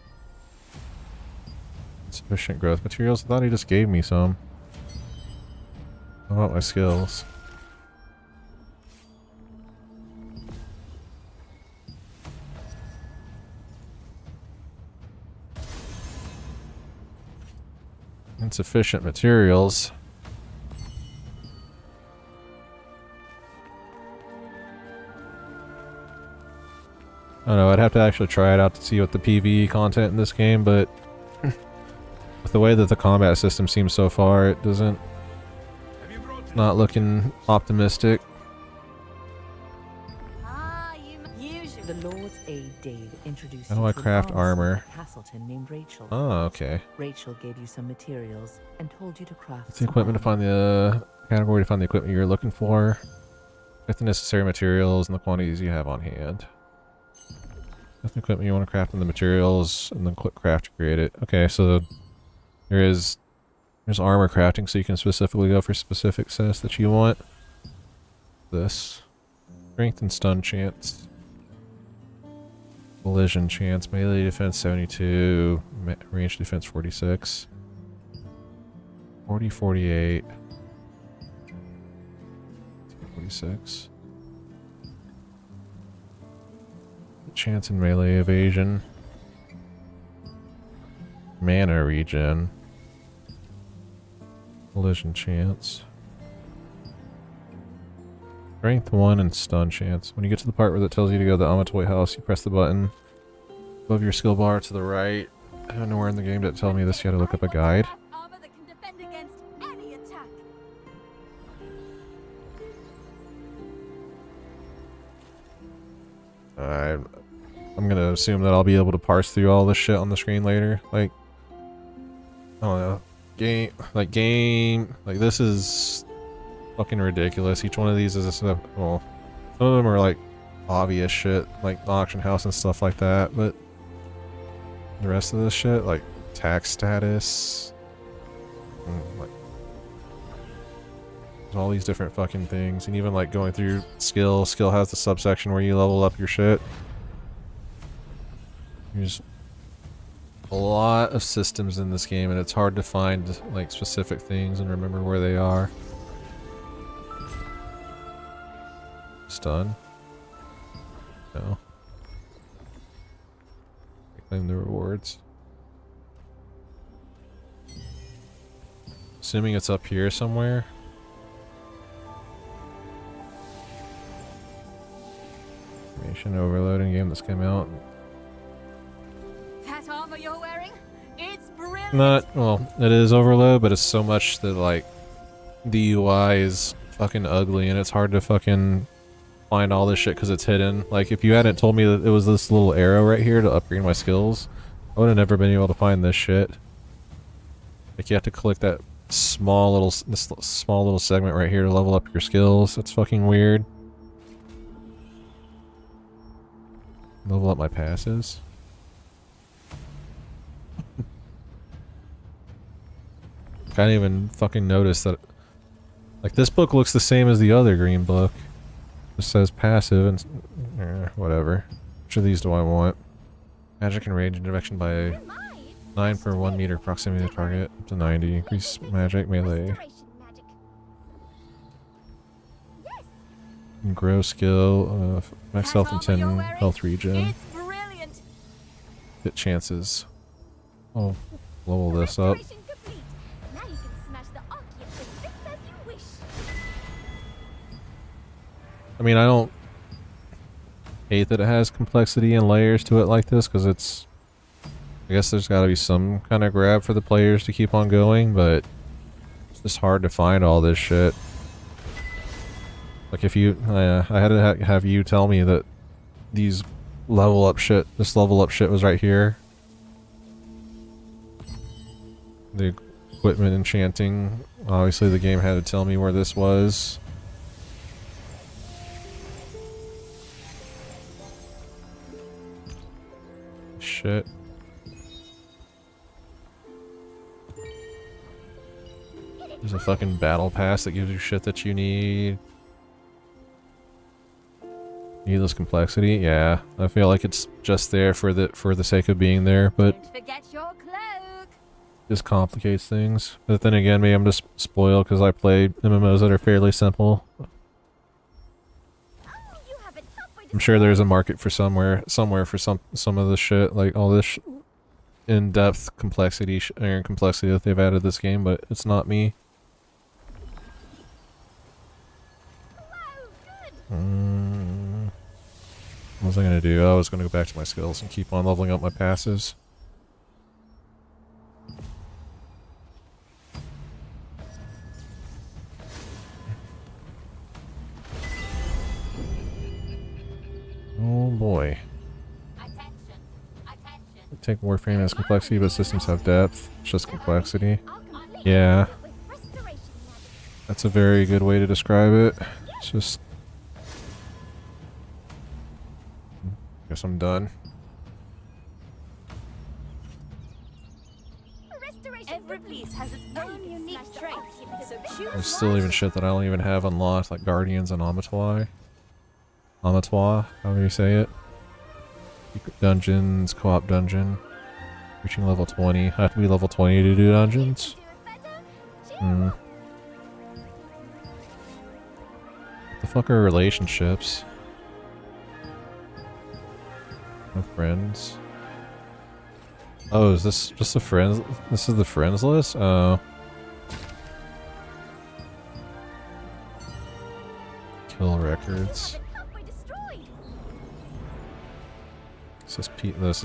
Sufficient growth materials. I thought he just gave me some. How about my skills? Insufficient materials. I don't know, I'd have to actually try it out to see what the PvE content in this game, but with the way that the combat system seems so far, it doesn't... It's not looking optimistic. The Lord's Aid Dave introduced How do you I to an craft armor armor? at Castleton named Rachel. Oh, okay. Rachel gave you some materials and told you to craft It's the equipment to armor. find the category to find the equipment you're looking for. Get the necessary materials and the quantities you have on hand. Get the equipment you want to craft and the materials, and then click craft to create it. Okay, so there's armor crafting, so you can specifically go for specific sets that you want. This strength and stun chance, collision chance, melee defense 72, range defense 46, 40, 48, 46. Chance in melee evasion. Mana regen. Collision chance. Strength 1 and stun chance. When you get to the part where that tells you to go to the Amatoy house, you press the button above your skill bar to the right. I don't know where in the game that tell me this, you gotta look up a guide. Armor that can defend against any attack. I'm gonna assume that I'll be able to parse through all this shit on the screen later. Like, game, like this is fucking ridiculous. Each one of these is a, well, some of them are like obvious shit, like the auction house and stuff like that, but the rest of this shit, like tax status, and like there's all these different fucking things, and even like going through skill has the subsection where you level up your shit. There's a lot of systems in this game, and it's hard to find like specific things and remember where they are. Stun? No. Claim the rewards. Assuming it's up here somewhere. Information overloading game that's come out. That armor you're wearing? It's brilliant. Not, well, it is overload, but it's so much that like the UI is fucking ugly and it's hard to fucking find all this shit because it's hidden. Like if you hadn't told me that it was this little arrow right here to upgrade my skills, I would have never been able to find this shit. Like you have to click that small little segment right here to level up your skills. That's fucking weird. Level up my passes. Can't even fucking notice that. Like this book looks the same as the other green book. It says passive and whatever. Which of these do I want? Magic and range intervention by 9 for 1 meter proximity to target up to 90. Increase magic melee. And grow skill. Max health and 10 health regen. Hit chances. Oh, level this up. I mean, I don't hate that it has complexity and layers to it like this, because it's... I guess there's gotta be some kind of grab for the players to keep on going, but it's just hard to find all this shit. Like if you... I had to have you tell me that these level up shit, this level up shit was right here. The equipment enchanting, obviously the game had to tell me where this was. Shit. There's a fucking battle pass that gives you shit that you need. Needless complexity, yeah. I feel like it's just there for the sake of being there, but just complicates things. But then again, maybe I'm just spoiled because I play MMOs that are fairly simple. I'm sure there's a market for somewhere for some of the shit, like all this in-depth complexity complexity that they've added to this game, but it's not me. What was I gonna do? I was gonna go back to my skills and keep on leveling up my passes. Oh boy. Take Warframe as complexity, but systems have depth. It's just complexity. Yeah. That's a very good way to describe it. It's just... Guess I'm done. Every piece has its own unique traits, so choose. There's still even shit that I don't even have unlocked, like Guardians and Amatoi. Amatoi, however you say it. Secret dungeons, co-op dungeon. Reaching level 20. I have to be level 20 to do dungeons? What the fuck are relationships? No friends. Oh, is this just the friends? This is the friends list? Oh. Kill records. This is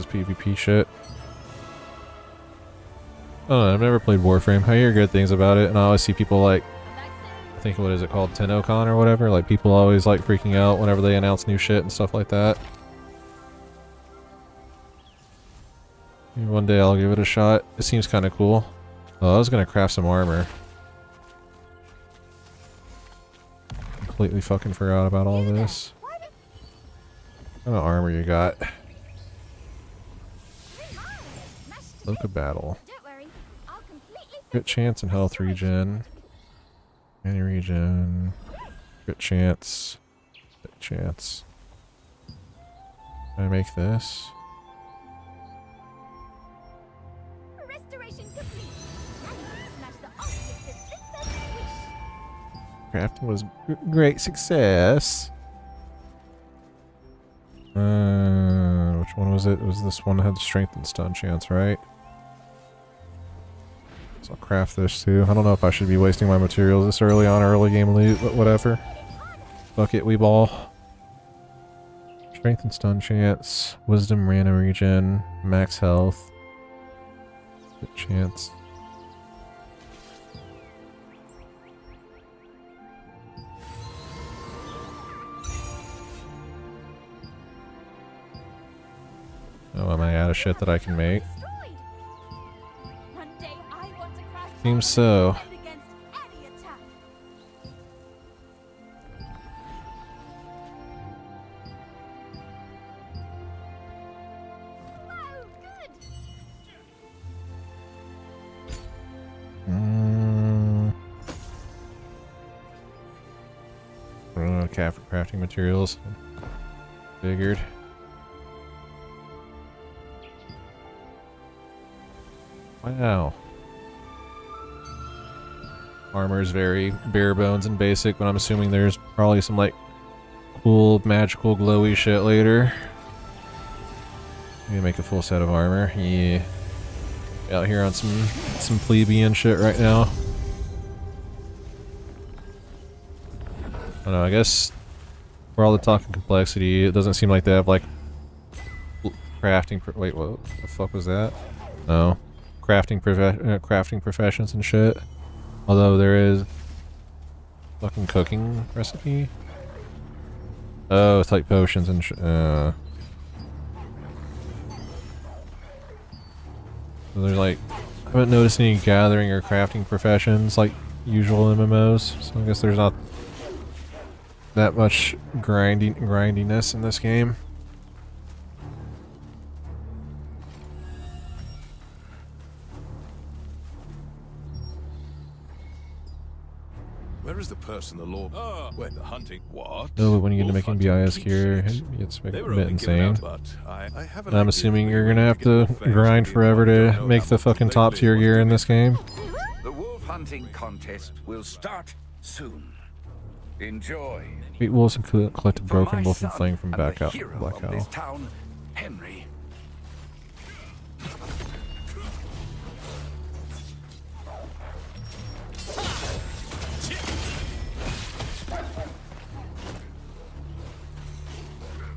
PvP shit. Oh, I've never played Warframe. I hear good things about it, and I always see people like, I think, what is it called, TennoCon or whatever? Like, people always like freaking out whenever they announce new shit and stuff like that. Maybe one day I'll give it a shot. It seems kind of cool. Oh, I was gonna craft some armor. Completely fucking forgot about all this. What kind of armor you got? Cloak of Battle. Crit chance and health regen. Any regen. Crit chance. Crit chance. Can I make this? Crafting was great success. Which one was it? It was this one that had the strength and stun chance, right? So I'll craft this too. I don't know if I should be wasting my materials this early on, early game loot, but whatever. Fuck it, we ball. Strength and stun chance, wisdom random regen, max health, good chance. Oh, am I out of shit that I can make? Seems so. Crafting materials. Figured. Wow. Armor is very bare bones and basic, but I'm assuming there's probably some like cool, magical, glowy shit later. Maybe make a full set of armor. Yeah. Out here on some plebeian shit right now. I don't know, I guess for all the talk of complexity, it doesn't seem like they have like crafting. Wait, what the fuck was that? No, crafting professions and shit. Although there is fucking cooking recipe. Oh, it's like potions and shit. So there's like, I haven't noticed any gathering or crafting professions like usual MMOs. So I guess there's not that much grindiness in this game. Where is the person the law? Where the hunting? What? No, but when you get to making BIS here, it's a bit insane. And I'm assuming you're gonna have to grind forever to make the fucking top tier gear in this game. The wolf hunting contest will start soon. Enjoy. Beat wolves and collect a broken wolf and flame from Black Owl. This town, Henry.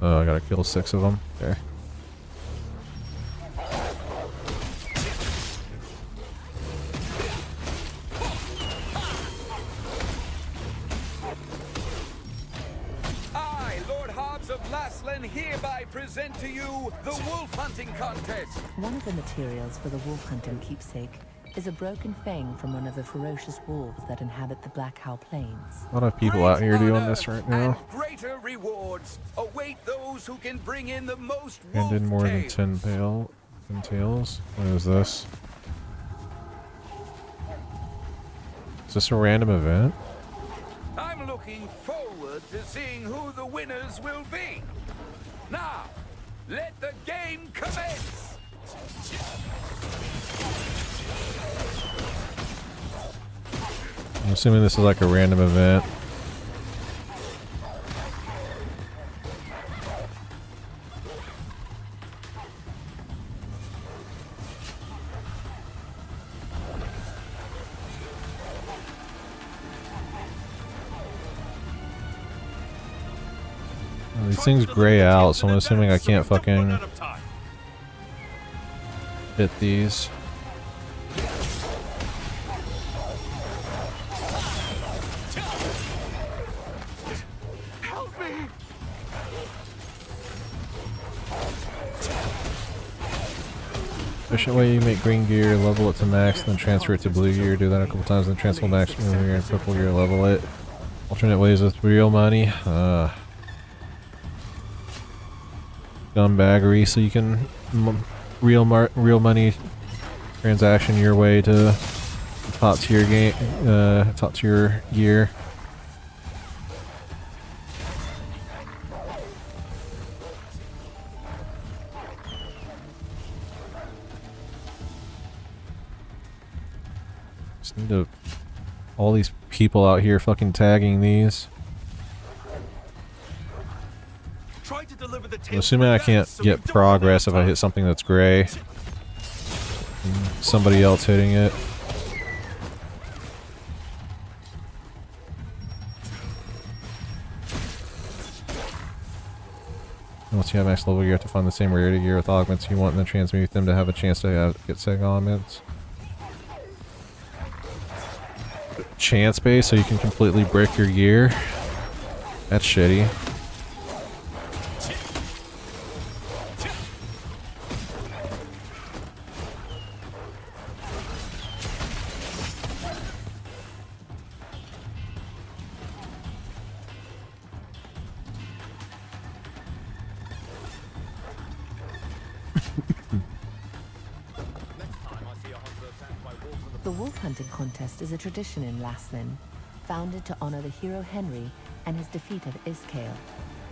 Oh, I gotta kill 6 of them. There. Hereby present to you the wolf hunting contest. One of the materials for the wolf hunting keepsake is a broken fang from one of the ferocious wolves that inhabit the Black Owl Plains. A lot of people out here doing this right now. Greater rewards await those who can bring in the most And in more than 10 tails. What is this? Is this a random event? I'm looking forward to seeing who the winners will be. Now, let the game commence! I'm assuming this is like a random event. These things gray out, so I'm assuming I can't fucking hit these. Help me! Efficient way you make green gear, level it to max, then transfer it to blue gear. Do that a couple times, then transfer max blue gear and purple gear, level it. Alternate ways with real money. Scumbaggery, so you can real money transaction your way to top tier game, top tier gear. Just need to, all these people out here fucking tagging these. I'm assuming I can't get progress if I hit something that's gray. Somebody else hitting it. Once you have max level, you have to find the same rarity gear with augments you want and then transmute them to have a chance to get seg augments. Chance base, so you can completely brick your gear. That's shitty. The wolf hunting contest is a tradition in Laslin, founded to honor the hero Henry and his defeat of Iskale.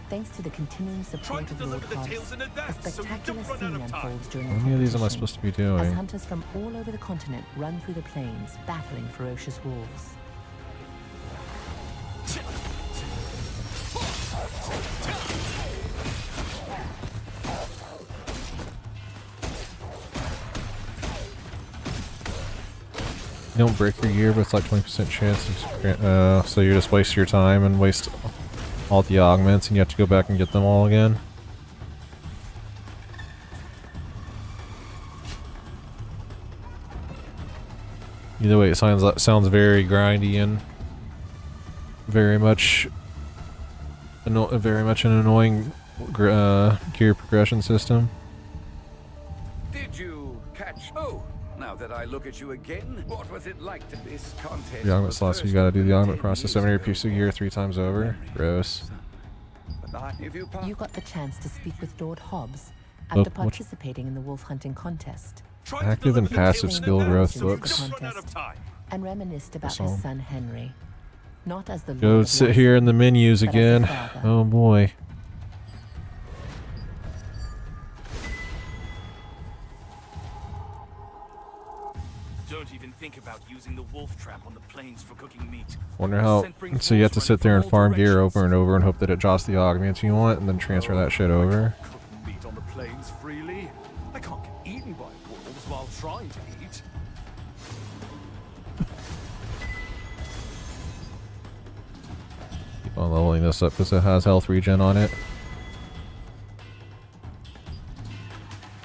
Thanks to the continuing support of Lord Hobbs, a spectacular scene unfolds during the How many of these am I supposed to be as doing? hunters from all over the continent run through the plains, battling ferocious wolves. You don't break your gear, but it's like 20% chance. So you just waste your time and waste all the augments, and you have to go back and get them all again. Either way, it sounds very grindy and very much an annoying gear progression system. Did you catch? Oh, now that I look at you again, what was it like to this contest? The augment slots, you gotta do the augment process 7 your piece of gear 3 times over. Gross. You got the chance to speak with Lord Hobbs Look, after participating in the wolf hunting contest. Active and passive skill growth books. And reminisced about his son Henry. Not as the Go Lord of sit Life, here in the menus but as a again. father. Oh boy. Don't even think about using the wolf trap on the plains for cooking meat. Wonder how. So you have to sit there and farm gear over and over and hope that it drops the augments you want, and then transfer that shit over. Meat on the plains freely. I can't get eaten by wolves while trying to eat. Keep on leveling this up because it has health regen on it.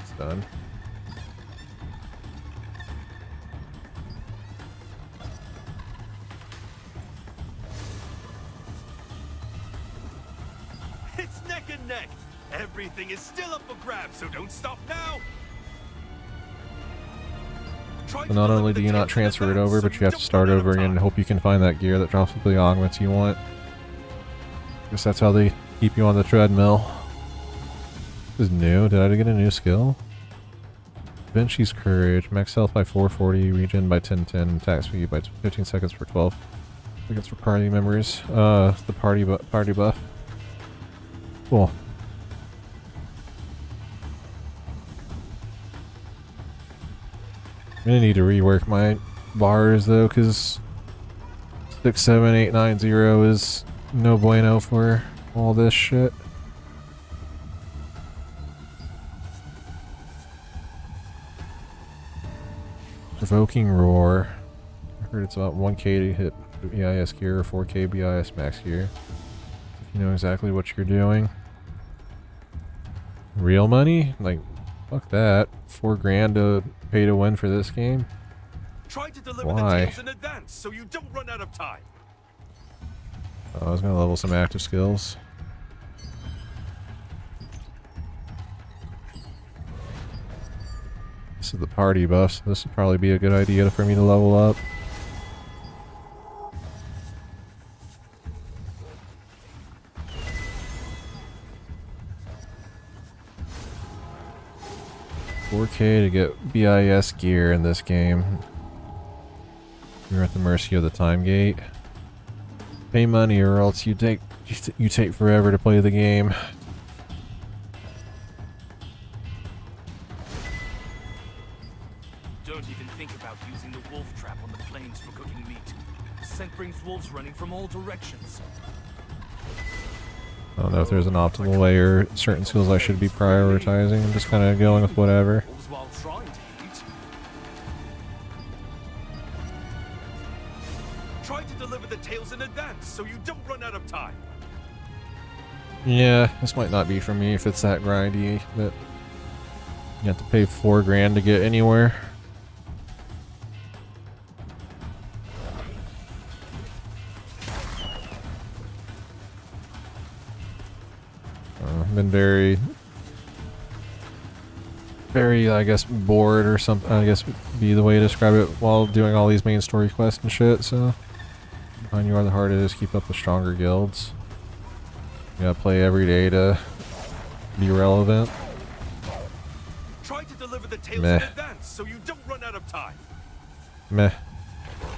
It's done. It's neck and neck. Everything is still up for grabs, so don't stop now. So not only do you not transfer it over, but you have to start over again and hope you can find that gear that drops the augments you want. Guess that's how they keep you on the treadmill. This is new. Did I get a new skill? Vinci's Courage. Max health by 440, regen by 1010, attack speed by 15 seconds for 12 seconds for party members. The party buff. Cool. I'm gonna need to rework my bars though, because 67890 is no bueno for all this shit. Provoking Roar. I heard it's about 1k to hit BIS gear or 4k BIS max gear. If you know exactly what you're doing. Real money? Like, fuck that. 4 grand to pay to win for this game? Try to deliver Why? the tales in advance so you don't run out of time. I was gonna level some active skills. This This is the party buff, so this would probably be a good idea for me to level up. $4K to get BIS gear in this game. You're at the mercy of the time gate. Pay money or else you take forever to play the game. Don't even think about using the wolf trap on the plains for cooking meat. The scent brings wolves running from all directions. I don't know if there's an optimal way or certain skills I should be prioritizing. I'm just kind of going with whatever. While trying to eat. Try to deliver the tales in advance so you don't run out of time. Yeah, this might not be for me if it's that grindy, but you have to pay $4 grand to get anywhere. I've been very, I guess, bored or something. I guess be the way to describe it while doing all these main story quests and shit. So, find you are the harder it is, keep up with stronger guilds. You gotta play every day to be relevant. Try to deliver the tales Meh. in advance so you don't run out of time. Meh.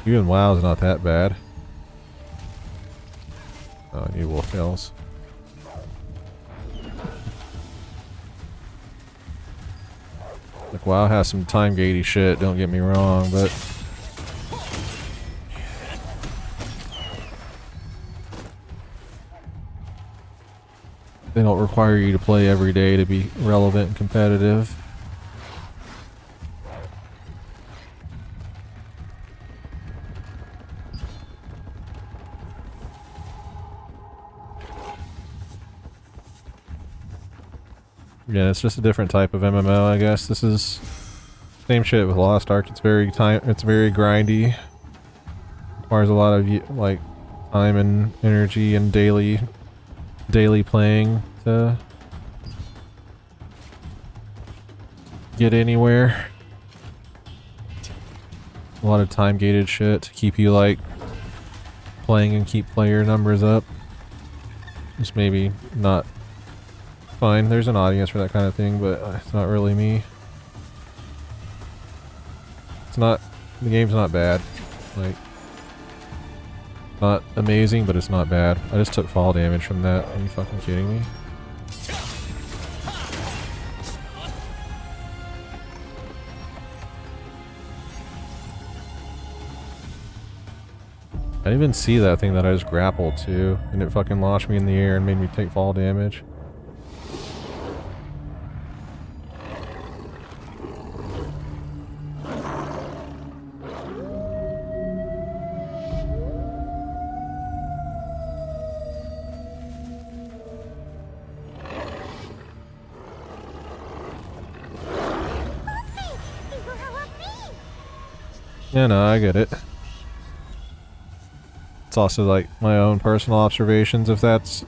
Even WoW's not that bad. Oh, I need wolf tails. Like, WoW has some time gatey shit, don't get me wrong, but they don't require you to play every day to be relevant and competitive. Yeah, it's just a different type of MMO, I guess. This is same shit with Lost Ark. It's very grindy. Requires a lot of like time and energy and daily playing to get anywhere. A lot of time gated shit to keep you like playing and keep player numbers up. Just maybe not fine. There's an audience for that kind of thing, but it's not really me. It's not, the game's not bad. Like, not amazing, but it's not bad. I just took fall damage from that. Are you fucking kidding me? I didn't even see that thing that I just grappled to, and it fucking launched me in the air and made me take fall damage. Yeah, no, I get it. It's also like my own personal observations, if that's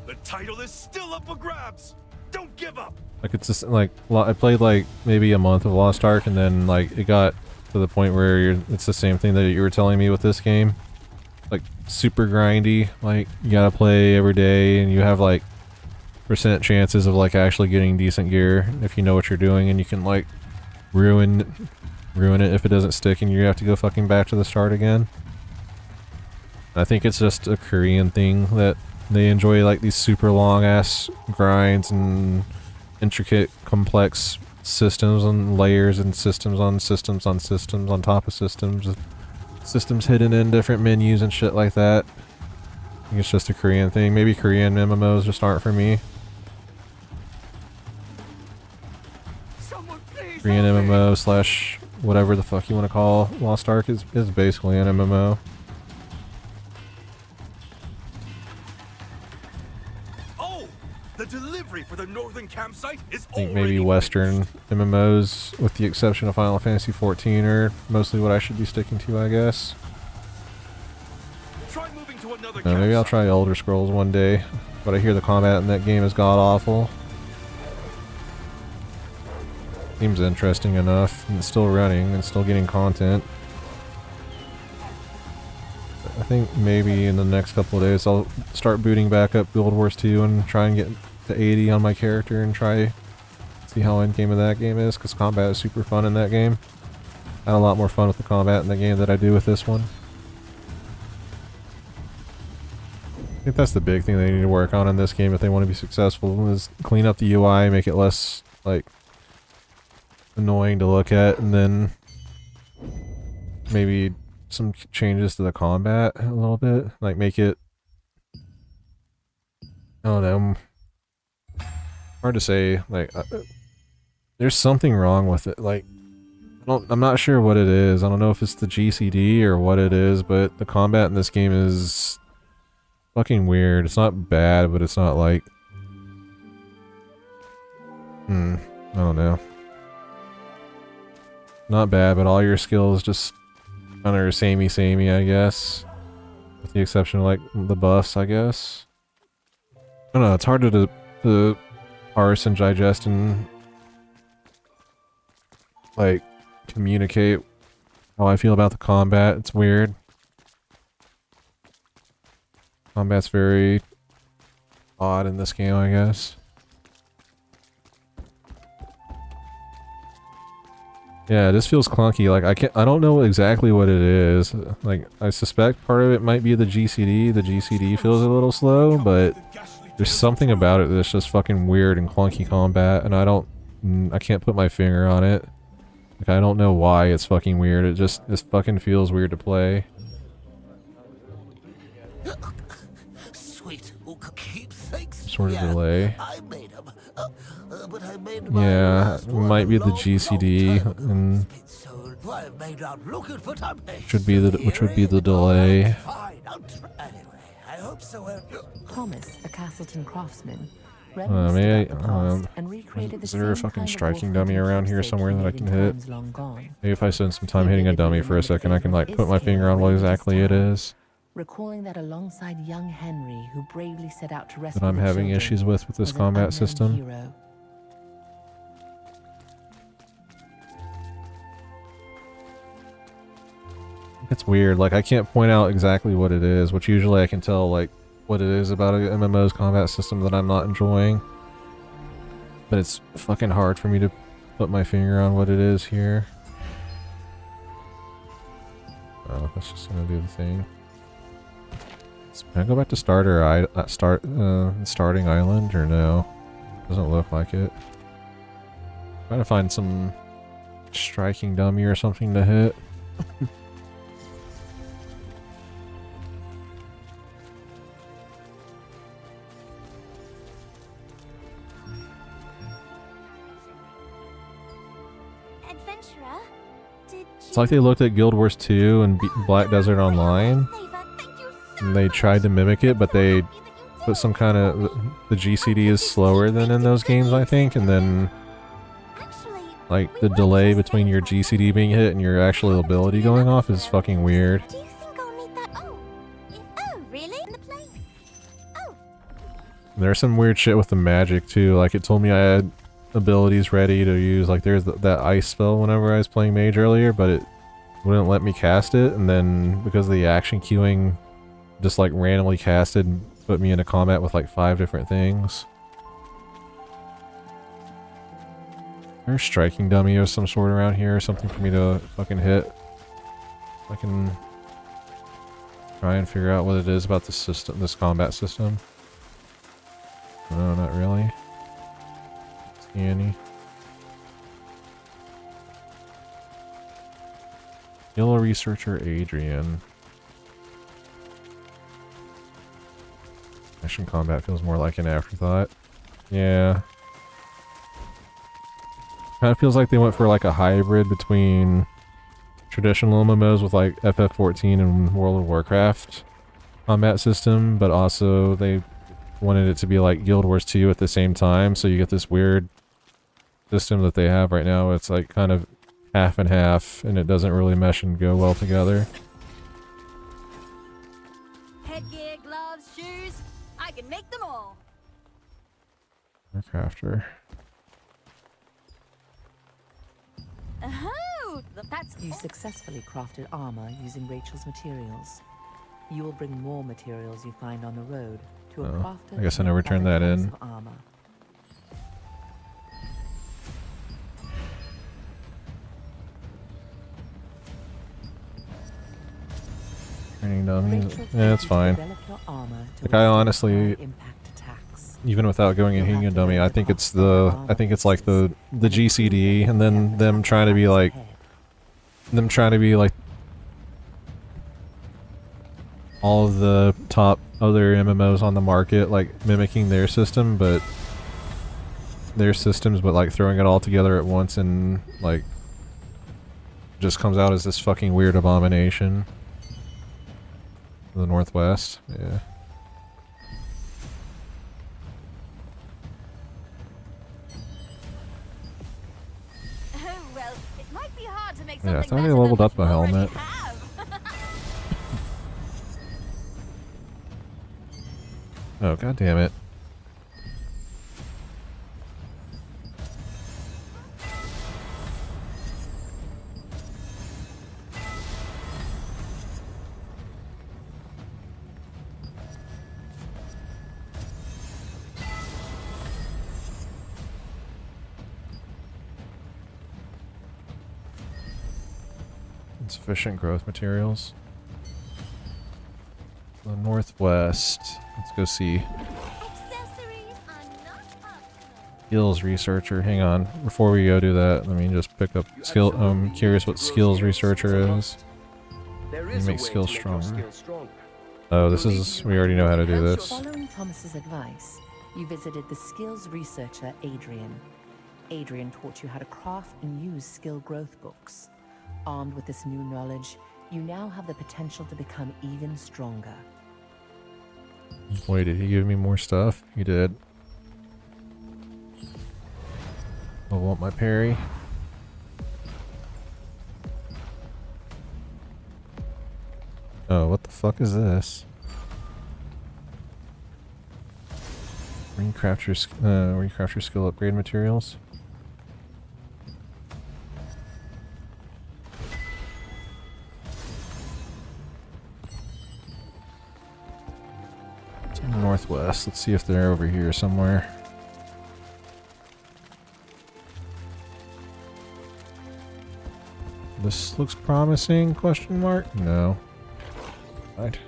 The title is still up for grabs. Don't give up. like, it's just like I played like maybe a month of Lost Ark, and then like it got to the point where it's the same thing that you were telling me with this game, like super grindy. Like you gotta play every day, and you have like percent chances of like actually getting decent gear if you know what you're doing, and you can like ruin it if it doesn't stick, and you have to go fucking back to the start again. I think it's just a Korean thing that they enjoy, like these super long ass grinds and intricate complex systems and layers and systems on systems on systems on top of systems. Systems hidden in different menus and shit like that. I think it's just a Korean thing. Maybe Korean MMOs just aren't for me. Korean MMO slash whatever the fuck you want to call Lost Ark is basically an MMO. The delivery for the northern campsite is I think maybe Western MMOs, with the exception of Final Fantasy XIV, are mostly what I should be sticking to, I guess. Try moving to another Maybe I'll try Elder Scrolls one day, but I hear the combat in that game is god awful. Seems interesting enough, and it's still running and still getting content. I think maybe in the next couple of days I'll start booting back up Guild Wars 2 and try and get to 80 on my character and try see how endgame of that game is, because combat is super fun in that game. I had a lot more fun with the combat in the game than I do with this one. I think that's the big thing they need to work on in this game if they want to be successful, is clean up the UI, make it less, like, annoying to look at, and then maybe some changes to the combat a little bit, like make it, I don't know, hard to say, like, there's something wrong with it, like, I'm not sure what it is. I don't know if it's the GCD or what it is, but the combat in this game is fucking weird. It's not bad, but it's not like, I don't know. Not bad, but all your skills just kind of samey, I guess. With the exception of, like, the buffs, I guess. I don't know, it's hard to parse and digest and, like, communicate how I feel about the combat. It's weird. Combat's very odd in this game, I guess. Yeah, this feels clunky. Like, I don't know exactly what it is. Like, I suspect part of it might be the GCD. The GCD feels a little slow, but there's something about it that's just fucking weird and clunky combat, and I can't put my finger on it. Like, I don't know why it's fucking weird. This fucking feels weird to play. Sweet keepsakes. Sort of delay. I made them. But I made Yeah, it might be the GCD, and which would be the delay. Thomas, a Castleton craftsman, is there a fucking striking dummy around here somewhere that I can hit? Maybe if I spend some time hitting a dummy for a second, I can, like, put my finger on what exactly it is recalling that alongside young Henry, who bravely set out to rescue that I'm having issues with this combat system. Hero. It's weird, like, I can't point out exactly what it is, which usually I can tell, like, what it is about a MMO's combat system that I'm not enjoying. But it's fucking hard for me to put my finger on what it is here. Oh, that's just gonna do the thing. Can I go back to starting island, or no? Doesn't look like it. Trying to find some striking dummy or something to hit. It's like they looked at Guild Wars 2 and Black Desert Online, and they tried to mimic it, but they put some kind of... The GCD is slower than in those games, I think, and then... Like, the delay between your GCD being hit and your actual ability going off is fucking weird. There's some weird shit with the magic, too. Like, it told me I had abilities ready to use. Like, there's that ice spell whenever I was playing mage earlier, but it wouldn't let me cast it, and then because of the action queuing, just, like, randomly casted and put me into combat with, like, 5 different things. There's striking dummy of some sort around here, or something for me to fucking hit. I can try and figure out what it is about this system, this combat system. No, not really. See any? Yellow researcher Adrian. Action combat feels more like an afterthought. Yeah. Kind of feels like they went for like a hybrid between traditional MMOs with like FF14 and World of Warcraft combat system, but also they wanted it to be like Guild Wars 2 at the same time, so you get this weird system that they have right now. It's like kind of half and half, and it doesn't really mesh and go well together. Headgear, gloves, shoes, I can make them all. Warcrafter. Oh, that's You successfully crafted armor using Rachel's materials. You will bring more materials you find on the road to a crafter. I guess I trained never by turned the that gods in. of armor. Training dummy. Rachel Yeah, it's fine. develop your armor to Like I withstand honestly, high impact attacks. even without going in You'll have Hinging to dummy, learn I to think craft it's better the armor like the GCD and then them trying to be like all of the top other MMOs on the market, like mimicking their system, but their systems, but like throwing it all together at once and like just comes out as this fucking weird abomination. The Northwest, yeah. Oh, well, it might be hard to make Yeah, I something thought I better leveled than up what my you already helmet. have. Oh, god damn it. Insufficient growth materials. The Northwest. Let's go see. Skills researcher. Hang on. Before we go do that, let me just pick up skill. I'm curious what skills researcher is. You make skills stronger. Oh, this is. We already know how to do this. Following Thomas's advice, you visited the skills researcher Adrian. Adrian taught you how to craft and use skill growth books. Armed with this new knowledge, you now have the potential to become even stronger. Wait, did he give me more stuff? He did. I want my parry. Oh, what the fuck is this? Recraft your skill upgrade materials. It's in the Northwest. Let's see if they're over here somewhere. This looks promising, question mark? No. Right.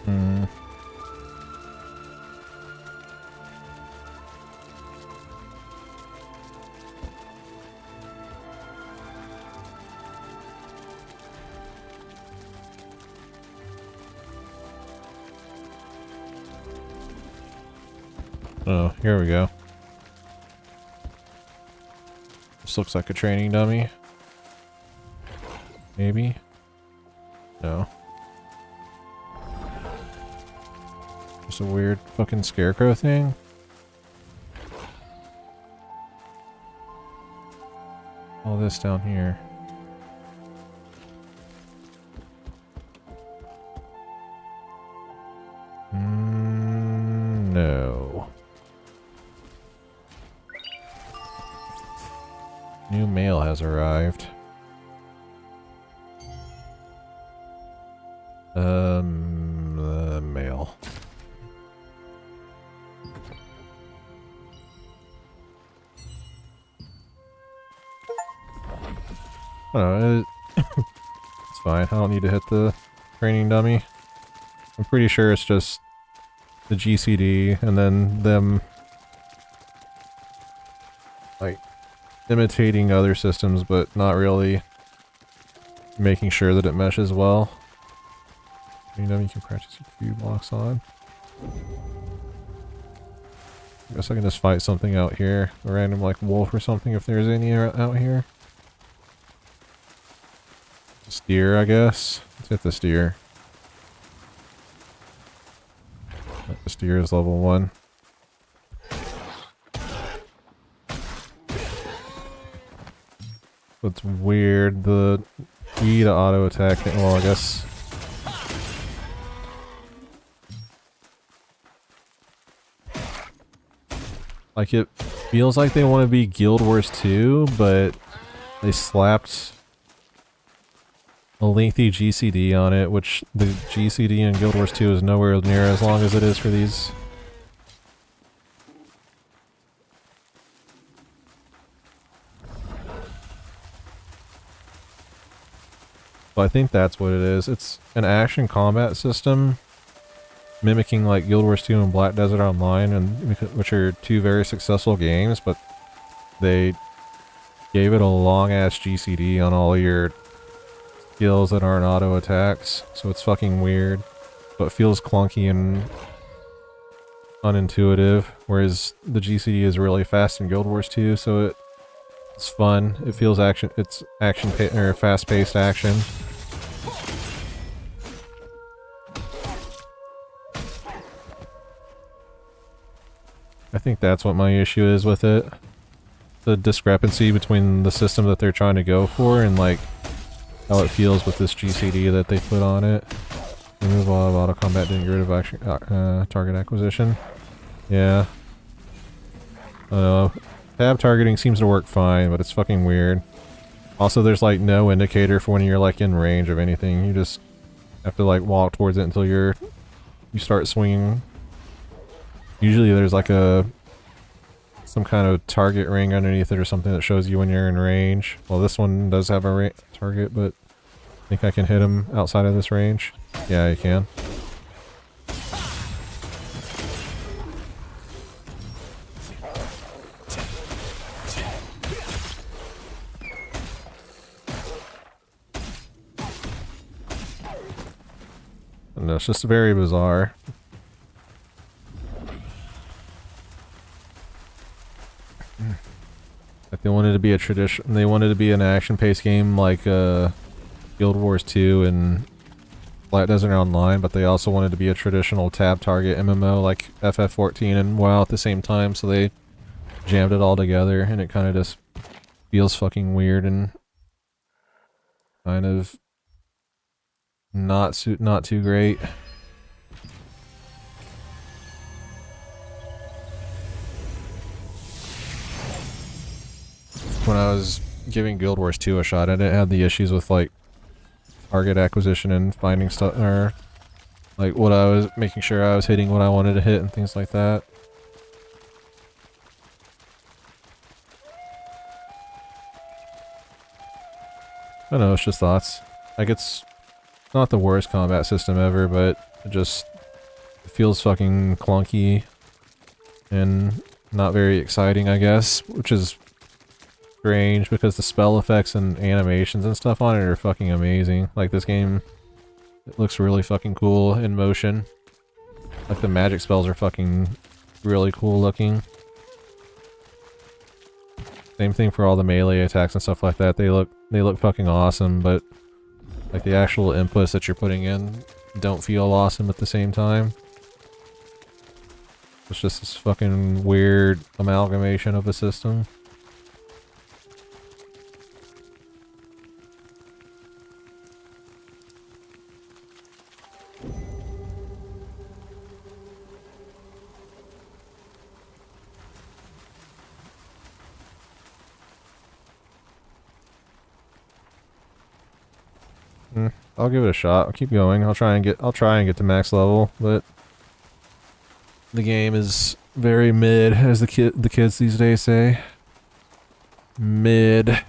Hmm. Oh, here we go. This looks like a training dummy. Maybe? No. Just a weird fucking scarecrow thing. All this down here. No. New mail has arrived. Mail. Oh, it's fine. I don't need to hit the training dummy. I'm pretty sure it's just the GCD and then them like imitating other systems but not really making sure that it meshes well. You know, you can practice your few blocks on. I guess I can just fight something out here. A random like wolf or something if there's any out here. Steer, I guess. Let's hit the steer. The steer is level 1. It's weird. The E to auto attack. Well, I guess. Like, it feels like they want to be Guild Wars 2, but they slapped a lengthy GCD on it, which the GCD in Guild Wars 2 is nowhere near as long as it is for these. But I think that's what it is. It's an action combat system mimicking like Guild Wars 2 and Black Desert Online, and which are two very successful games, but they gave it a long-ass GCD on all your skills that aren't auto attacks, so it's fucking weird, but feels clunky and unintuitive, whereas the GCD is really fast in Guild Wars 2, so it's fun. It feels it's or fast-paced action. I think that's what my issue is with it. The discrepancy between the system that they're trying to go for and like how it feels with this GCD that they put on it. Remove all of auto combat, didn't get rid of action, target acquisition. Yeah. I don't know. Tab targeting seems to work fine, but it's fucking weird. Also, there's like no indicator for when you're like in range of anything. You just have to like walk towards it until you start swinging. Usually there's like some kind of target ring underneath it or something that shows you when you're in range. Well, this one does have a target, but I think I can hit him outside of this range. Yeah, you can. No, it's just very bizarre. Like they wanted to be a tradition. They wanted to be an action-paced game like Guild Wars 2 and Black Desert Online, but they also wanted to be a traditional tab target MMO like FF14 and WoW at the same time. So they jammed it all together, and it kind of just feels fucking weird and kind of not too great. When I was giving Guild Wars 2 a shot, I didn't have the issues with like target acquisition and finding stuff, or like what I was making sure I was hitting what I wanted to hit and things like that. I don't know, it's just thoughts. Like it's not the worst combat system ever, but it feels fucking clunky and not very exciting, I guess, which is strange because the spell effects and animations and stuff on it are fucking amazing. Like this game, it looks really fucking cool in motion. Like the magic spells are fucking really cool looking. Same thing for all the melee attacks and stuff like that. They look fucking awesome, but like the actual inputs that you're putting in don't feel awesome at the same time. It's just this fucking weird amalgamation of a system. I'll give it a shot. I'll keep going. I'll try and get to max level, but the game is very mid, as the kids these days say. Mid.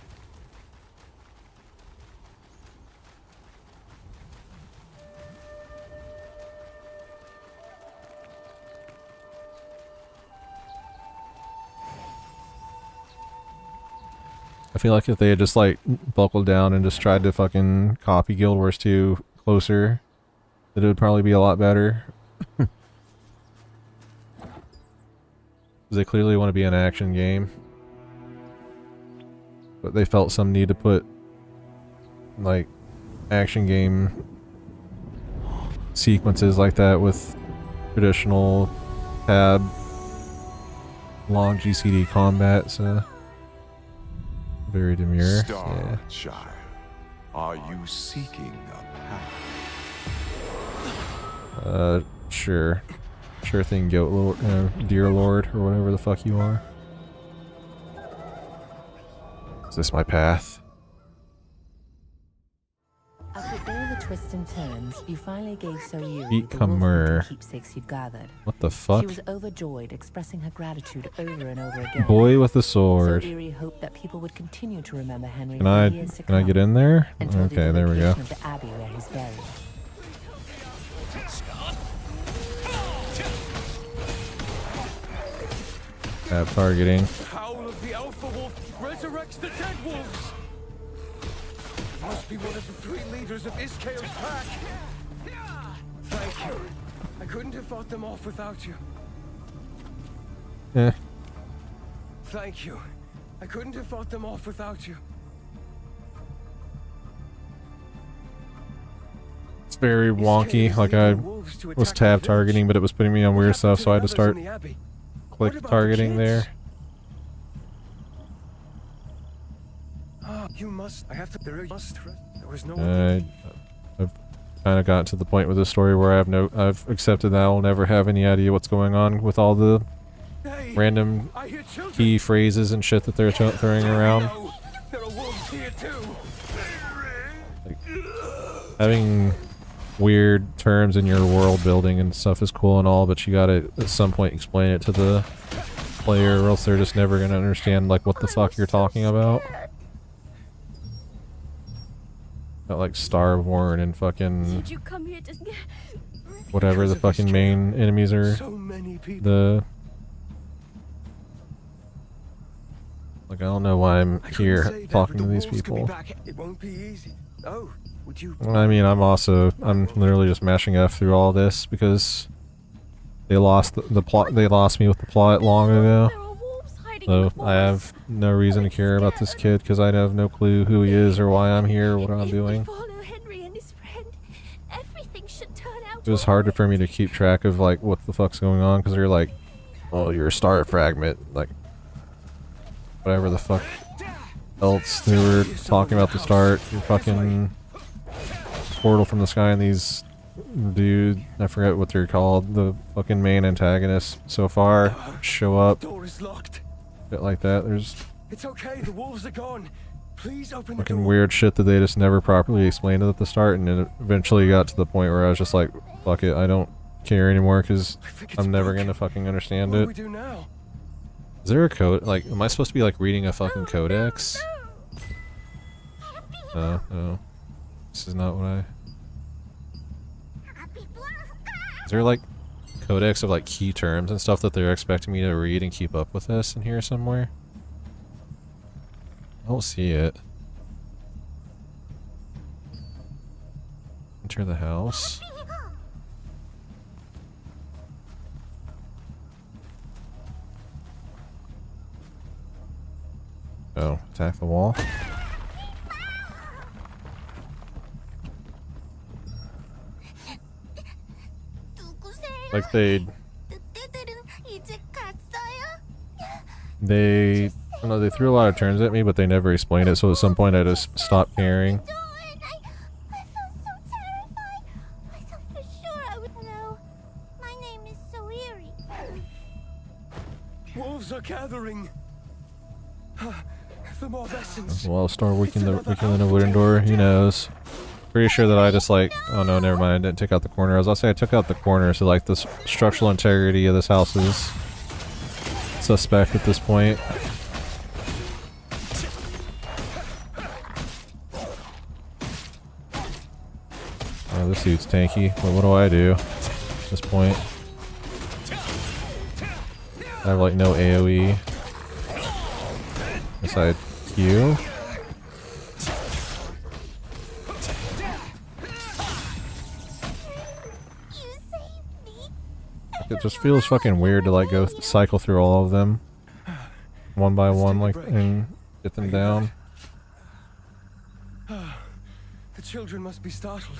I feel like if they had just like buckled down and just tried to fucking copy Guild Wars 2 closer, that it would probably be a lot better. They clearly want to be an action game, but they felt some need to put like action game sequences like that with traditional tab long GCD combat, so very demure. Star Child, are you seeking a path? Sure. Sure thing, goat lord, deer lord, or whatever the fuck you are. Is this my path? After all the twists and turns, you finally gave Soyuri Eat the wolf Khmer. keepsakes you'd gathered. What the fuck? She was overjoyed, expressing her gratitude over and over again. Boy with a sword. Soyuri hoped that people would continue to remember Henry Can for I years to can I come, get in there? until Okay, the there we go. location of the abbey where he's buried. Tab targeting. The howl of the alpha wolf resurrects the dead wolves. It must be one of the 3 leaders of Iskael's pack. Thank you. I couldn't have fought them off without you. Eh. Thank you. I couldn't have fought them off without you. It's very wonky. Like I was tab targeting, but it was putting me on weird stuff, so I had to start click targeting there. You must. I have to. There must. There was no. I've kind of gotten to the point with this story where I've accepted that I'll never have any idea what's going on with all the random key phrases and shit that they're throwing around. There are wolves here too. Like, having weird terms in your world building and stuff is cool and all, but you gotta at some point explain it to the player, or else they're just never gonna understand like what the fuck you're talking about. Got like Starborn and fucking Did you come here to... whatever the fucking main enemies are. The like I don't know why I'm here talking to these people. It won't be easy. Oh, would you? I mean, I'm literally just mashing F through all this because they lost the plot. They lost me with the plot long ago. So I have no reason to care about this kid because I have no clue who he is or why I'm here or what I'm doing. It was harder for me to keep track of like what the fuck's going on because they're like, "Oh, you're a star fragment," like whatever the fuck else they were talking about to start. Your fucking portal from the sky and these dude, I forget what they're called, the fucking main antagonists so far show up. Door is locked. Bit like that. There's It's okay. The wolves are gone. Please open the fucking door. weird shit that they just never properly explained it at the start, and it eventually got to the point where I was just like, fuck it, I don't care anymore because I'm never gonna fucking understand What do it. we do now? Is there a code? Like, am I supposed to be like reading a fucking codex? No. This is not what I... Is there like codex of like key terms and stuff that they're expecting me to read and keep up with this in here somewhere? I don't see it. Enter the house. Oh, attack the wall. Like they I know they threw a lot of turns at me, but they never explained it, so at some point I just stopped caring. Wolves are gathering. The mob essence. Well, Star weakened the wooden door, who knows. Pretty sure that I just like, oh no, never mind, I didn't take out the corner. I was gonna say I took out the corner, so like the structural integrity of this house is suspect at this point. Oh, this dude's tanky, but what do I do at this point? I have like no AoE. Besides Q. It just feels fucking weird to like go cycle through all of them one by one, like, and get them down. The children must be startled.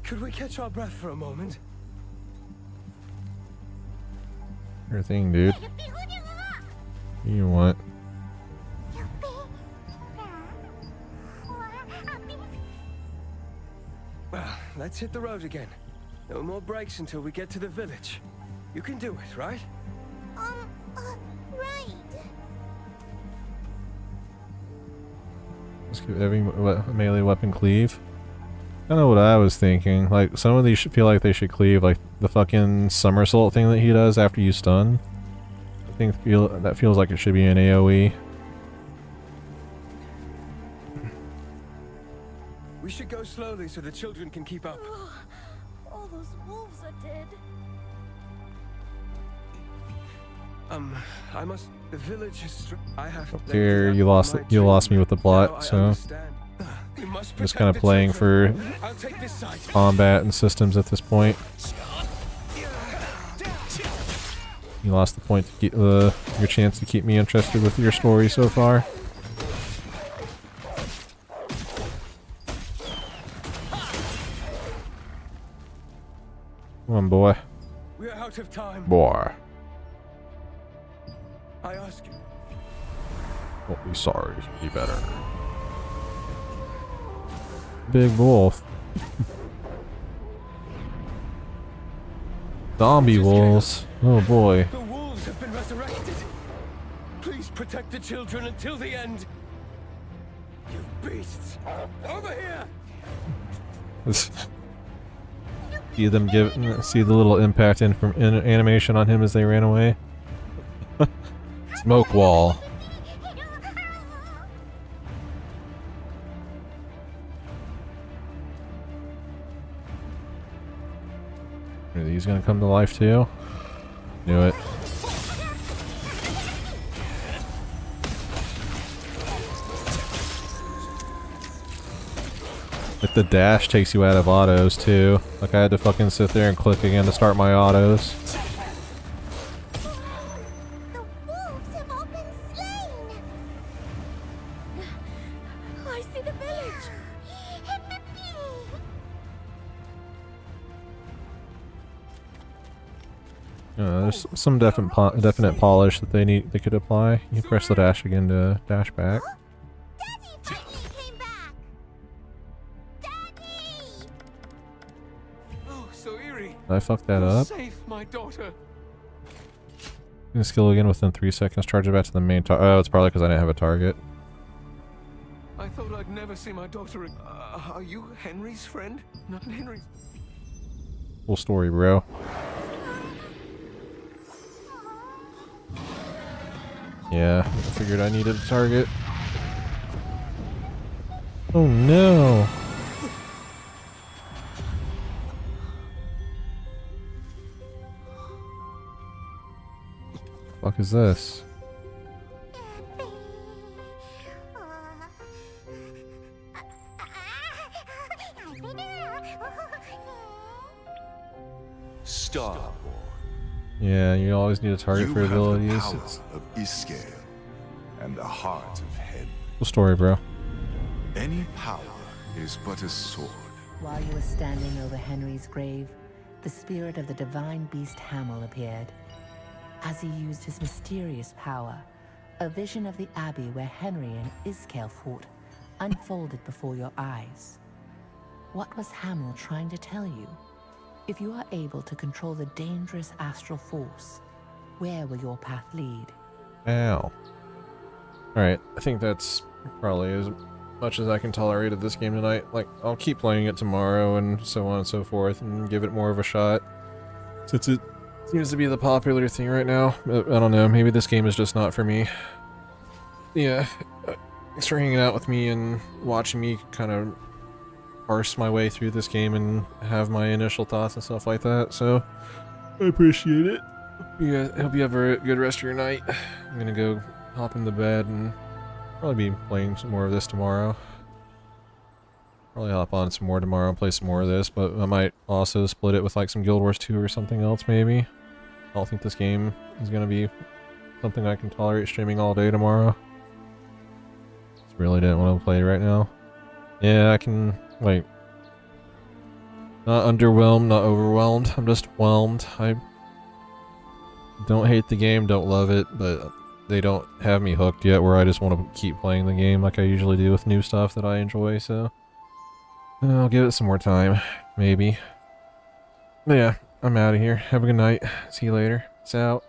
Could we catch our breath for a moment? Your thing, dude. What do you want? Well, let's hit the road again. No more breaks until we get to the village. You can do it, right? Right. Let's give every melee weapon cleave. I don't know what I was thinking. Like, some of these should feel like they should cleave, like the fucking somersault thing that he does after you stun. I think that feels like it should be an AoE. We should go slowly so the children can keep up. All those wolves are dead. I must. The village is. I have. Here, you lost me with the plot, so I'm just kind of playing for combat and systems at this point. You lost the point to keep your chance to keep me interested with your story so far. Come on, boy. We're out of time. Boy. I ask you. Don't be sorry. Be better. Big wolf. Zombie wolves. Oh boy. The wolves have been resurrected. Please protect the children until the end. You beasts. Over here. See the little impact in animation on him as they ran away. Smoke wall. Are these gonna come to life too? Knew it. Like the dash takes you out of autos too. Like I had to fucking sit there and click again to start my autos. The wolves have all been slain. I see the village. There's some definite polish that they could apply. You press the dash again to dash back. I fucked that up. Save my daughter. Skill again within 3 seconds. Charge it back to the main target. Oh, it's probably because I didn't have a target. I thought I'd never see my daughter. Are you Henry's friend? Not Henry's. Full story, bro. Yeah, I figured I needed a target. Oh no! Fuck is this? Starborn. Yeah, you always need a target for abilities. The power of Iskael and the heart of Hen. Full story, bro. Any power is but a sword. While you were standing over Henry's grave, the spirit of the divine beast Hamel appeared. As he used his mysterious power, a vision of the abbey where Henry and Iskael fought unfolded before your eyes. What was Hamel trying to tell you? If you are able to control the dangerous astral force, where will your path lead? Ow. Alright, I think that's probably as much as I can tolerate of this game tonight. Like, I'll keep playing it tomorrow and so on and so forth and give it more of a shot. Since it seems to be the popular thing right now. I don't know, maybe this game is just not for me. Yeah, thanks for hanging out with me and watching me kind of parse my way through this game and have my initial thoughts and stuff like that, so I appreciate it. Yeah, hope you have a good rest of your night. I'm gonna go hop into bed and probably be playing some more of this tomorrow. Probably hop on some more tomorrow and play some more of this, but I might also split it with like some Guild Wars 2 or something else maybe. I don't think this game is gonna be something I can tolerate streaming all day tomorrow. Just really didn't want to play it right now. Yeah, I can, like, not underwhelmed, not overwhelmed. I'm just whelmed. I don't hate the game, don't love it, but they don't have me hooked yet where I just want to keep playing the game like I usually do with new stuff that I enjoy, so I'll give it some more time, maybe. But yeah, I'm out of here. Have a good night. See you later. Peace out.